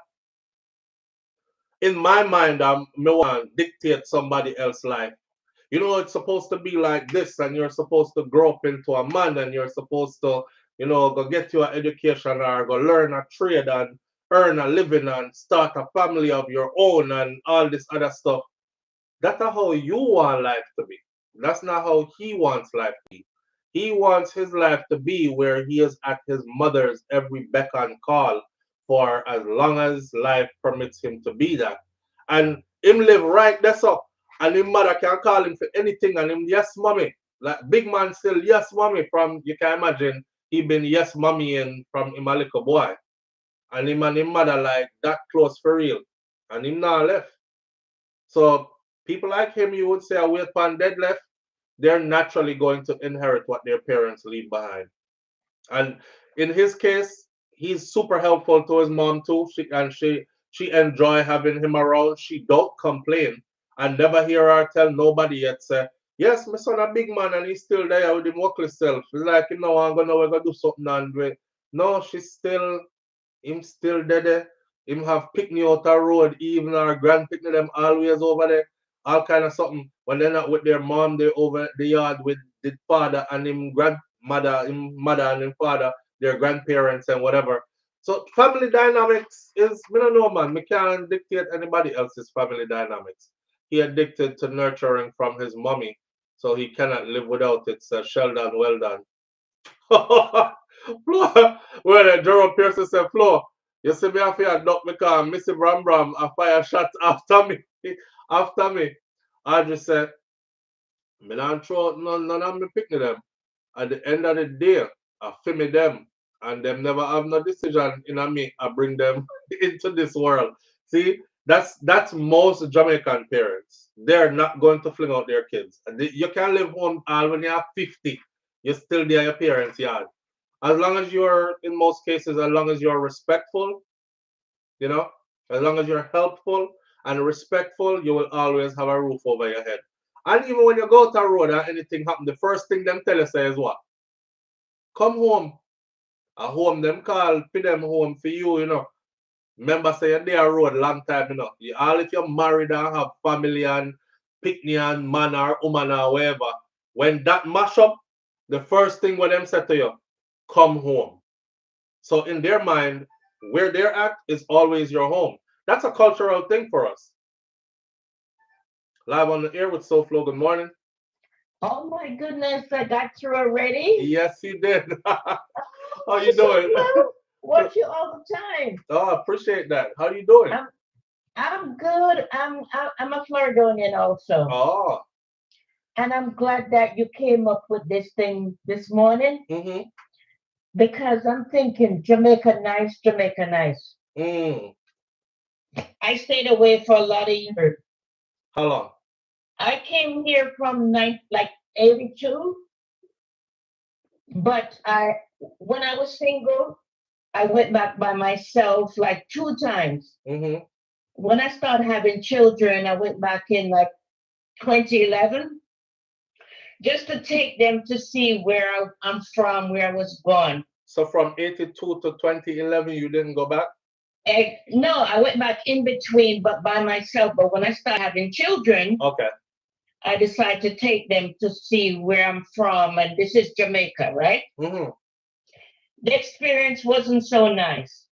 In my mind, me want to dictate somebody else's life. You know, it's supposed to be like this, and you're supposed to grow up into a man, and you're supposed to, you know, go get your education or go learn a trade and earn a living and start a family of your own and all this other stuff. That's not how you want life to be. That's not how he wants life to be. He wants his life to be where he is at his mother's every beck and call for as long as life permits him to be that. And him live right there so. And his mother can call him for anything and him, yes, mommy. Like big man still, yes, mommy. From, you can imagine, he been yes, mommy and from him a little boy. And him and his mother like that close for real. And him not left. So people like him, you would say, away upon dead left, they're naturally going to inherit what their parents leave behind. And in his case, he's super helpful to his mom too. She enjoy having him around. She don't complain. And never hear her tell nobody yet say, yes, my son a big man and he's still there with him work himself. She's like, you know, we're gonna do something and do it. No, him still there. Him have picnic out the road, even our grand picnic them always over there. All kind of something. When they're not with their mom, they're over the yard with the father and him him mother and him father, their grandparents and whatever. So family dynamics is, we don't know, man. We can't dictate anybody else's family dynamics. He addicted to nurturing from his mommy, so he cannot live without it. So Sheldon, well done. Flo, well, Jerome Pearson said, Flo, you see me after I duck because Missy Bram Bram a fire shot after me. After me. I just said, me not throw out none of me picnic them. At the end of the day, I film them and them never have no decision in a me. I bring them into this world. See, that's most Jamaican parents. They're not going to fling out their kids. You can live home all when you're 50. You're still there, your parents' yard. As long as you're, in most cases, as long as you're respectful, you know, as long as you're helpful and respectful, you will always have a roof over your head. And even when you go to a road and anything happen, the first thing them tell you say is what? Come home. A home them call for them home for you, you know. Remember say you're there road long time, you know. All if you're married and have family and picnic and man or woman or whatever, when that mash up, the first thing what them say to you, come home. So in their mind, where they're at is always your home. That's a cultural thing for us. Live on the air with SOUFLO. Good morning. Oh my goodness, I got you already. Yes, you did. How you doing? Watch you all the time. Oh, I appreciate that. How you doing? I'm good. I'm a Floridonian also. Oh. And I'm glad that you came up with this thing this morning. Mm-hmm. Because I'm thinking Jamaica nice, Jamaica nice. Mm. I stayed away for a lot of years. How long? I came here from like 82. But when I was single, I went back by myself like 2 times. Mm-hmm. When I started having children, I went back in like 2011, just to take them to see where I'm from, where I was born. So from 82 to 2011, you didn't go back? No, I went back in between, but by myself. But when I started having children, okay, I decided to take them to see where I'm from, and this is Jamaica, right? Mm-hmm. The experience wasn't so nice.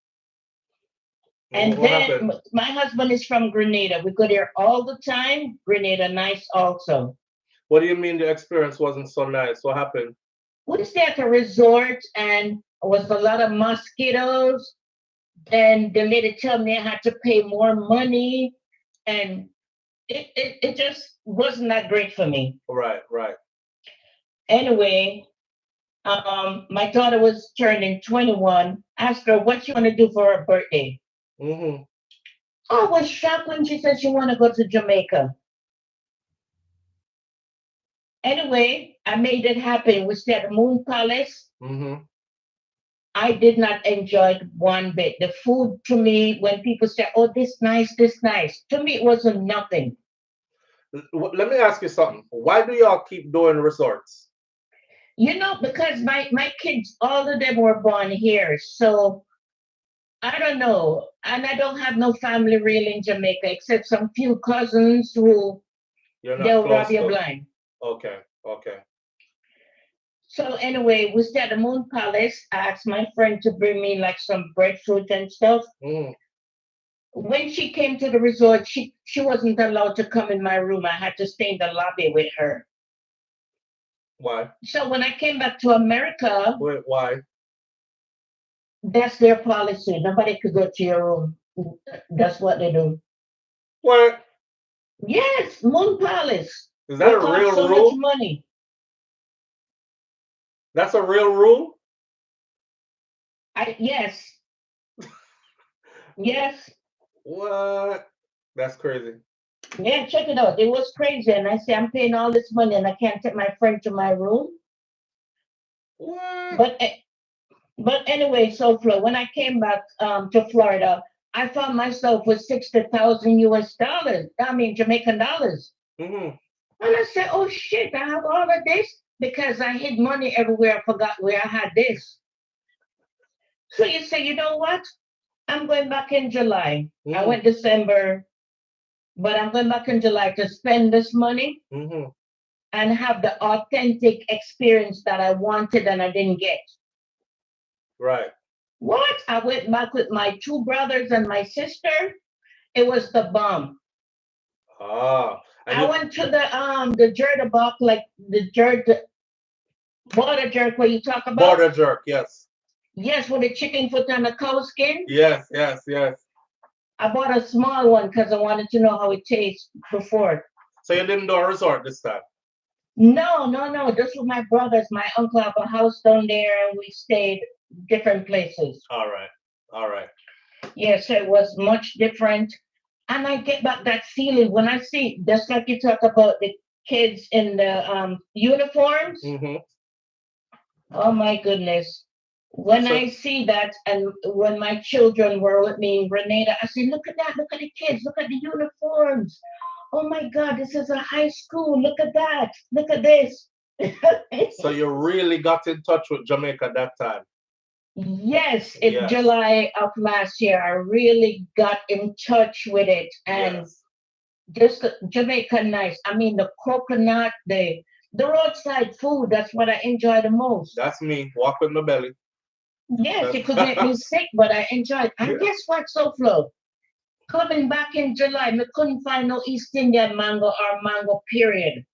And what then happened? my husband is from Grenada. We go there all the time. Grenada, nice also. What do you mean the experience wasn't so nice? What happened? We stayed at a resort and was a lot of mosquitoes. Then the lady told me I had to pay more money, and it just wasn't that great for me. Right. Anyway, my daughter was turning 21. Asked her what she want to do for her birthday. Mm-hmm. I was shocked when she said she want to go to Jamaica. Anyway, I made it happen. We stayed at the Moon Palace. Mm-hmm. I did not enjoy it one bit. The food to me, when people say, "Oh, this nice," to me it wasn't nothing. Let me ask you something. Why do y'all keep doing resorts? Because my kids, all of them were born here, so I don't know, and I don't have no family really in Jamaica except some few cousins who they'll rob you blind. Okay. So anyway, we stayed at the Moon Palace. I asked my friend to bring me like some breadfruit and stuff. Mm. When she came to the resort, she wasn't allowed to come in my room. I had to stay in the lobby with her. Why? So when I came back to America, Wait, why? That's their policy. Nobody could go to your room. That's what they do. What? Yes, Moon Palace. Is that a real so rule? Much money. That's a real rule? Yes. Yes. What? That's crazy. Yeah, check it out. It was crazy. And I say, I'm paying all this money and I can't take my friend to my room. What? But anyway, so Flo, when I came back to Florida, I found myself with 60,000 US dollars. I mean, Jamaican dollars. Mm-hmm. And I said, oh shit, I have all of this because I hid money everywhere. I forgot where I had this. So you say, you know what? I'm going back in July. Mm-hmm. I went December, but I'm going back in July to spend this money and have the authentic experience that I wanted and I didn't get. Right. What? I went back with my two brothers and my sister. It was the bomb. I went to the jerk box, like the jerk, border jerk where you talk about. Border jerk, yes. Yes, with the chicken foot and the cow skin. Yes. I bought a small one because I wanted to know how it tastes before. So you didn't do a resort this time? No. Just with my brothers. My uncle have a house down there, and we stayed different places. All right. Yeah, so it was much different. And I get back that feeling when I see, just like you talk about the kids in the uniforms. Mm-hmm. Oh my goodness. When I see that, and when my children were with me in Grenada, I say, look at that, look at the kids, look at the uniforms. Oh my God, this is a high school. Look at that. Look at this. So you really got in touch with Jamaica that time? Yes, in July of last year, I really got in touch with it. And just Jamaica nice. I mean, the coconut, the roadside food, that's what I enjoy the most. That's me, walk with my belly. Yes, it could make me sick, but I enjoy it. And guess what, SOUFLO? Coming back in July, we couldn't find no East Indian mango or mango, period.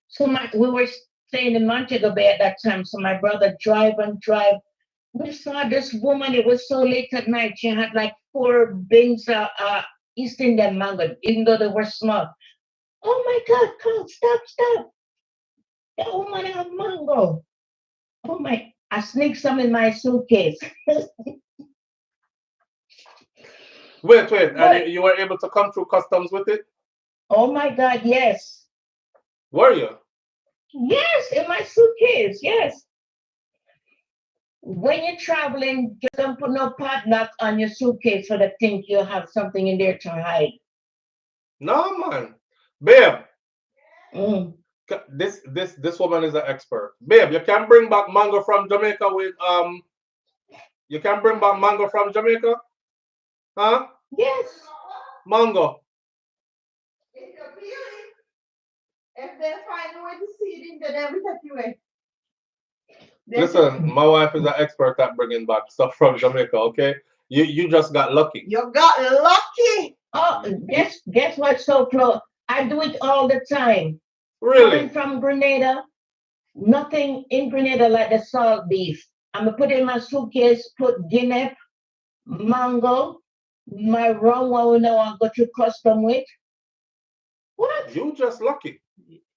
So we were staying in Montego Bay at that time. So my brother drive. We saw this woman. It was so late at night. She had like 4 bins of East Indian mango, even though they were small. Oh my God, come, stop. That woman have mango. Oh my, I sneaked some in my suitcase. Wait, and you were able to come through customs with it? Oh my God, yes. Were you? Yes, in my suitcase, yes. When you're traveling, just don't put no padlock on your suitcase so they think you have something in there to hide. No, man. Babe. This woman is an expert. Babe, you can bring back mango from Jamaica with you can bring back mango from Jamaica? Huh? Yes. Mango. If they find a way to see it in there, they will take you away. Listen, my wife is an expert at bringing back stuff from Jamaica. Okay, you just got lucky. You got lucky. Oh, guess what, SOUFLOW? I do it all the time. Really? Coming from Grenada, nothing in Grenada like the salt beef. I'm gonna put it in my suitcase, put guinea, mango, my rum one we know I go to custom with. What? You just lucky.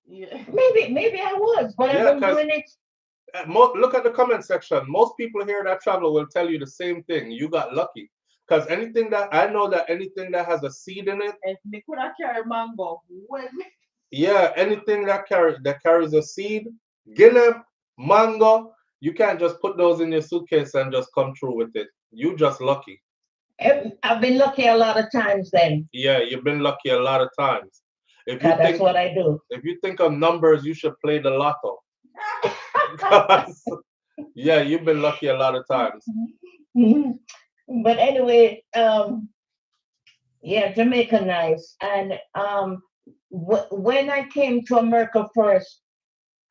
Yeah. Maybe I was, but Yeah, I've been 'cause- doing it. Look at the comment section. Most people here that travel will tell you the same thing. You got lucky. Because anything that anything that has a seed in it, If me could have carried mango, when me yeah, anything that carries a seed, guinea, mango, you can't just put those in your suitcase and just come through with it. You just lucky. I've been lucky a lot of times then. Yeah, you've been lucky a lot of times. If you That's think what I do. if you think of numbers, you should play the lotto. 'Cause, yeah, you've been lucky a lot of times. But anyway, yeah, Jamaica nice. And when I came to America first,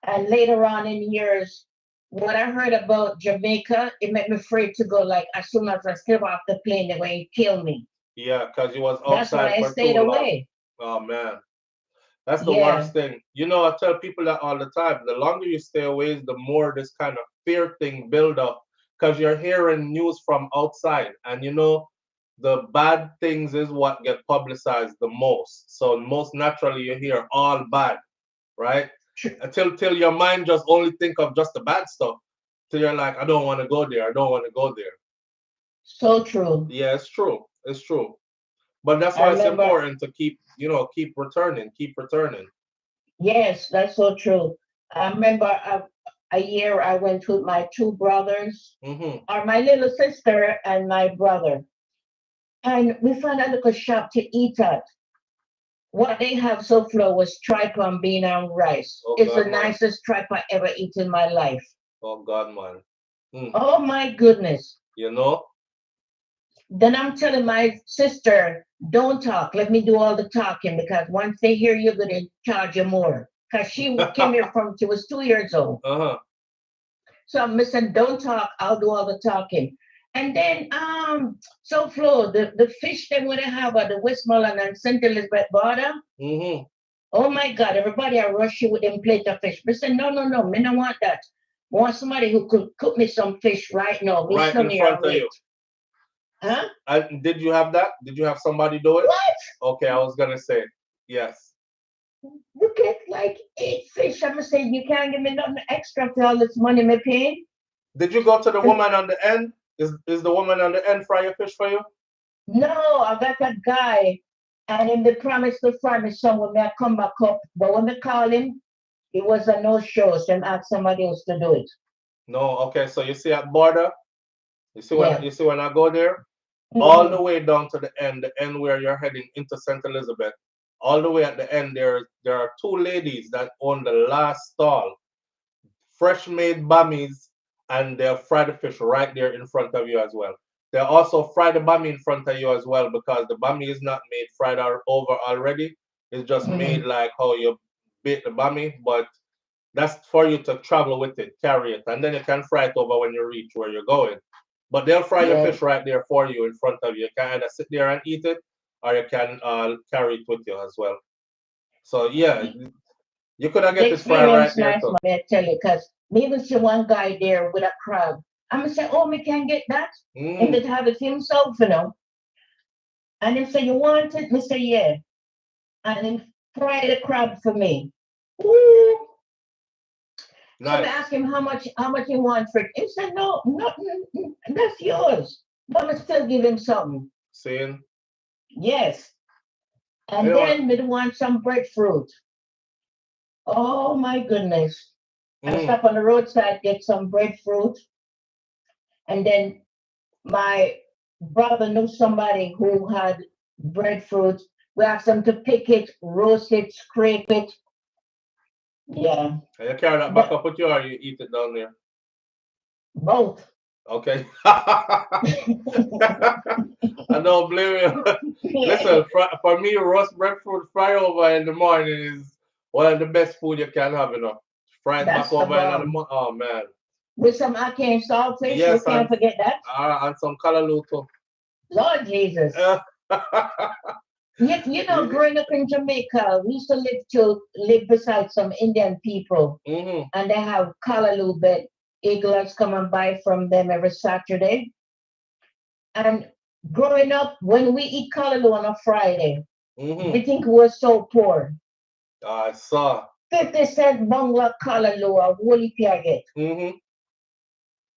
and later on in years, when I heard about Jamaica, it made me afraid to go. Like as soon as I step off the plane, they're going to kill me. Yeah, because you was That's why outside I for stayed too long. away. Oh man, that's the Yeah. worst thing. You know, I tell people that all the time. The longer you stay away, the more this kind of fear thing build up, because you're hearing news from outside, and you know, the bad things is what get publicized the most. So most naturally, you hear all bad, right? Till your mind just only think of just the bad stuff. Till you're like, I don't want to go there. I don't want to go there. So true. Yeah, it's true. It's true. But that's I why it's remember- important to keep returning, keep returning. Yes, that's so true. I remember a year I went with my two brothers, Mm-hmm. or my little sister and my brother. And we found a little shop to eat at. What they have so far was tripe and bean and rice. Oh, It's the God, man. nicest tripe I ever eat in my life. Oh God, man. Oh my goodness. You know? Then I'm telling my sister, don't talk. Let me do all the talking because once they hear you're going to charge you more. Because she came here from, she was 2 years old. Uh-huh. So I said, don't talk. I'll do all the talking. And then, SOUFLOW, the fish they want to have at the Westmoreland and St. Elizabeth border. Mm-hmm. Oh my God, everybody I rush you with them plate of fish. But I said, no, me don't want that. I want somebody who could cook me some fish right now. Me Right come in here front and of wait. you. Huh? And did you have that? Did you have somebody do it? What? Okay, I was gonna say yes. You get like 8 fish. I'm saying you can't give me nothing extra for all this money me paying. Did you go to the woman on the end? Is the woman on the end fry your fish for you? No, I got that guy, and him they promised to fry me some when I come back up. But when they call him, it was a no-show. So I asked somebody else to do it. No. Okay, so you see at border, you see when I go there, Mhm. all the way down to the end where you're heading into St. Elizabeth, all the way at the end there are two ladies that own the last stall, fresh made bammies, and they'll fry the fish right there in front of you as well. They'll also fry the bammy in front of you as well because the bammy is not made fried over already. It's just made like how you bake the bammy, but that's for you to travel with it, carry it, and then you can fry it over when you reach where you're going. But they'll fry your fish right there for you in front of you. You can either sit there and eat it, or you can carry it with you as well. So yeah, you could have get this fry right there nice, too. I tell you, because me even see one guy there with a crab. I'm gonna say, oh, me can get that, and they have it himself, you know. And him say, you want it? Me say, yeah. And then fry the crab for me. Ooh. So I Nice. asked him how much he wants for it. He said, no, that's yours. But I still give him something. Seeing? Yes. And You know then we want some breadfruit. Oh my goodness. I stop on the roadside, get some breadfruit. And then my brother knew somebody who had breadfruit. We asked them to pick it, roast it, scrape it. Yeah. And you carry that back up with you or you eat it down there? Both. Okay. I don't blame you. Listen, for me, roast breadfruit fry over in the morning is One of the best food you can have, you know. Fried That's back over the in the bomb. oh man. With some ackee and saltfish, Yes, you can't forget that. And some callaloo too. Lord Jesus. You know, growing up in Jamaica, we used to live beside some Indian people, and they have callaloo bed. Eaglers come and buy from them every Saturday. And growing up, when we eat callaloo on a Friday, we think we're so poor. I saw 50 cent bungalow callaloo, a woolly piaget.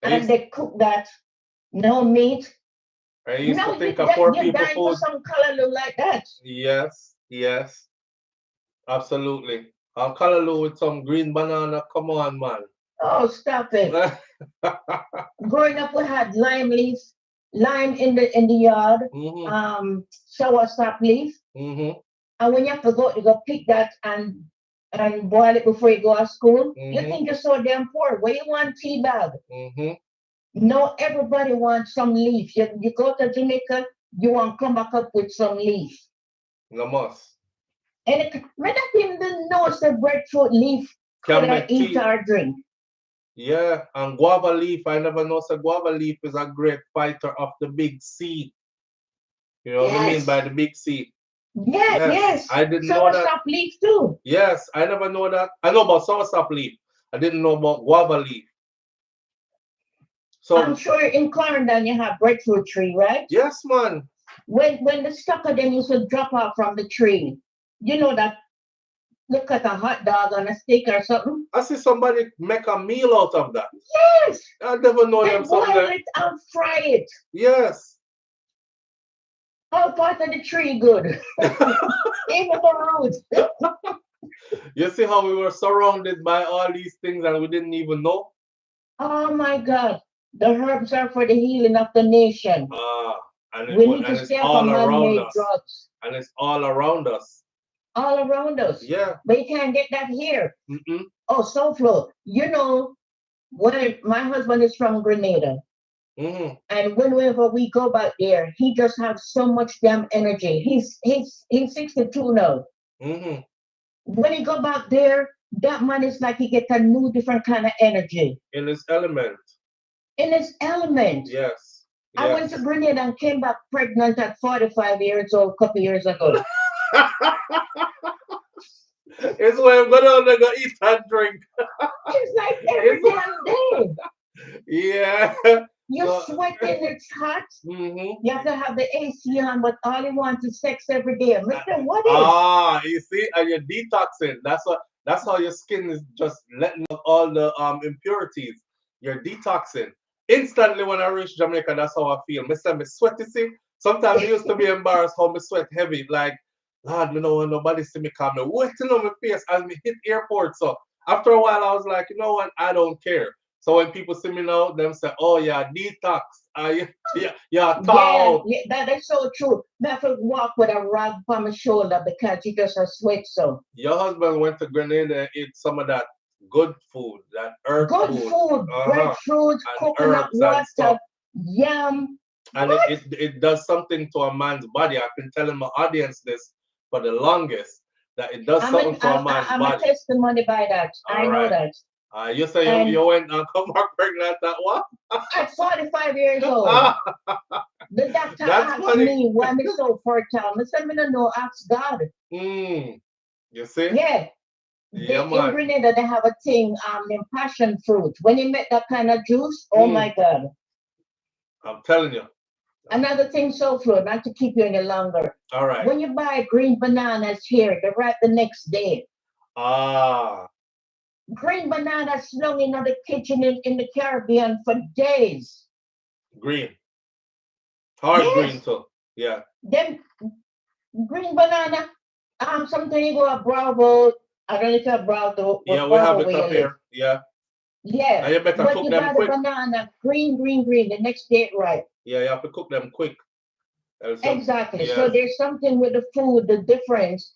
And they cook that, no meat. I used No, to think of poor people dying for food. some callaloo like that. Yes, absolutely. Callaloo with some green banana. Come on, man. Oh, stop it. Growing up, we had lime in the yard, soursop leaf. And when you have to go pick that and boil it before you go to school, you think you're so damn poor. Where you want tea bag? No, everybody wants some leaf. You go to Jamaica, you want to come back up with some leaf. No must. And I don't even know it's a breadfruit leaf could I eat or drink. Yeah, and guava leaf, I never know so guava leaf is a great fighter of the big C. You know what I mean by the big C? Yes. I didn't know that. Soursop leaf too. Yes, I never know that. I know about soursop leaf. I didn't know about guava leaf. So I'm sure in Clarendon you have breadfruit tree, right? Yes, man. When the sucker them used to drop out from the tree, you know that look at a hot dog on a stick or something. I see somebody make a meal out of that. Yes. I never know them boil something. it and fry it. Yes. All part of the tree good. Even the roots. You see how we were surrounded by all these things and we didn't even know? Oh my God. The herbs are for the healing of the nation. We need to stay off of man-made drugs. And it's all around us. All around us. Yeah. But you can't get that here. Oh, SOUFLOTV. You know, my husband is from Grenada. And whenever we go back there, he just has so much damn energy. He's 62 now. When he go back there, that man is like he gets a new different kind of energy. In his element. In his element. Yes. I went to Grenada and came back pregnant at 45 years old a couple years ago. It's where I'm gonna go eat and drink. It's like every damn day. Yeah. You're sweating, it's hot. You have to have the AC on, but all you want is sex every day. Listen, what is? You see, and you're detoxing. That's how your skin is just letting out all the impurities. You're detoxing. Instantly when I reach Jamaica, that's how I feel. Me sweat, you see. Sometimes I used to be embarrassed how me sweat heavy. Like, Lord, you know when nobody see me come, me wetting on my face as me hit airport. So after a while I was like, you know what, I don't care. So when people see me now, them say, oh yeah, detox. Yeah, that is so true. That would walk with a rag on my shoulder because you just a sweat so. Your husband went to Grenada and ate some of that good food, that herb food. Good food, breadfruit, coconut water, yam. And it does something to a man's body. I've been telling my audience this for the longest, that it does something to a man's body. I'm a testimony by that. I know that. You say you went and come back pregnant at what? At 45 years old. The doctor asked me why I'm so fertile. I said, I don't know, ask God. You see? Yeah. In Grenada, they have a thing, named passion fruit. When you make that kind of juice, oh my God. I'm telling you. Another thing, SOUFLOTV, not to keep you any longer. All right. When you buy green bananas here, they're right the next day. Green bananas slung in the kitchen in the Caribbean for days. Green. Hard green too. Yeah. Then green banana, sometimes you go to Bravo. I don't know if you're Bravo. Yeah, we have it up here. Yeah. Yeah. And you better cook them quick. But you buy the banana, green, the next day right. Yeah, you have to cook them quick. Exactly. Yes. So there's something with the food, the difference.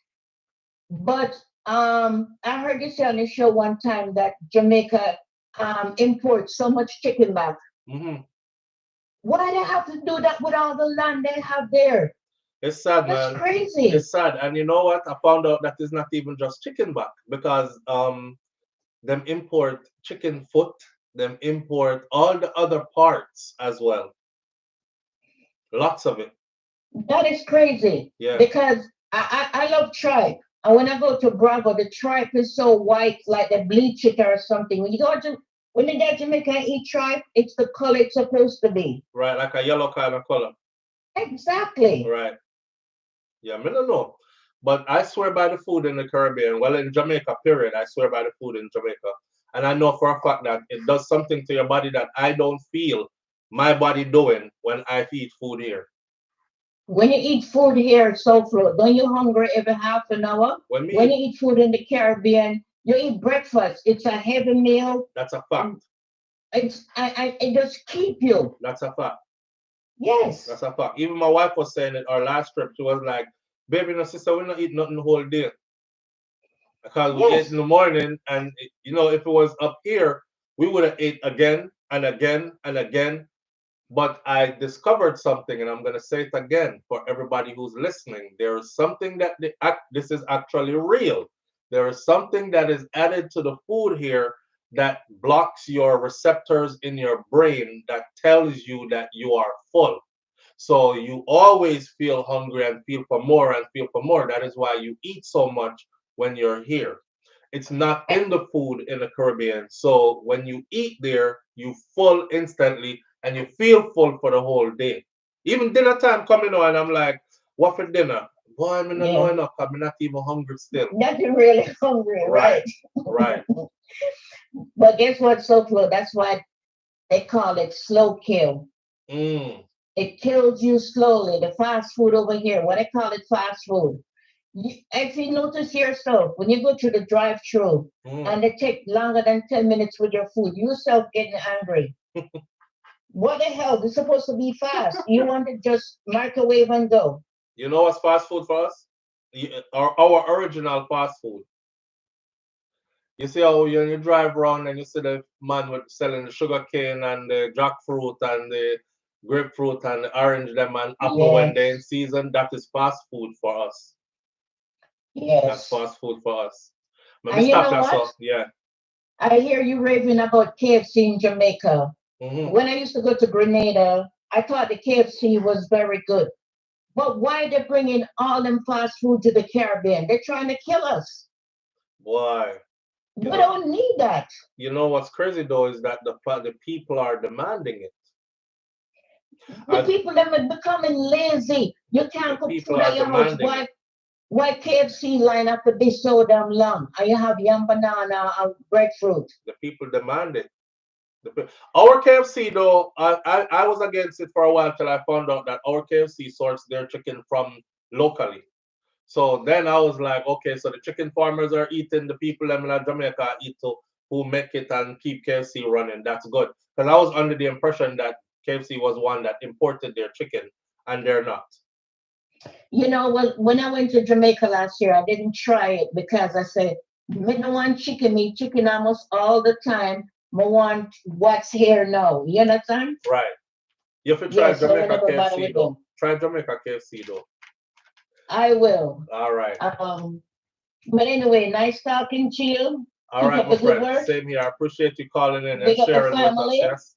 But I heard you say on the show one time that Jamaica imports so much chicken back. Why they have to do that with all the land they have there? It's sad, That's man. crazy. It's sad. And you know what? I found out that it's not even just chicken back because them import chicken foot, them import all the other parts as well. Lots of it. That is crazy. Yeah. Because I love tripe. And when I go to Bravo, the tripe is so white, like they bleach it or something. When you get Jamaica and eat tripe, it's the color it's supposed to be. Right, like a yellow kind of color. Exactly. Right. Yeah, I don't know. But I swear by the food in the Caribbean. Well, in Jamaica, period. I swear by the food in Jamaica. And I know for a fact that it does something to your body that I don't feel my body doing when I eat food here. When you eat food here at SOUFLOTV, don't you hungry every half an hour? When you eat food in the Caribbean, you eat breakfast. It's a heavy meal. That's a fact. It just keep you. That's a fact. Yes. That's a fact. Even my wife was saying it our last trip. She was like, baby, no sister, we not eat nothing the whole day. Because we ate in the morning, and if it was up here, we would have ate again and again and again. But I discovered something, and I'm going to say it again for everybody who's listening. There is something that this is actually real. There is something that is added to the food here that blocks your receptors in your brain that tells you that you are full. So you always feel hungry and feel for more and feel for more. That is why you eat so much when you're here. It's not in the food in the Caribbean. So when you eat there, you full instantly and you feel full for the whole day. Even dinner time coming on, I'm like, what for dinner? Boy, I'm not know enough. I'm not even hungry still. Not really hungry, right? Right. But guess what, SOUFLOTV? That's why they call it slow kill. It kills you slowly. The fast food over here, what they call it fast food. If you notice yourself, when you go to the drive-thru and they take longer than 10 minutes with your food, you yourself getting angry. What the hell? It's supposed to be fast. You want to just microwave and go. You know what's fast food for us? Our original fast food. You see how you drive around and you see the man with selling the sugar cane and the jackfruit and the grapefruit and the orange them and apple when they're in season. That is fast food for us. Yes. That's fast food for us. And you know what? Yeah. I hear you raving about KFC in Jamaica. When I used to go to Grenada, I thought the KFC was very good. But why they bringing all them fast food to the Caribbean? They're trying to kill us. Why? We don't need that. You know what's crazy though is that the people are demanding it. The people that are becoming lazy. You can't cook food at your house. Why KFC line up to be so damn long? And you have yam banana and breadfruit. The people demand it. Our KFC though, I was against it for a while till I found out that our KFC sources their chicken from locally. So then I was like, okay, so the chicken farmers are eating, the people in Jamaica eat too, who make it and keep KFC running. That's good. Because I was under the impression that KFC was one that imported their chicken, and they're not. You know, when I went to Jamaica last year, I didn't try it because I said, I don't want chicken, me chicken almost all the time. I want what's here now. You understand? Right. You have to try Jamaica KFC though. Try Jamaica KFC though. I will. All right. But anyway, nice talking to you. All right, my friend. Same here. I appreciate you calling in and sharing with us. Yes.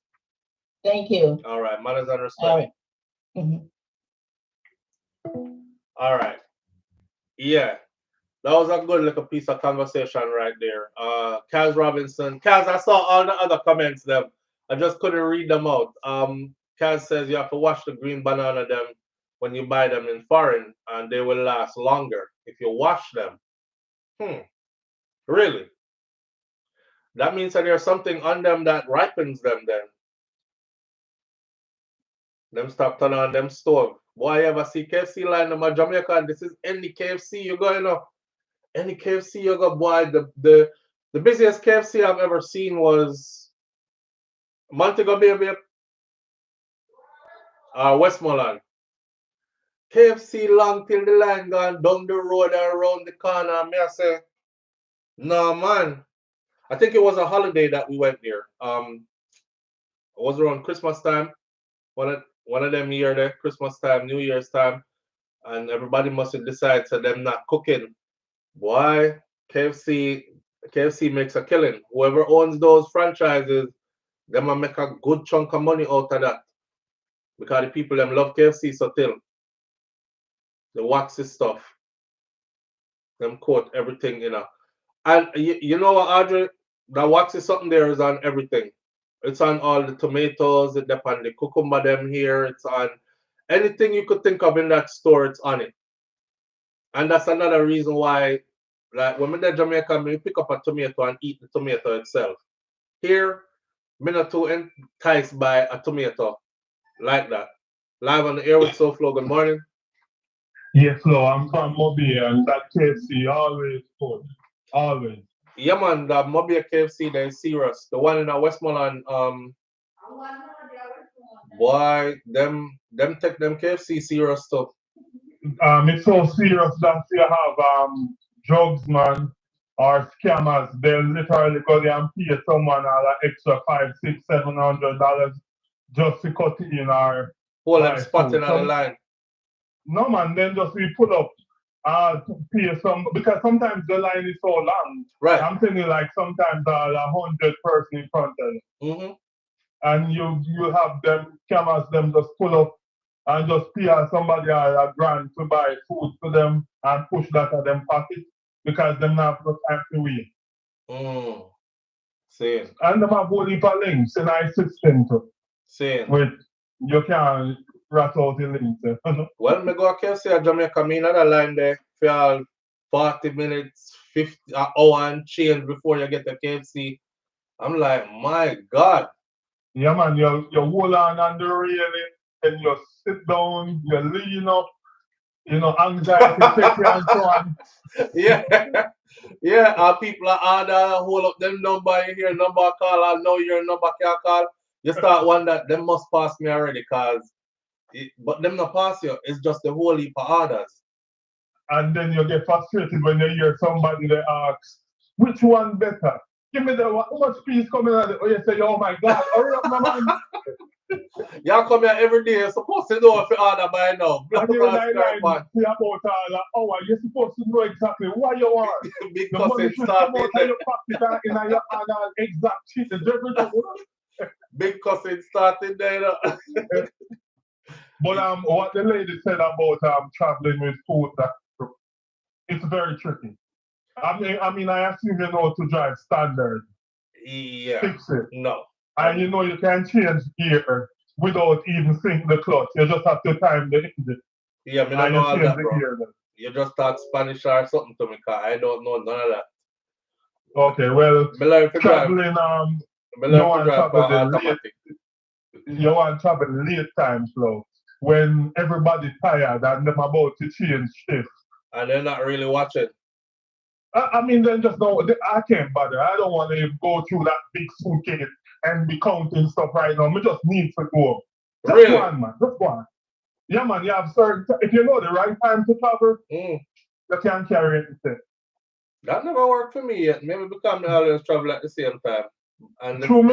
Thank you. All right. Manners and respect. All right. All right. Yeah. That was a good little piece of conversation right there. Kaz Robinson. Kaz, I saw all the other comments them. I just couldn't read them out. Kaz says you have to wash the green banana them when you buy them in foreign and they will last longer if you wash them. Really? That means that there's something on them that ripens them then. Them stop turning on them stove. Boy, you ever see KFC line in Jamaica? This is any KFC you go, any KFC you go, boy. The busiest KFC I've ever seen was Montego Bay, Westmoreland. KFC long till the line gone down the road and around the corner. Me I say, no man. I think it was a holiday that we went there. It was around Christmas time. One of them year there, Christmas time, New Year's time. and everybody must decide so them not cooking. Boy, KFC makes a killing. Whoever owns those franchises, them will make a good chunk of money out of that. Because the people them love KFC so till the waxy stuff. Them coat everything, you know. And you know what, Audrey? The waxy something there is on everything. It's on all the tomatoes, it's on the cucumber them here, it's on anything you could think of in that store, it's on it. And that's another reason why, like when I'm in Jamaica, we pick up a tomato and eat the tomato itself. Here, I'm not too enticed by a tomato like that. Live on the air with SOUFLO, good morning. Yes, Flo, I'm from Mobile and that KFC always good. Always. Yeah, man, the Mobile KFC, they're serious. The one in Westmoreland, boy, them take them KFC serious stuff. It's so serious that you have drugs, man, or scammers. They literally go there and pay someone an extra $500, $600, $700 just to cut in our whole them spotting on the line. No, man, then just we pull up pay some, because sometimes the line is so long. Right. I'm telling you, like sometimes 100 person in front of you. Mm-hmm. And you have them scammers, them just pull up and just pay somebody a grand to buy food for them and push that at them pocket because them not have time to wait. Same. And them have whole heap of links in our system too. Same. With you can rat out the links. Well, me go to KFC at Jamaica, me in the line there for 40 minutes, 50 an hour and change before you get to KFC. I'm like, my God. Yeah, man, you hold on the railing and you sit down, you lean up, you know, anxiety take you and so on. Yeah. Yeah, people are order, hold up them number, you hear number call, I know your number can't call. You start wondering, them must pass me already, but them not pass you, it's just the whole heap of orders. And then you get frustrated when you hear somebody they ask, which one better? Give me the one, how much piece coming out? Oh, you say, oh my God, hurry up, my man. Y'all come here every day, you're supposed to know if you order by now. And you're like, about an hour, you're supposed to know exactly what you want. Big the money should come out of your pocket and in your exact sheet. Big cousin started there. But what the lady said about traveling with food, it's very tricky. I mean, I assume you know to drive standard. Yeah. Fix it. No. And you know you can change gear without even syncing the clutch. You just have to time the engine. Yeah, I mean, I know all that, bro. You just talk Spanish or something to me, because I don't know none of that. Okay, well, traveling, you want to travel late time flow when everybody's tired and them about to change shift. And they're not really watching. I mean, then just know, I can't bother. I don't want to go through that big suitcase and be counting stuff right now. I just need to go. Just really? Go on, man. Just go on. Yeah, man, you have certain, if you know the right time to travel, you can carry anything. That never worked for me yet. Maybe because I always travel at the same time. And true,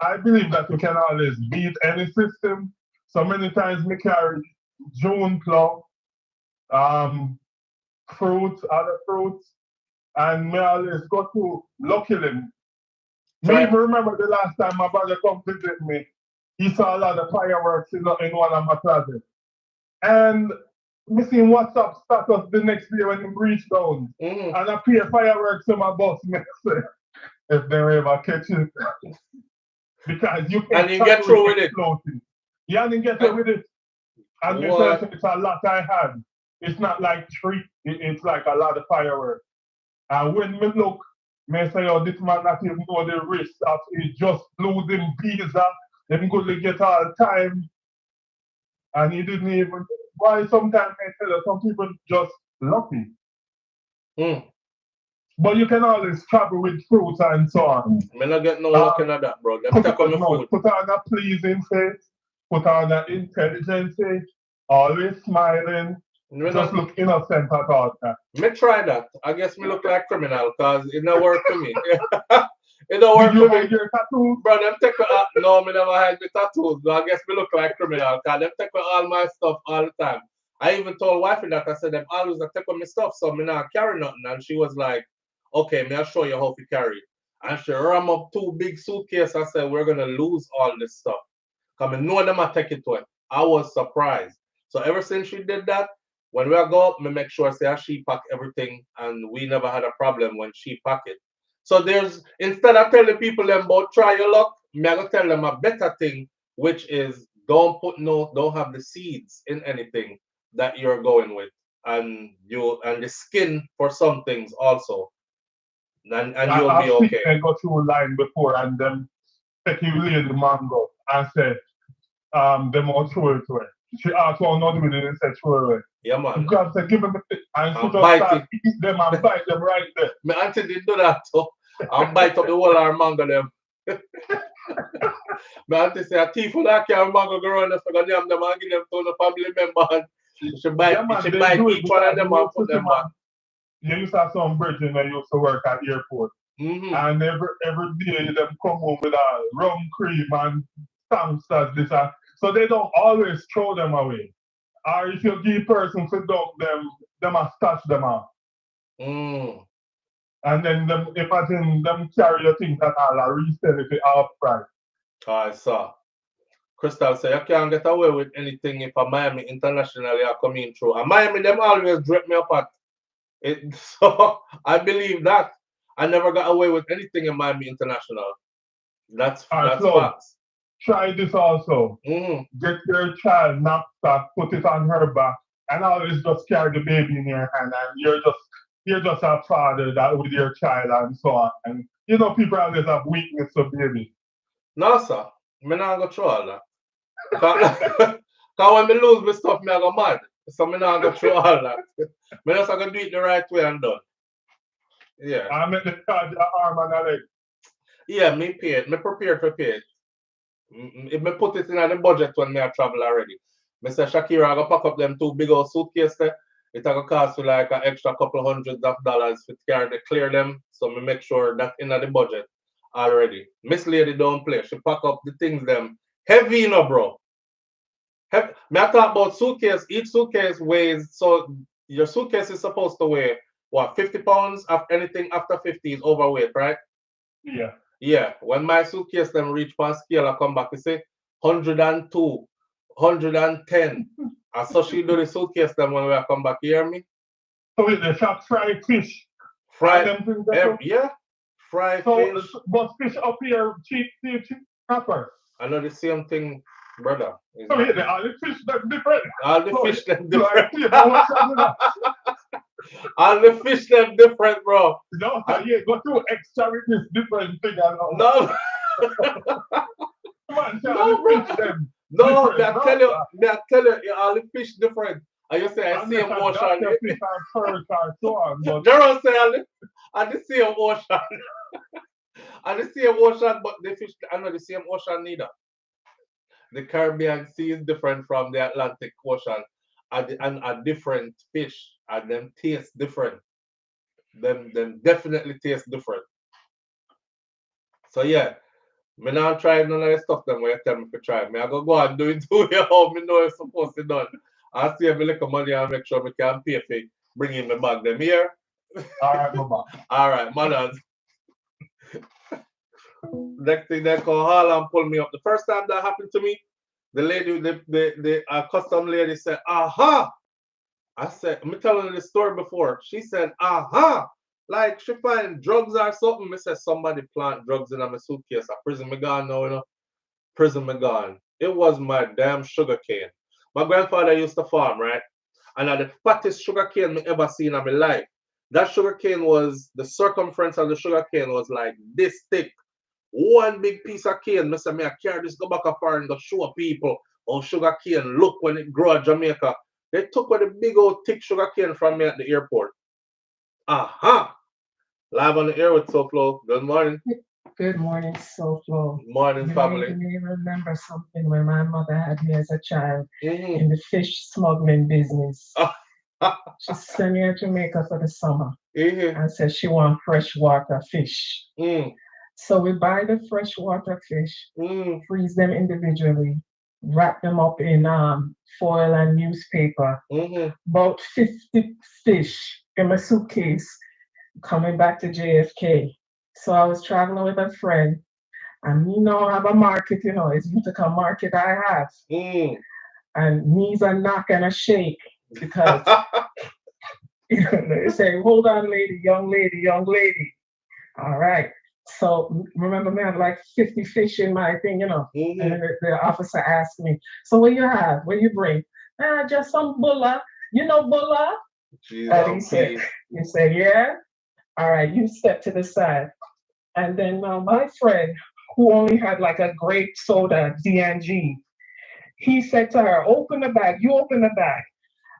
I believe that you can always beat any system. So many times me carry June plum, fruits, other fruits, and me always go to luckily. Me even remember the last time my brother come visit me, he saw a lot of fireworks in one of my closets. And me seen WhatsApp status the next day when he reached down. And I pay fireworks in my bus say, if they ever catch it. Because you can and you get through with it. Yeah, and you get through with it. And because it's a lot I had. It's not like three, it's like a lot of fireworks. And when me look, me say, oh, this man not even know the risk of he just losing visa. Them good get all the time. And he didn't even, why sometimes I tell you, some people just lucky. But you can always travel with fruits and so on. Me not get no luck in that, bro. Put on a pleasing face, put on an intelligent face, always smiling, just look innocent at all time. Me try that. I guess me look like criminal because it don't work for me. It don't work for me. Your tattoos? Bro, them take no, me never had the tattoos. So I guess me look like criminal because them take all my stuff all the time. I even told wifey that I said them always take on my stuff, so me not carry nothing. And she was like, okay, may I show you how to carry it. And she ram up 2 big suitcases. I said, we're gonna lose all this stuff. Cause I know them I take it to it. I was surprised. So ever since she did that, when we go up, me make sure say she pack everything, and we never had a problem when she pack it. So there's, instead of telling people them about try your luck, me I gonna tell them a better thing, which is don't have the seeds in anything that you're going with, and the skin for some things also, and you'll be okay. I go through a line before and then take you lay the mango and say, them all throw it away. She asked what not with it and said throw it away. Yeah, man. God said, give them the thing. And she just start eat them and bite them right there. My auntie did do that too. And bite up the whole of her mango them. My auntie say, a thief will not carry mango go around us, so them and give them to the family member. She bite each one of them and put them back. You used to have some brethren that used to work at the airport. And every day them come home with a rum cream and stamps as this. So they don't always throw them away. Or if you give person to dump them must touch them out. And then imagine them carry your things that all resell it for half price. I saw. Crystal say you can't get away with anything if a Miami internationally are coming through. And Miami them always drip me up at it. So I believe that. I never got away with anything in Miami International. That's facts. Try this also. Get your child knapsack, put it on her back, and always just carry the baby in your hand, and you're just a father that with your child and so on. And you know people always have weakness for baby. No, sir. Me not go through all that. Because when me lose my stuff, me I go mad. So me not go through all that. Me just gonna do it the right way and done. Yeah. I make the charge your arm and a leg. Yeah, me pay it. Me prepared for pay it. If me put it in the budget when me I travel already. Me say Shakira, I go pack up them 2 big old suitcases there. It gonna cost you like an extra couple $100s to carry to clear them. So me make sure that in the budget already. Miss Lady don't play. She pack up the things them heavy, you know, bro. Me I talk about suitcase. Each suitcase weighs, so your suitcase is supposed to weigh what, 50 pounds? Anything after 50 is overweight, right? Yeah. Yeah. When my suitcase them reach past scale, I come back and say 102, 110. And so she do the suitcase them when we come back, you hear me? So wait, they shop fried fish. Fried, yeah. Fried fish. But fish up here cheap proper. I know the same thing, brother. So wait, all the fish them different. All the fish them different. All the fish them different, bro. No, yeah, go through extra with this different thing. No. Man, no, bro. No, me I tell you, all the fish different. I just say I see a ocean. Gerald say I the same ocean. I the same ocean, but the fish are not the same ocean neither. The Caribbean Sea is different from the Atlantic Ocean, and a different fish, and them taste different. Them definitely taste different. So yeah. Me not try none of the stuff them when you tell me to try. Me I go and do it to you how me know it's supposed to done. I save me little money and make sure me can pay for bringing my bag them here. Alright, mama. Alright, manners. Next thing they call haul and pull me up. The first time that happened to me, the lady, the custom lady said, aha. I said, I'm telling you the story before. She said, aha. Like she find drugs or something. Me say somebody plant drugs in my suitcase. A prison me gone now, you know. Prison me gone. It was my damn sugar cane. My grandfather used to farm, right? And the fattest sugar cane me ever seen in my life. That sugar cane was, the circumference of the sugar cane was like this thick. One big piece of cane. Me say me I carry this go back a far and go show people how sugar cane look when it grow at Jamaica. They took away the big old thick sugar cane from me at the airport. Aha! Live on the air with SOUFLO. Good morning. Good morning, SOUFLO. Morning, family. You may remember something when my mother had me as a child in the fish smuggling business. She sent me to Jamaica for the summer and said she wants freshwater fish. So we buy the freshwater fish, freeze them individually, wrap them up in foil and newspaper. About 50 fish in my suitcase coming back to JFK. So I was traveling with a friend, and I have a market, it's Utica market I have. And knees are knock and a shake because they say, hold on, lady, young lady, young lady. All right. So remember, me, I have like 50 fish in my thing, And the officer asked me, so what you have? What you bring? Just some bulla. You know bulla? And he said, yeah. All right, you step to the side. And then my friend, who only had like a grape soda, D&G, he said to her, open the bag. You open the bag.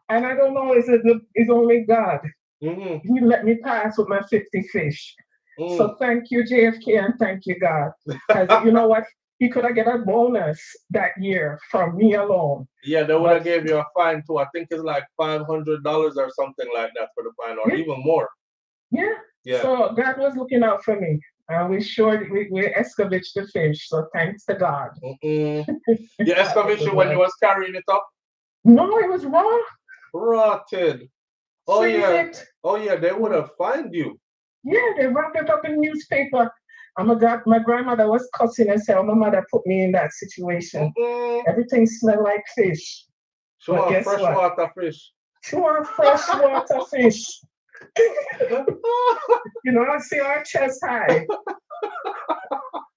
And I don't know, it's only God. He let me pass with my 50 fish. So thank you, JFK, and thank you, God. Because you know what? He could have get a bonus that year from me alone. Yeah, they would have gave you a fine too. I think it's like $500 or something like that for the fine, or even more. Yeah. So God was looking out for me. And we escovitched the fish. So thanks to God. You escovitched it when you was carrying it up? No, it was raw. Rotted. Oh yeah. It. Oh yeah, they would have fined you. Yeah, they wrapped it up in newspaper. My grandmother was cussing and said, my mother put me in that situation. Everything smelled like fish. She want freshwater fish. She want freshwater fish. I see our chest high.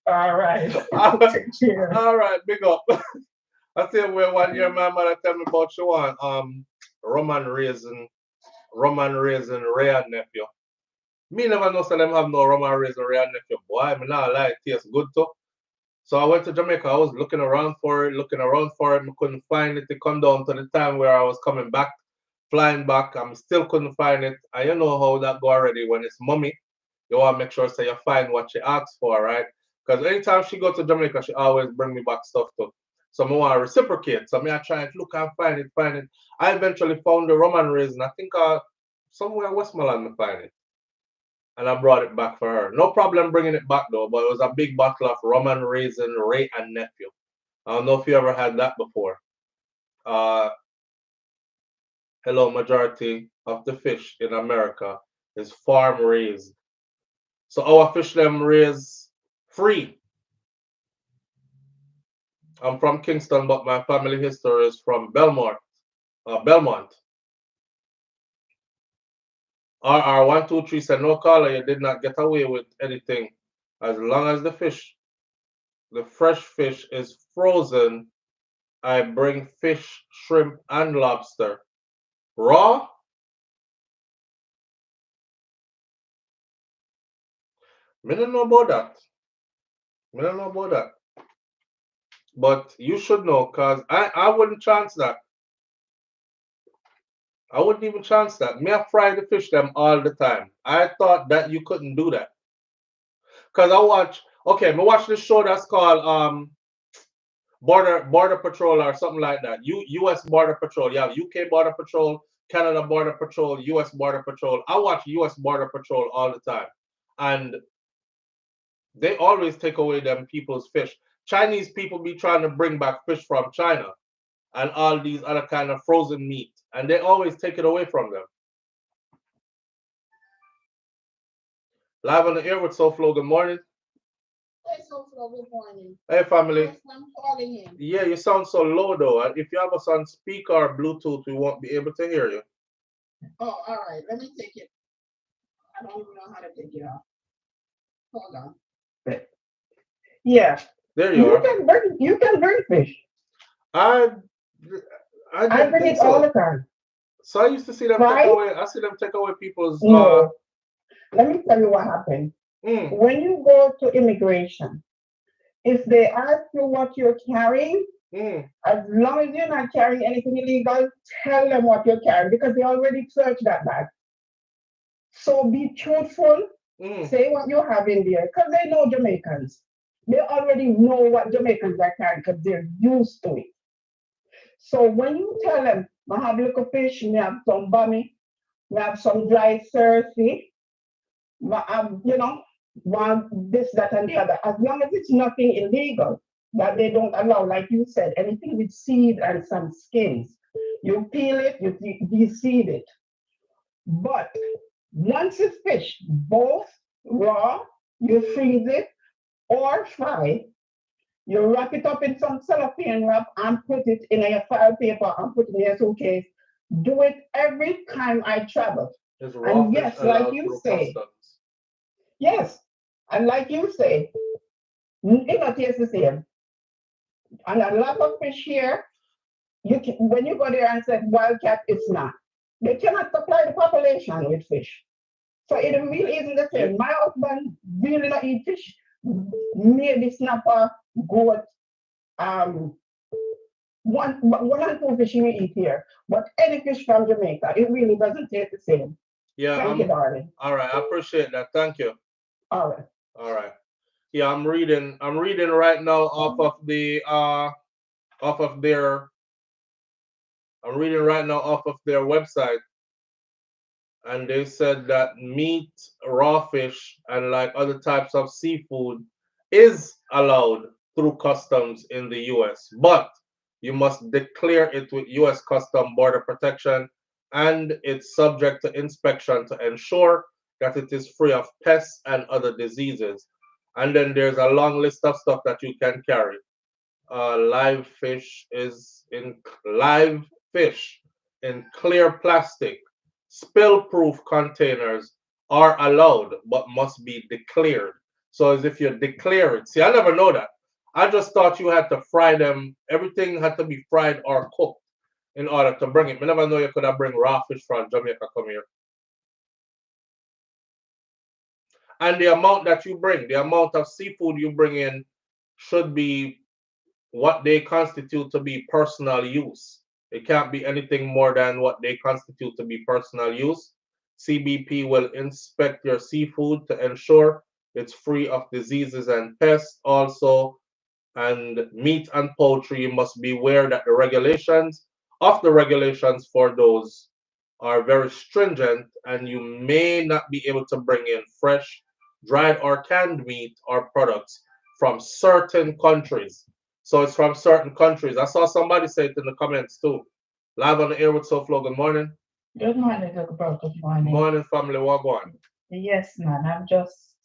All right. Take care. All right, big up. I tell you where 1 year my mother tell me about she want Roman raisin, Ray and nephew. Me never know so them have no Roman raisin, Ray and nephew. Boy, I not lie, it tastes good too. So I went to Jamaica. I was looking around for it. I couldn't find it. It come down to the time where I was coming back, flying back. I still couldn't find it. And you know how that go already when it's mommy. You want to make sure you find what she asks for, right? Because anytime she go to Jamaica, she always bring me back stuff too. So I want to reciprocate. So I try and look and find it. I eventually found the Roman raisin. I think somewhere in Westmoreland I find it. And I brought it back for her. No problem bringing it back though, but it was a big bottle of Roman raisin, Ray and nephew. I don't know if you ever had that before. Hello, majority of the fish in America is farm raised. So our fish them raised free. I'm from Kingston, but my family history is from Belmont. RR123 said, no caller, you did not get away with anything. As long as the fresh fish is frozen, I bring fish, shrimp, and lobster. Raw? I don't know about that. But you should know, because I wouldn't chance that. I wouldn't even chance that. Me, I fry the fish them all the time. I thought that you couldn't do that. Because I watch this show that's called Border Patrol or something like that. U.S. Border Patrol. You have UK Border Patrol, Canada Border Patrol, U.S. Border Patrol. I watch U.S. Border Patrol all the time. And they always take away them people's fish. Chinese people be trying to bring back fish from China and all these other kind of frozen meat. And they always take it away from them. Live on the air with SOUFLO. Good morning. Hey, SOUFLO. Good morning. Hey, family. Yes, I'm calling him. Yeah, you sound so low, though. If you have us on speaker or Bluetooth, we won't be able to hear you. Oh, all right. Let me take it. I don't even know how to take it off. Hold on. Yeah. There you are. You can bring fish. I bring it all the time. So I used to see them take away. I see them take away people's. No. Let me tell you what happened. When you go to immigration, if they ask you what you're carrying, as long as you're not carrying anything illegal, tell them what you're carrying because they already searched that bag. So be truthful. Say what you have in there because they know Jamaicans. They already know what Jamaicans are carrying because they're used to it. So when you tell them, I have little fish, I have some bummy, I have some dry surfy, one this, that, and the other. As long as it's nothing illegal, that they don't allow, like you said, anything with seed and some skins. You peel it, you de-seed it. But once it's fish, both raw, you freeze it or fry, you wrap it up in some cellophane wrap and put it in a file paper and put it in your suitcase. Do it every time I travel. And yes, like you say, yes, and like you say, it not taste the same. And a lot of fish here, when you go there and say wildcat, it's not. They cannot supply the population with fish. So it really isn't the same. My husband really not eat fish. Maybe snapper, goat, one and two fish we eat here. But any fish from Jamaica, it really doesn't taste the same. Yeah. Thank you, darling. All right, I appreciate that. Thank you. All right. All right. Yeah, I'm reading right now off of their website, and they said that meat, raw fish, and like other types of seafood is allowed through customs in the US, but you must declare it with US Custom Border Protection, and it's subject to inspection to ensure that it is free of pests and other diseases. And then there's a long list of stuff that you can carry. Live fish in clear plastic, spill-proof containers are allowed, but must be declared. So as if you declare it. See, I never know that. I just thought you had to fry them. Everything had to be fried or cooked in order to bring it. I never know you could have bring raw fish from Jamaica come here. And the amount that you bring, the amount of seafood you bring in should be what they constitute to be personal use. It can't be anything more than what they constitute to be personal use. CBP will inspect your seafood to ensure it's free of diseases and pests also. And meat and poultry, you must be aware that the regulations for those are very stringent, and you may not be able to bring in fresh, dried, or canned meat or products from certain countries. So it's from certain countries. I saw somebody say it in the comments too. Live on the air with SOUFLO. Good morning. Good morning, Dr. Bro. Good morning. Morning, family. What going? Yes, man. I'm just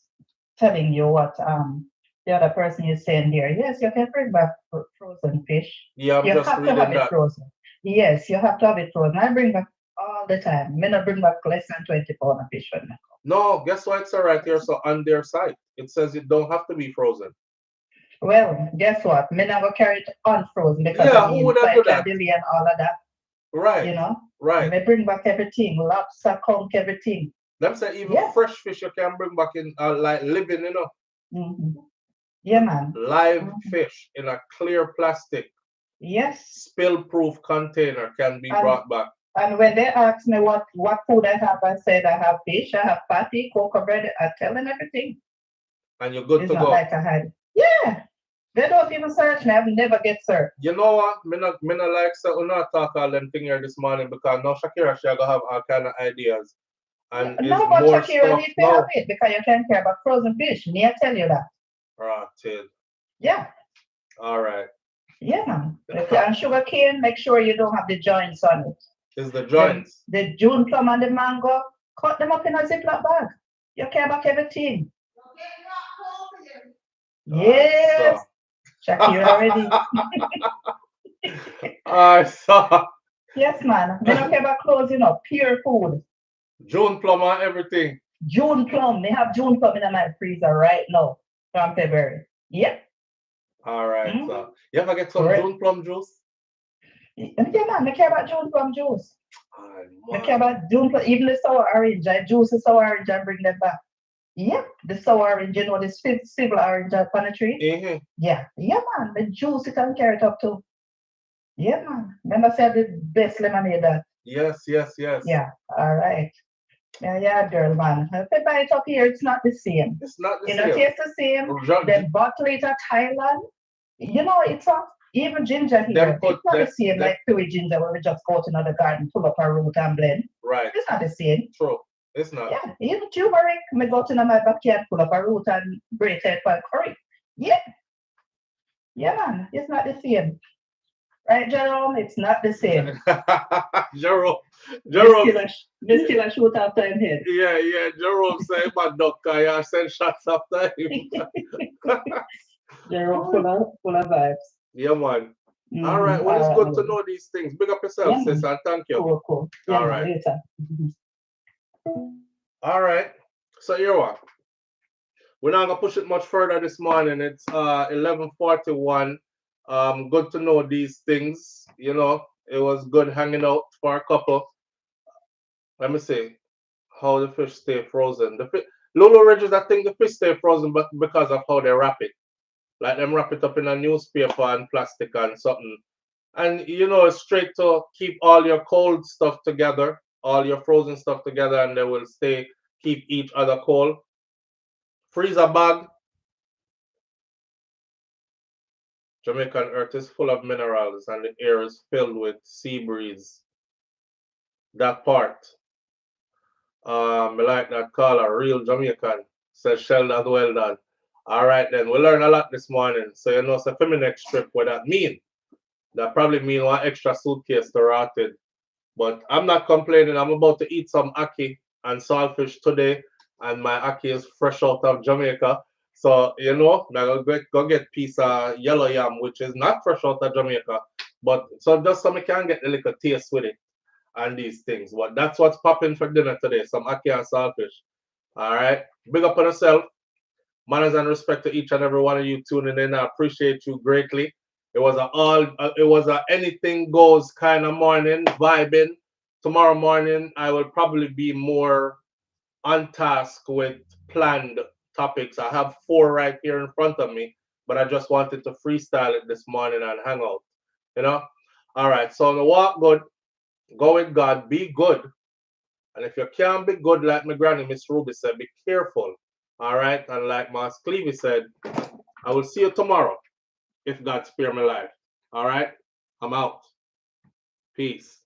telling you what the other person is saying there. Yes, you can bring back frozen fish. Yeah, you have to have it frozen. Yes, you have to have it frozen. I bring back all the time. I not bring back less than 20 pounds of fish when I come. No, guess what? It's right here. So on their site, it says it don't have to be frozen. Well, guess what? Me never carry it unfrozen because who would have do that? And all of that. Right. You know? Right. Me bring back everything. Lobster, conch, everything. Them say even fresh fish you can bring back in like living, you know. Mm-hmm. Yeah, man. Live fish in a clear plastic. Yes. Spill-proof container can be brought back. And when they ask me what food I have, I said I have fish, I have patty, cocoa bread, I tell them everything. And you're good it's to not go. Like I had. Yeah. They don't even search me. I've never get searched. You know what? Me not like say we not talk all them thing here this morning because now Shakira she gonna have all kind of ideas. And no, but Shakira need to have it because you can't care about frozen fish. Me I tell you that. Right. Yeah. All right. Yeah, man. And sugar cane, make sure you don't have the joints on it. It's the joints. The June plum and the mango, cut them up in a Ziploc bag. You care about everything. Yes. Shakira ready. I saw. Yes, man. They don't care about closing up. Pure food. June plum and everything. June plum. They have June plum in my freezer right now from February. Yep. All right. So you ever get some June plum juice? Yeah, man. I care about June plum juice. I care about June plum. Even the sour orange. I juice the sour orange and bring them back. Yep, the sour orange, you know, the civil orange on the tree. Mm-hmm. Yeah, man, the juice you can carry it up to. Yeah, man. Remember, I said the best lemonade that. Yes. Yeah, all right. Yeah, girl, man. If I buy it up here, it's not the same. It's not the same. It tastes the same. Then bottle it at Thailand. You know, it's not even ginger here. It's not the same like sweet ginger where we just go to another garden, pull up our root and blend. Right. It's not the same. True. It's not. Yeah, even turmeric, I go to my backyard, pull up a root and grate it for curry. Yeah. Yeah, man, it's not the same. Right, Jerome? It's not the same. Jerome. They still a shoot after him head. Yeah. Jerome say my duck I send shots after him. Jerome full of vibes. Yeah, man. All right. Well, it's good to know these things. Big up yourself, sis, and thank you. Cool. Yeah, all right. Later. All right. So here what? We're not gonna push it much further this morning. It's 11:41. Good to know these things. You know, it was good hanging out for a couple. Let me see how the fish stay frozen. Lulu Ridges, I think the fish stay frozen, but because of how they wrap it. Like them wrap it up in a newspaper and plastic and something. And you know, it's straight to keep all your cold stuff together, all your frozen stuff together, and they will keep each other cold. Freezer bag. Jamaican earth is full of minerals and the air is filled with sea breeze. That part. I like that caller, real Jamaican. Says Sheldon, well done. All right then, we learned a lot this morning. So you know, it's a next trip, what that mean. That probably mean one extra suitcase to rotted. But I'm not complaining. I'm about to eat some ackee and saltfish today. And my ackee is fresh out of Jamaica. So, you know, I'm going to go get piece of yellow yam, which is not fresh out of Jamaica. But so just so I can get a little taste with it and these things. But that's what's popping for dinner today. Some ackee and saltfish. All right. Big up on yourself. Manners and respect to each and every one of you tuning in. I appreciate you greatly. It was a anything goes kind of morning, vibing. Tomorrow morning, I will probably be more on task with planned topics. I have 4 right here in front of me, but I just wanted to freestyle it this morning and hang out. You know? All right. So the walk good, go with God, be good. And if you can't be good, like my granny, Miss Ruby said, be careful. All right. And like Mas Clevey said, I will see you tomorrow if God spare my life. All right. I'm out. Peace.